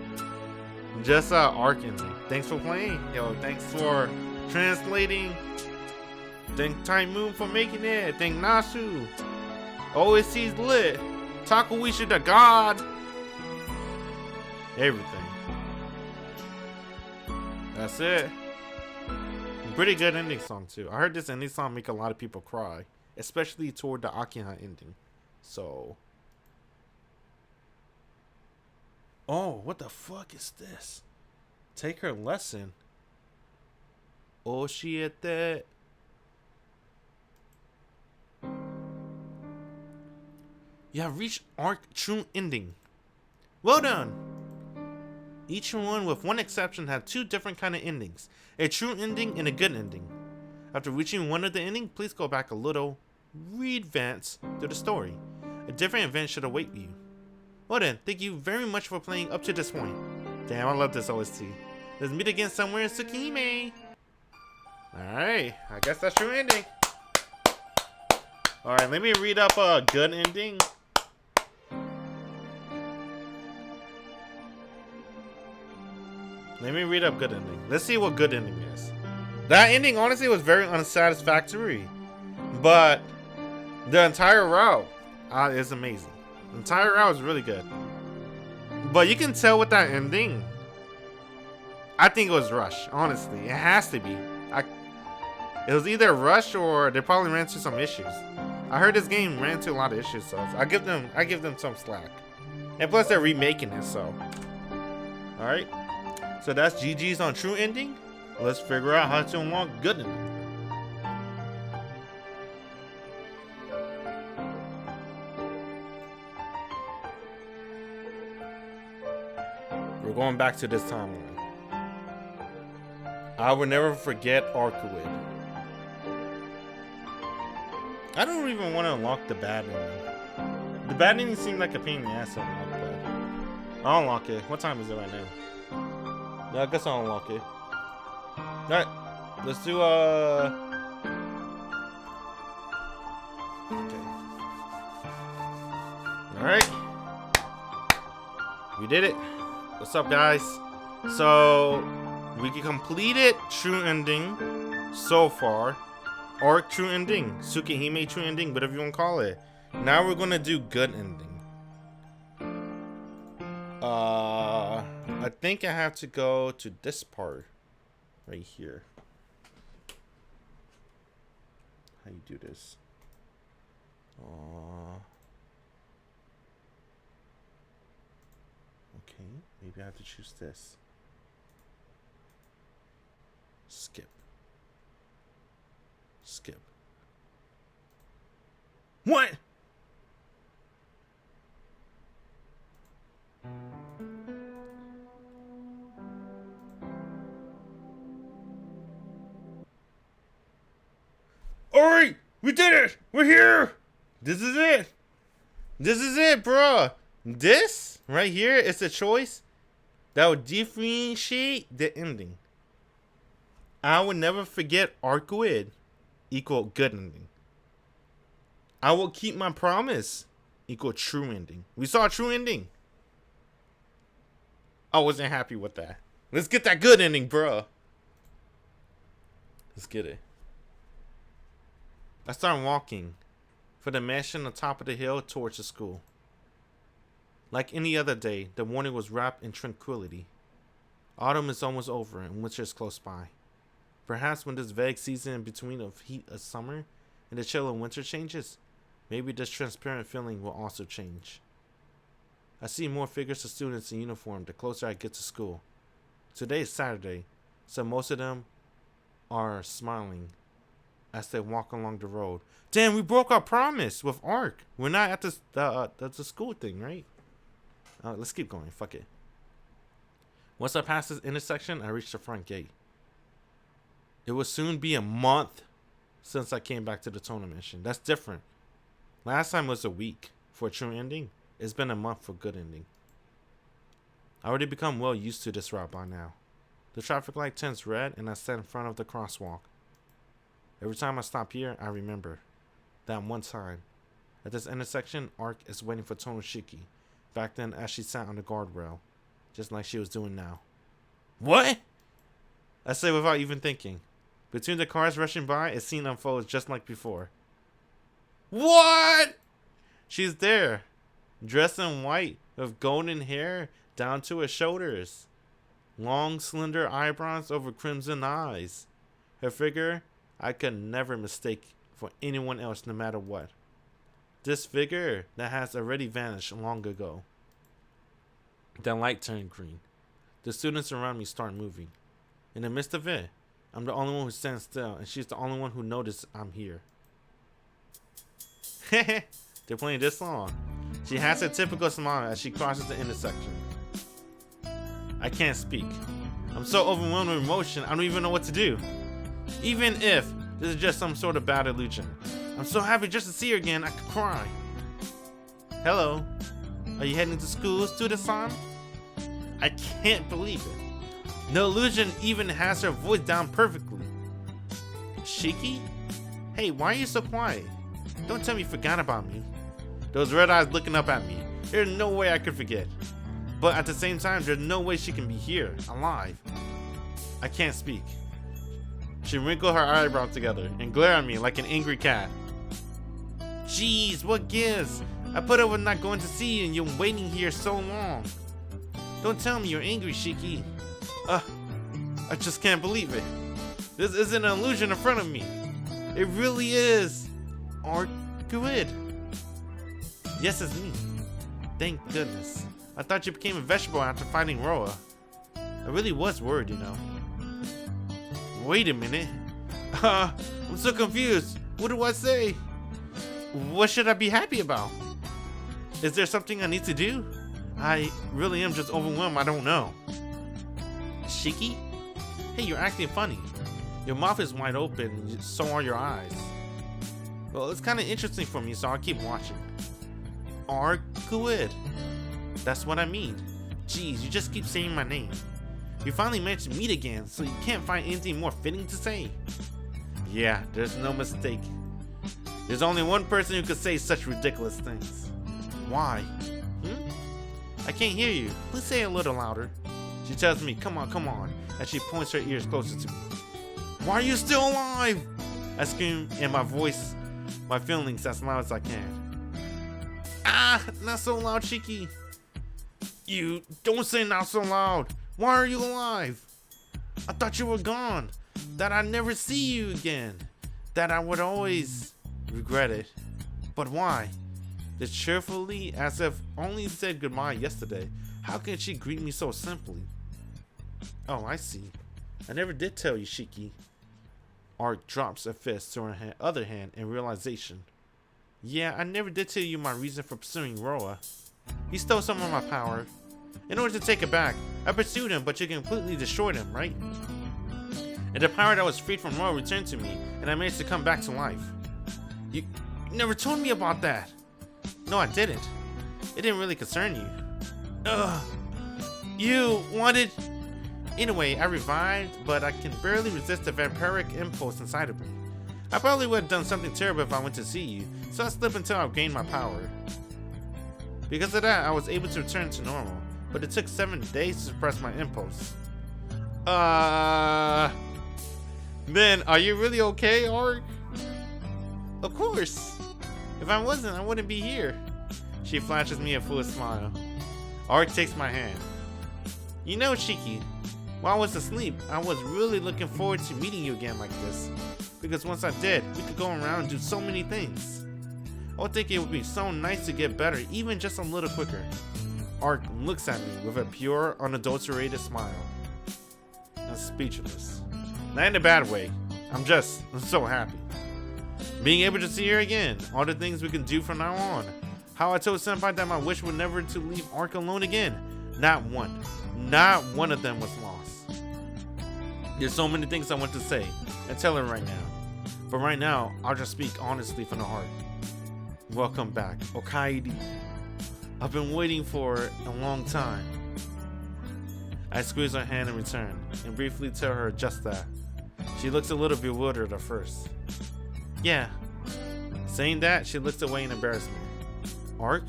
[SPEAKER 2] arc ending. Thanks for playing. Yo, thanks for translating. Thank Type Moon for making it. Thank Nasu. OSC's lit. Takuishi the god. Everything. That's it. Pretty good ending song too. I heard this ending song make a lot of people cry, especially toward the Akiha ending. So, oh, what the fuck is this? Take her lesson. Oshiete. You have reached arc true ending. Well done. Each one, with one exception, had two different kind of endings. A true ending and a good ending. After reaching one of the ending, please go back a little re-advance through the story. A different event should await you. Well then, thank you very much for playing up to this point. Damn, I love this OST. Let's meet again somewhere in Tsukihime. Alright, I guess that's your ending. Alright, let me read up a good ending. Let me read up good ending. Let's see what good ending is. That ending honestly was very unsatisfactory. But the entire route is amazing. The entire route is really good. But you can tell with that ending, I think it was rushed. Honestly, it has to be. It was either rushed or they probably ran into some issues. I heard this game ran into a lot of issues, so I give them some slack. And plus, they're remaking it, so. All right. So that's GG's on true ending. Let's figure out how to unlock good ending. We're going back to this timeline. I will never forget Arcueid. I don't even want to unlock the bad ending. The bad ending seemed like a pain in the ass to unlock, but I'll unlock it. What time is it right now? Yeah, I guess I'll unlock it. Alright, let's do okay. Alright. We did it. What's up, guys? So we completed true ending so far. Or true ending. Tsukihime true ending, whatever you want to call it. Now we're gonna do good ending. I think I have to go to this part right here. How you do this? Okay, maybe I have to choose this. Skip. Skip. What? Alright, we did it! We're here! This is it! This is it, bruh! This right here is the choice that will differentiate the ending. I will never forget Arcueid equal good ending. I will keep my promise equal true ending. We saw a true ending. I wasn't happy with that. Let's get that good ending, bruh. Let's get it. I started walking for the mansion on top of the hill towards the school. Like any other day, the morning was wrapped in tranquility. Autumn is almost over and winter is close by. Perhaps when this vague season in between of heat of summer and the chill of winter changes, maybe this transparent feeling will also change. I see more figures of students in uniform the closer I get to school. Today is Saturday, so most of them are smiling as they walk along the road. Damn, we broke our promise with Arc. We're not at the school thing, right? Let's keep going. Fuck it. Once I pass this intersection, I reach the front gate. It will soon be a month since I came back to the Tohno mission. That's different. Last time was a week for a true ending. It's been a month for good ending. I already become well used to this route by now. The traffic light turns red and I stand in front of the crosswalk. Every time I stop here, I remember that one time. At this intersection, Arc is waiting for Tohno Shiki. Back then, as she sat on the guardrail, just like she was doing now. What? I say without even thinking. Between the cars rushing by, a scene unfolds just like before. What? She's there, dressed in white, with golden hair down to her shoulders. Long, slender eyebrows over crimson eyes. Her figure, I could never mistake for anyone else no matter what. This figure that has already vanished long ago. The light turned green. The students around me start moving. In the midst of it, I'm the only one who stands still, and she's the only one who noticed I'm here. They're playing this song. She has a typical smile as she crosses the intersection. I can't speak. I'm so overwhelmed with emotion, I don't even know what to do. Even if this is just some sort of bad illusion. I'm so happy just to see her again, I could cry. Hello. Are you heading to school, student-san? I can't believe it. No illusion even has her voice down perfectly. Shiki? Hey, why are you so quiet? Don't tell me you forgot about me. Those red eyes looking up at me. There's no way I could forget. But at the same time, there's no way she can be here, alive. I can't speak. She wrinkled her eyebrows together and glared at me like an angry cat. Jeez, what gives? I put up with not going to see you and you're waiting here so long. Don't tell me you're angry, Shiki. I just can't believe it. This isn't an illusion in front of me. It really is. Arcueid. Yes, it's me. Thank goodness. I thought you became a vegetable after fighting Roa. I really was worried, you know. Wait a minute. I'm so confused. What do I say? What should I be happy about? Is there something I need to do? I really am just overwhelmed. I don't know. Shiki? Hey, you're acting funny. Your mouth is wide open, so are your eyes. Well, it's kind of interesting for me, so I'll keep watching. Arcueid. That's what I mean. Jeez, you just keep saying my name. You finally mentioned meat again, so you can't find anything more fitting to say. Yeah, there's no mistake. There's only one person who could say such ridiculous things. Why? I can't hear you. Please say it a little louder. She tells me, come on, as she points her ears closer to me. Why are you still alive? I scream in my voice, my feelings as loud as I can. Ah, not so loud, Shiki. You don't say not so loud. Why are you alive? I thought you were gone. That I'd never see you again. That I would always regret it. But why? Just cheerfully, as if only said goodbye yesterday. How can she greet me so simply? Oh, I see. I never did tell you, Shiki. Arc drops a fist to her other hand in realization. Yeah, I never did tell you my reason for pursuing Roa. He stole some of my power. In order to take it back, I pursued him, but you completely destroyed him, right? And the power that was freed from Roa returned to me, and I managed to come back to life. You never told me about that. No, I didn't. It didn't really concern you. Ugh. You wanted... Anyway, I revived, but I can barely resist the vampiric impulse inside of me. I probably would have done something terrible if I went to see you, so I slept until I gained my power. Because of that, I was able to return to normal, but it took 7 days to suppress my impulse. Man, are you really okay, Arc? Of course. If I wasn't, I wouldn't be here. She flashes me a full smile. Arc takes my hand. You know, Shiki, while I was asleep, I was really looking forward to meeting you again like this. Because once I did, we could go around and do so many things. I would think it would be so nice to get better, even just a little quicker. Arc looks at me with a pure, unadulterated smile. I'm speechless. Not in a bad way. I'm so happy. Being able to see her again, all the things we can do from now on. How I told Senpai that my wish was never to leave Arc alone again. Not one of them was lost. There's so many things I want to say and tell her right now. But right now, I'll just speak honestly from the heart. Welcome back, Arcueid. I've been waiting for a long time. I squeeze her hand in return and briefly tell her just that. She looks a little bewildered at first. Yeah. Saying that, she looks away in embarrassment. Arc?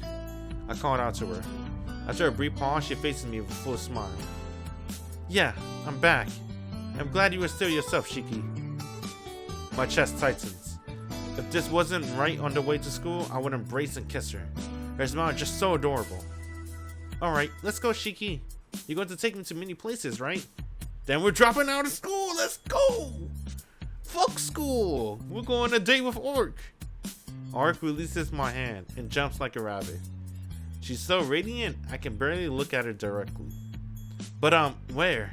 [SPEAKER 2] I called out to her. After a brief pause, she faces me with a full smile. Yeah, I'm back. I'm glad you were still yourself, Shiki. My chest tightens. If this wasn't right on the way to school, I would embrace and kiss her. Her smile is just so adorable. Alright, let's go, Shiki. You're going to take me to many places, right? Then we're dropping out of school. Let's go. Fuck school. We're going on a date with Arc. Arc releases my hand and jumps like a rabbit. She's so radiant, I can barely look at her directly. But where?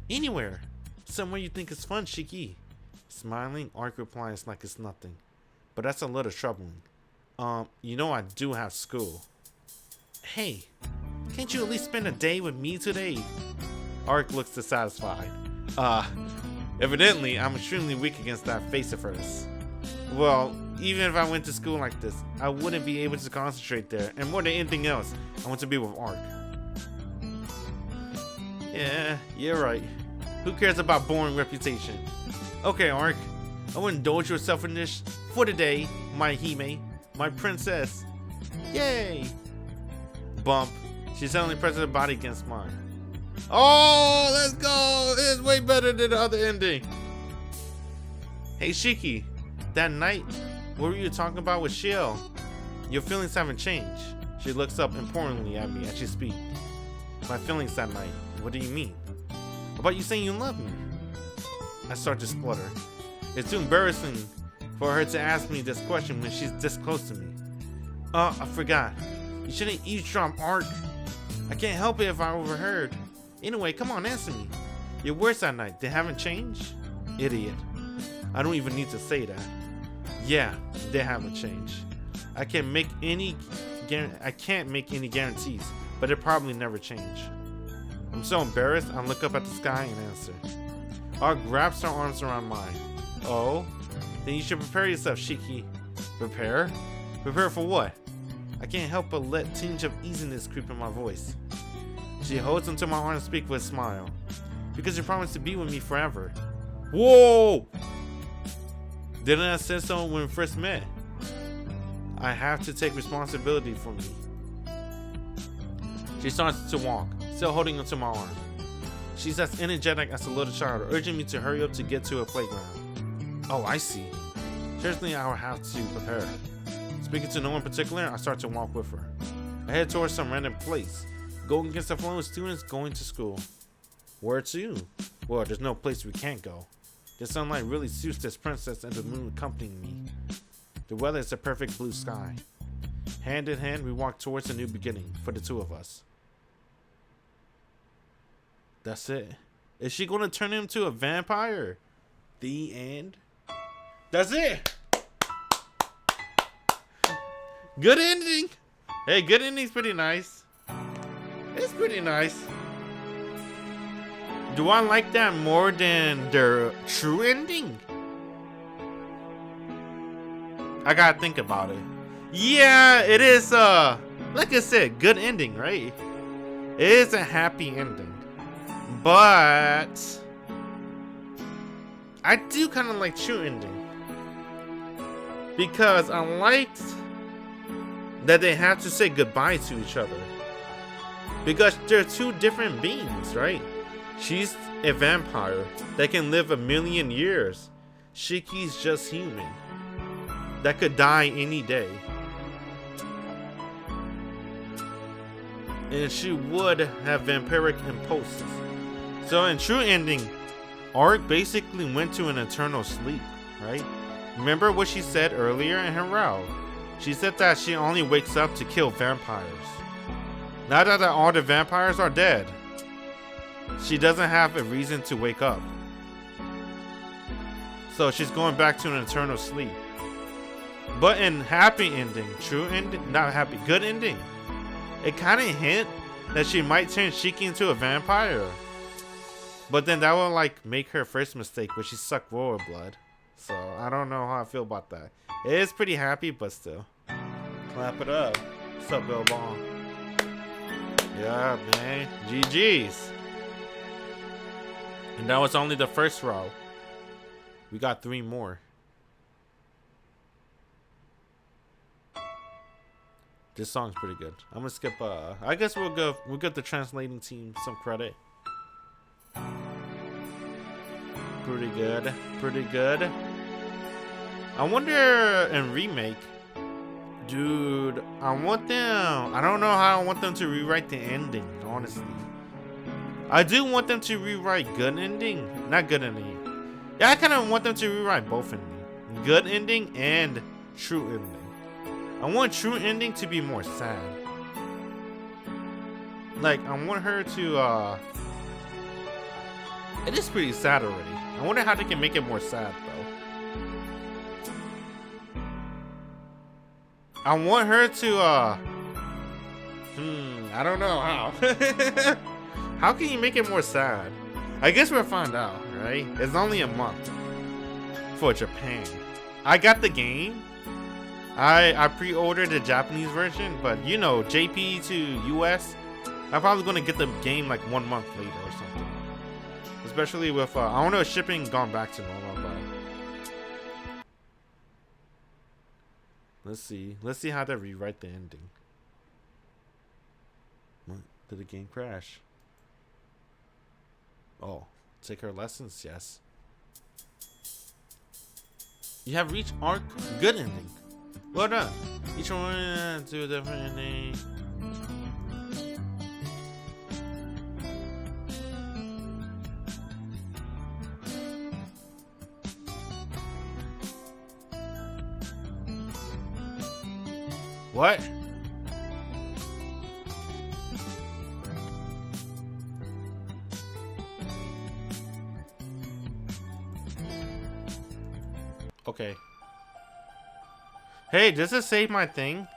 [SPEAKER 2] Anywhere. Somewhere you think is fun, Shiki. Smiling, Arc replies like it's nothing. But that's a little troubling. You know I do have school. Hey, can't you at least spend a day with me today? Arc looks dissatisfied. Evidently, I'm extremely weak against that face of hers. Well, even if I went to school like this, I wouldn't be able to concentrate there. And more than anything else, I want to be with Arc. Yeah, you're right. Who cares about boring reputation? Okay, Arc. I will indulge your selfishness for today, my Hime, my princess. Yay! Bump. She suddenly presses her body against mine. Oh, let's go! It's way better than the other ending. Hey, Shiki. That night, what were you talking about with Shiel? Your feelings haven't changed. She looks up importantly at me as she speaks. My feelings that night. What do you mean? About you saying you love me? I start to splutter. It's too embarrassing for her to ask me this question when she's this close to me. I forgot. You shouldn't eavesdrop, Arc. I can't help it if I overheard. Anyway, come on, answer me. Your words that night, they haven't changed? Idiot. I don't even need to say that. Yeah, they haven't changed. I can't make any guarantees, but it probably never change. I'm so embarrassed, I look up at the sky and answer. Arc wraps her arms around mine. Oh? Then you should prepare yourself, Shiki. Prepare? Prepare for what? I can't help but let a tinge of easiness creep in my voice. She holds onto my arm and speaks with a smile. Because you promised to be with me forever. Whoa! Didn't I say so when we first met? I have to take responsibility for me. She starts to walk, still holding onto my arm. She's as energetic as a little child, urging me to hurry up to get to a playground. Oh, I see. Certainly I will have to prepare. Speaking to no one in particular, I start to walk with her. I head towards some random place, going against the flow of students going to school. Where to? Well, there's no place we can't go. The sunlight really suits this princess and the moon accompanying me. The weather is a perfect blue sky. Hand in hand, we walk towards a new beginning for the two of us. That's it. Is she going to turn him into a vampire? The end? That's it! Good ending! Hey, good ending's pretty nice. It's pretty nice. Do I like that more than their true ending? I gotta think about it. Yeah, it is, like I said, good ending, right? It is a happy ending. But I do kind of like true ending. Because I liked that they have to say goodbye to each other. Because they're two different beings, right? She's a vampire that can live 1,000,000 years. Shiki's just human that could die any day. And she would have vampiric impulses. So in true ending, Arc basically went to an eternal sleep, right? Remember what she said earlier in her row? She said that she only wakes up to kill vampires. Now that all the vampires are dead, she doesn't have a reason to wake up. So she's going back to an eternal sleep. But in happy ending, true ending, not happy, good ending, it kind of hint that she might turn Shiki into a vampire. But then that would like make her first mistake where she sucked royal blood. So I don't know how I feel about that. It is pretty happy, but still. Clap it up. What's up, Bill Bong? Yeah, man. GG's. And that was only the first row. We got 3 more. This song's pretty good. I'm gonna skip. I guess we'll give the translating team some credit. Pretty good. Pretty good. I wonder in remake, dude. I want them. I don't know how I want them to rewrite the ending. Honestly, I do want them to rewrite good ending, not good ending. Yeah, I kind of want them to rewrite both ending, good ending and true ending. I want true ending to be more sad. Like, I want her to, it is pretty sad already. I wonder how they can make it more sad, though. I want her to, I don't know how. How can you make it more sad? I guess we'll find out, right? It's only a month for Japan.
[SPEAKER 1] I got the game. I pre-ordered the Japanese version, but you know, JP to US, I'm probably gonna get the game like 1 month later or something. Especially with I don't know if shipping gone back to normal, but let's see how they rewrite the ending. What? Did the game crash? Oh, take her lessons, yes. You have reached arc good ending. Well done. Each one to a different ending. What? Okay. Hey, does it save my thing?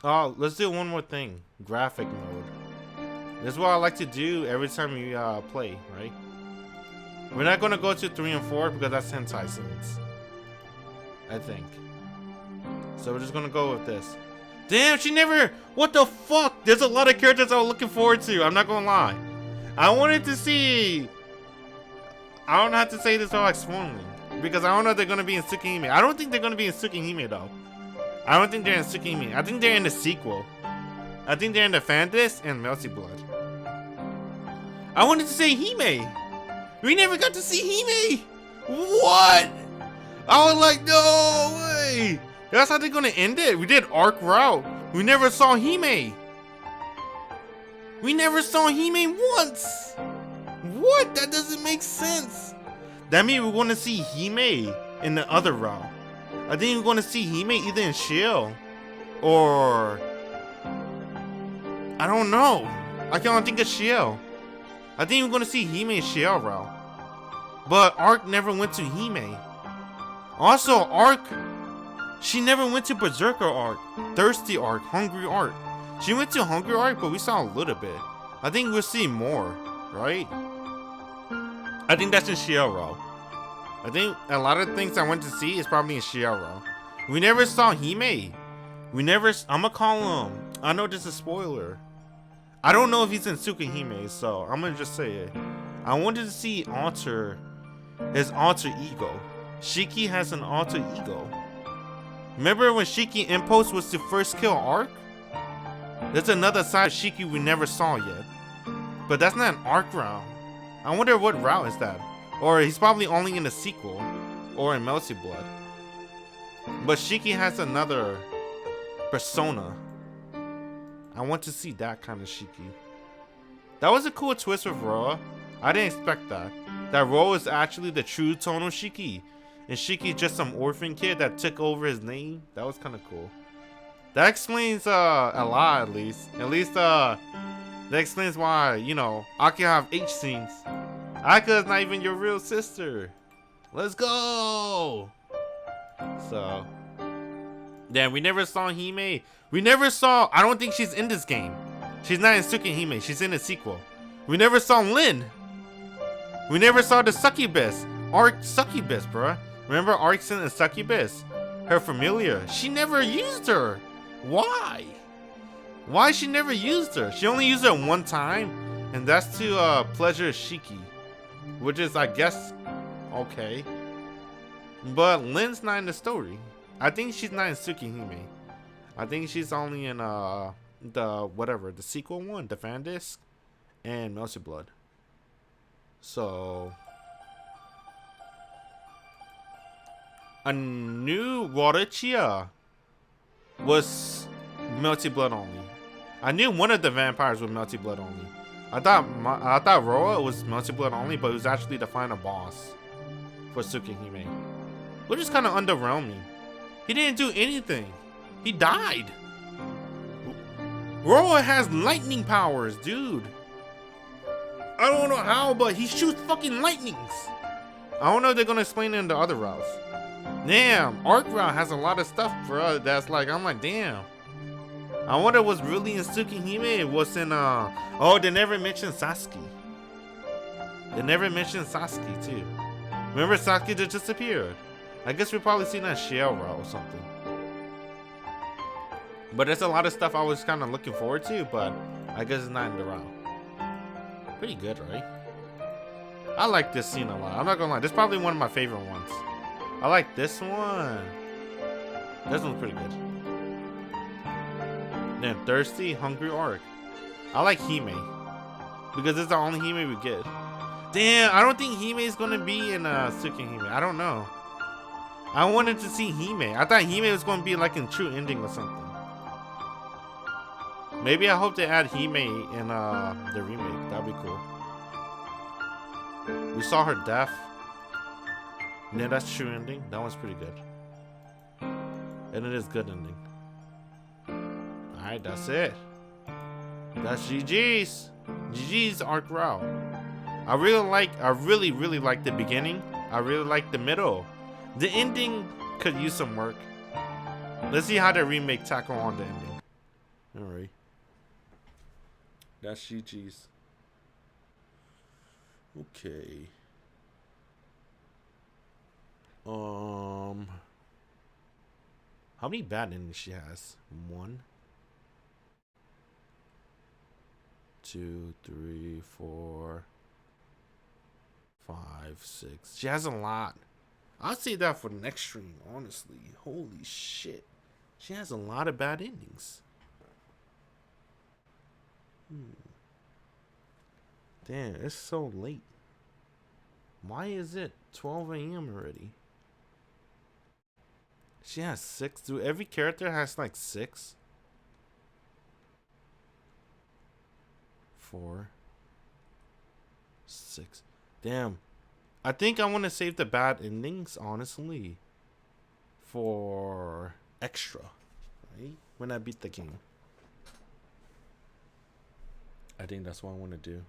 [SPEAKER 1] Oh, let's do one more thing. Graphic mode. This is what I like to do every time we play, right? We're not gonna go to 3 and 4 because that's hentai scenes, I think. So we're just gonna go with this. Damn, she never. What the fuck? There's a lot of characters I was looking forward to. I'm not gonna lie. I wanted to see. I don't have to say this all explaining because I don't know if they're gonna be in Tsukihime. I don't think they're gonna be in Tsukihime though. I don't think they're in Tsukihime. I think they're in the sequel. I think they're in the Fantasy and Melty Blood. I wanted to say Hime. We never got to see Hime. What? I was like, no way. That's how they're gonna end it. We did arc route. We never saw Hime. We never saw Hime once. What? That doesn't make sense. That means we're gonna see Hime in the other route. I think we're gonna see Hime either in Shield or I don't know. I can't think of Shield. I think we're gonna see Hime in Shield route. But Arc never went to Hime. Also, Arc, she never went to Berserker Arc, Thirsty Arc, Hungry Arc. She went to Hungry Arc, but we saw a little bit. I think we'll see more, right? I think that's in Shioro. I think a lot of things I went to see is probably in Shioro. We never saw Hime. We never, I'ma call him. I know this is a spoiler. I don't know if he's in Tsukihime, so I'm gonna just say it. I wanted to see his alter ego. Shiki has an alter ego. Remember when Shiki Impulse was to first kill Arc? There's another side of Shiki we never saw yet. But that's not an Arc route. I wonder what route is that? Or he's probably only in the sequel. Or in Melty Blood. But Shiki has another persona. I want to see that kind of Shiki. That was a cool twist with Roa. I didn't expect that. That Roa is actually the true Tohno Shiki. And Shiki's just some orphan kid that took over his name. That was kind of cool. That explains a lot, at least. At least that explains why, you know, Aki have H scenes. Aka's not even your real sister. Let's go. So, yeah, we never saw Hime. We never saw. I don't think she's in this game. She's not in Tsukihime. She's in the sequel. We never saw Lin. We never saw the succubus. Arc succubus, bruh. Remember Arcson and Succubus? Her familiar. She never used her. Why? Why she never used her? She only used her one time, and that's to pleasure Shiki, which is, I guess, okay. But Lin's not in the story. I think she's not in Tsukihime. I think she's only in the sequel one, the fan disc, and Melty Blood. So a new Warachiya was Melty Blood only. I knew one of the vampires was Melty Blood only. I thought Roa was Melty Blood only, but it was actually the final boss for Tsukihime, which is kind of underwhelming. He didn't do anything. He died. Roa has lightning powers, dude. I don't know how, but he shoots fucking lightnings. I don't know if they're gonna explain it in the other routes. Damn, Arc route has a lot of stuff, bro. That's like, I'm like, damn. I wonder what's really in Tsukihime. What's in oh, they never mentioned Sasuke. They never mentioned Sasuke too. Remember Sasuke that disappeared?
[SPEAKER 2] I guess we'll probably see that shell route or something. But there's a lot of stuff I was kind of looking forward to, but I guess it's not in the route. Pretty good, right? I like this scene a lot. I'm not gonna lie, this is probably one of my favorite ones. I like this one. This one's pretty good. Then Thirsty, Hungry Arc. I like Hime. Because it's the only Hime we get. Damn, I don't think Hime is gonna be in Tsukihime. I don't know. I wanted to see Hime. I thought Hime was gonna be like in True Ending or something. Maybe I hope they add Hime in the remake. That'd be cool. We saw her death. Yeah, that's True Ending. That one's pretty good. And it is good ending. Alright, that's it. That's GG's. GG's arc route. I really like the beginning. I really like the middle. The ending could use some work. Let's see how the remake tackle on the ending. Alright. That's GG's. Okay. How many bad endings she has? 1, 2, 3, 4, 5, 6. She has a lot. I'll say that for the next stream, honestly. Holy shit. She has a lot of bad endings. Damn, it's so late. Why is it 12 a.m. already? She has 6. Dude, every character has like 6. 4, 6. Damn. I think I want to save the bad endings, honestly, for extra, right? When I beat the game. I think that's what I want to do.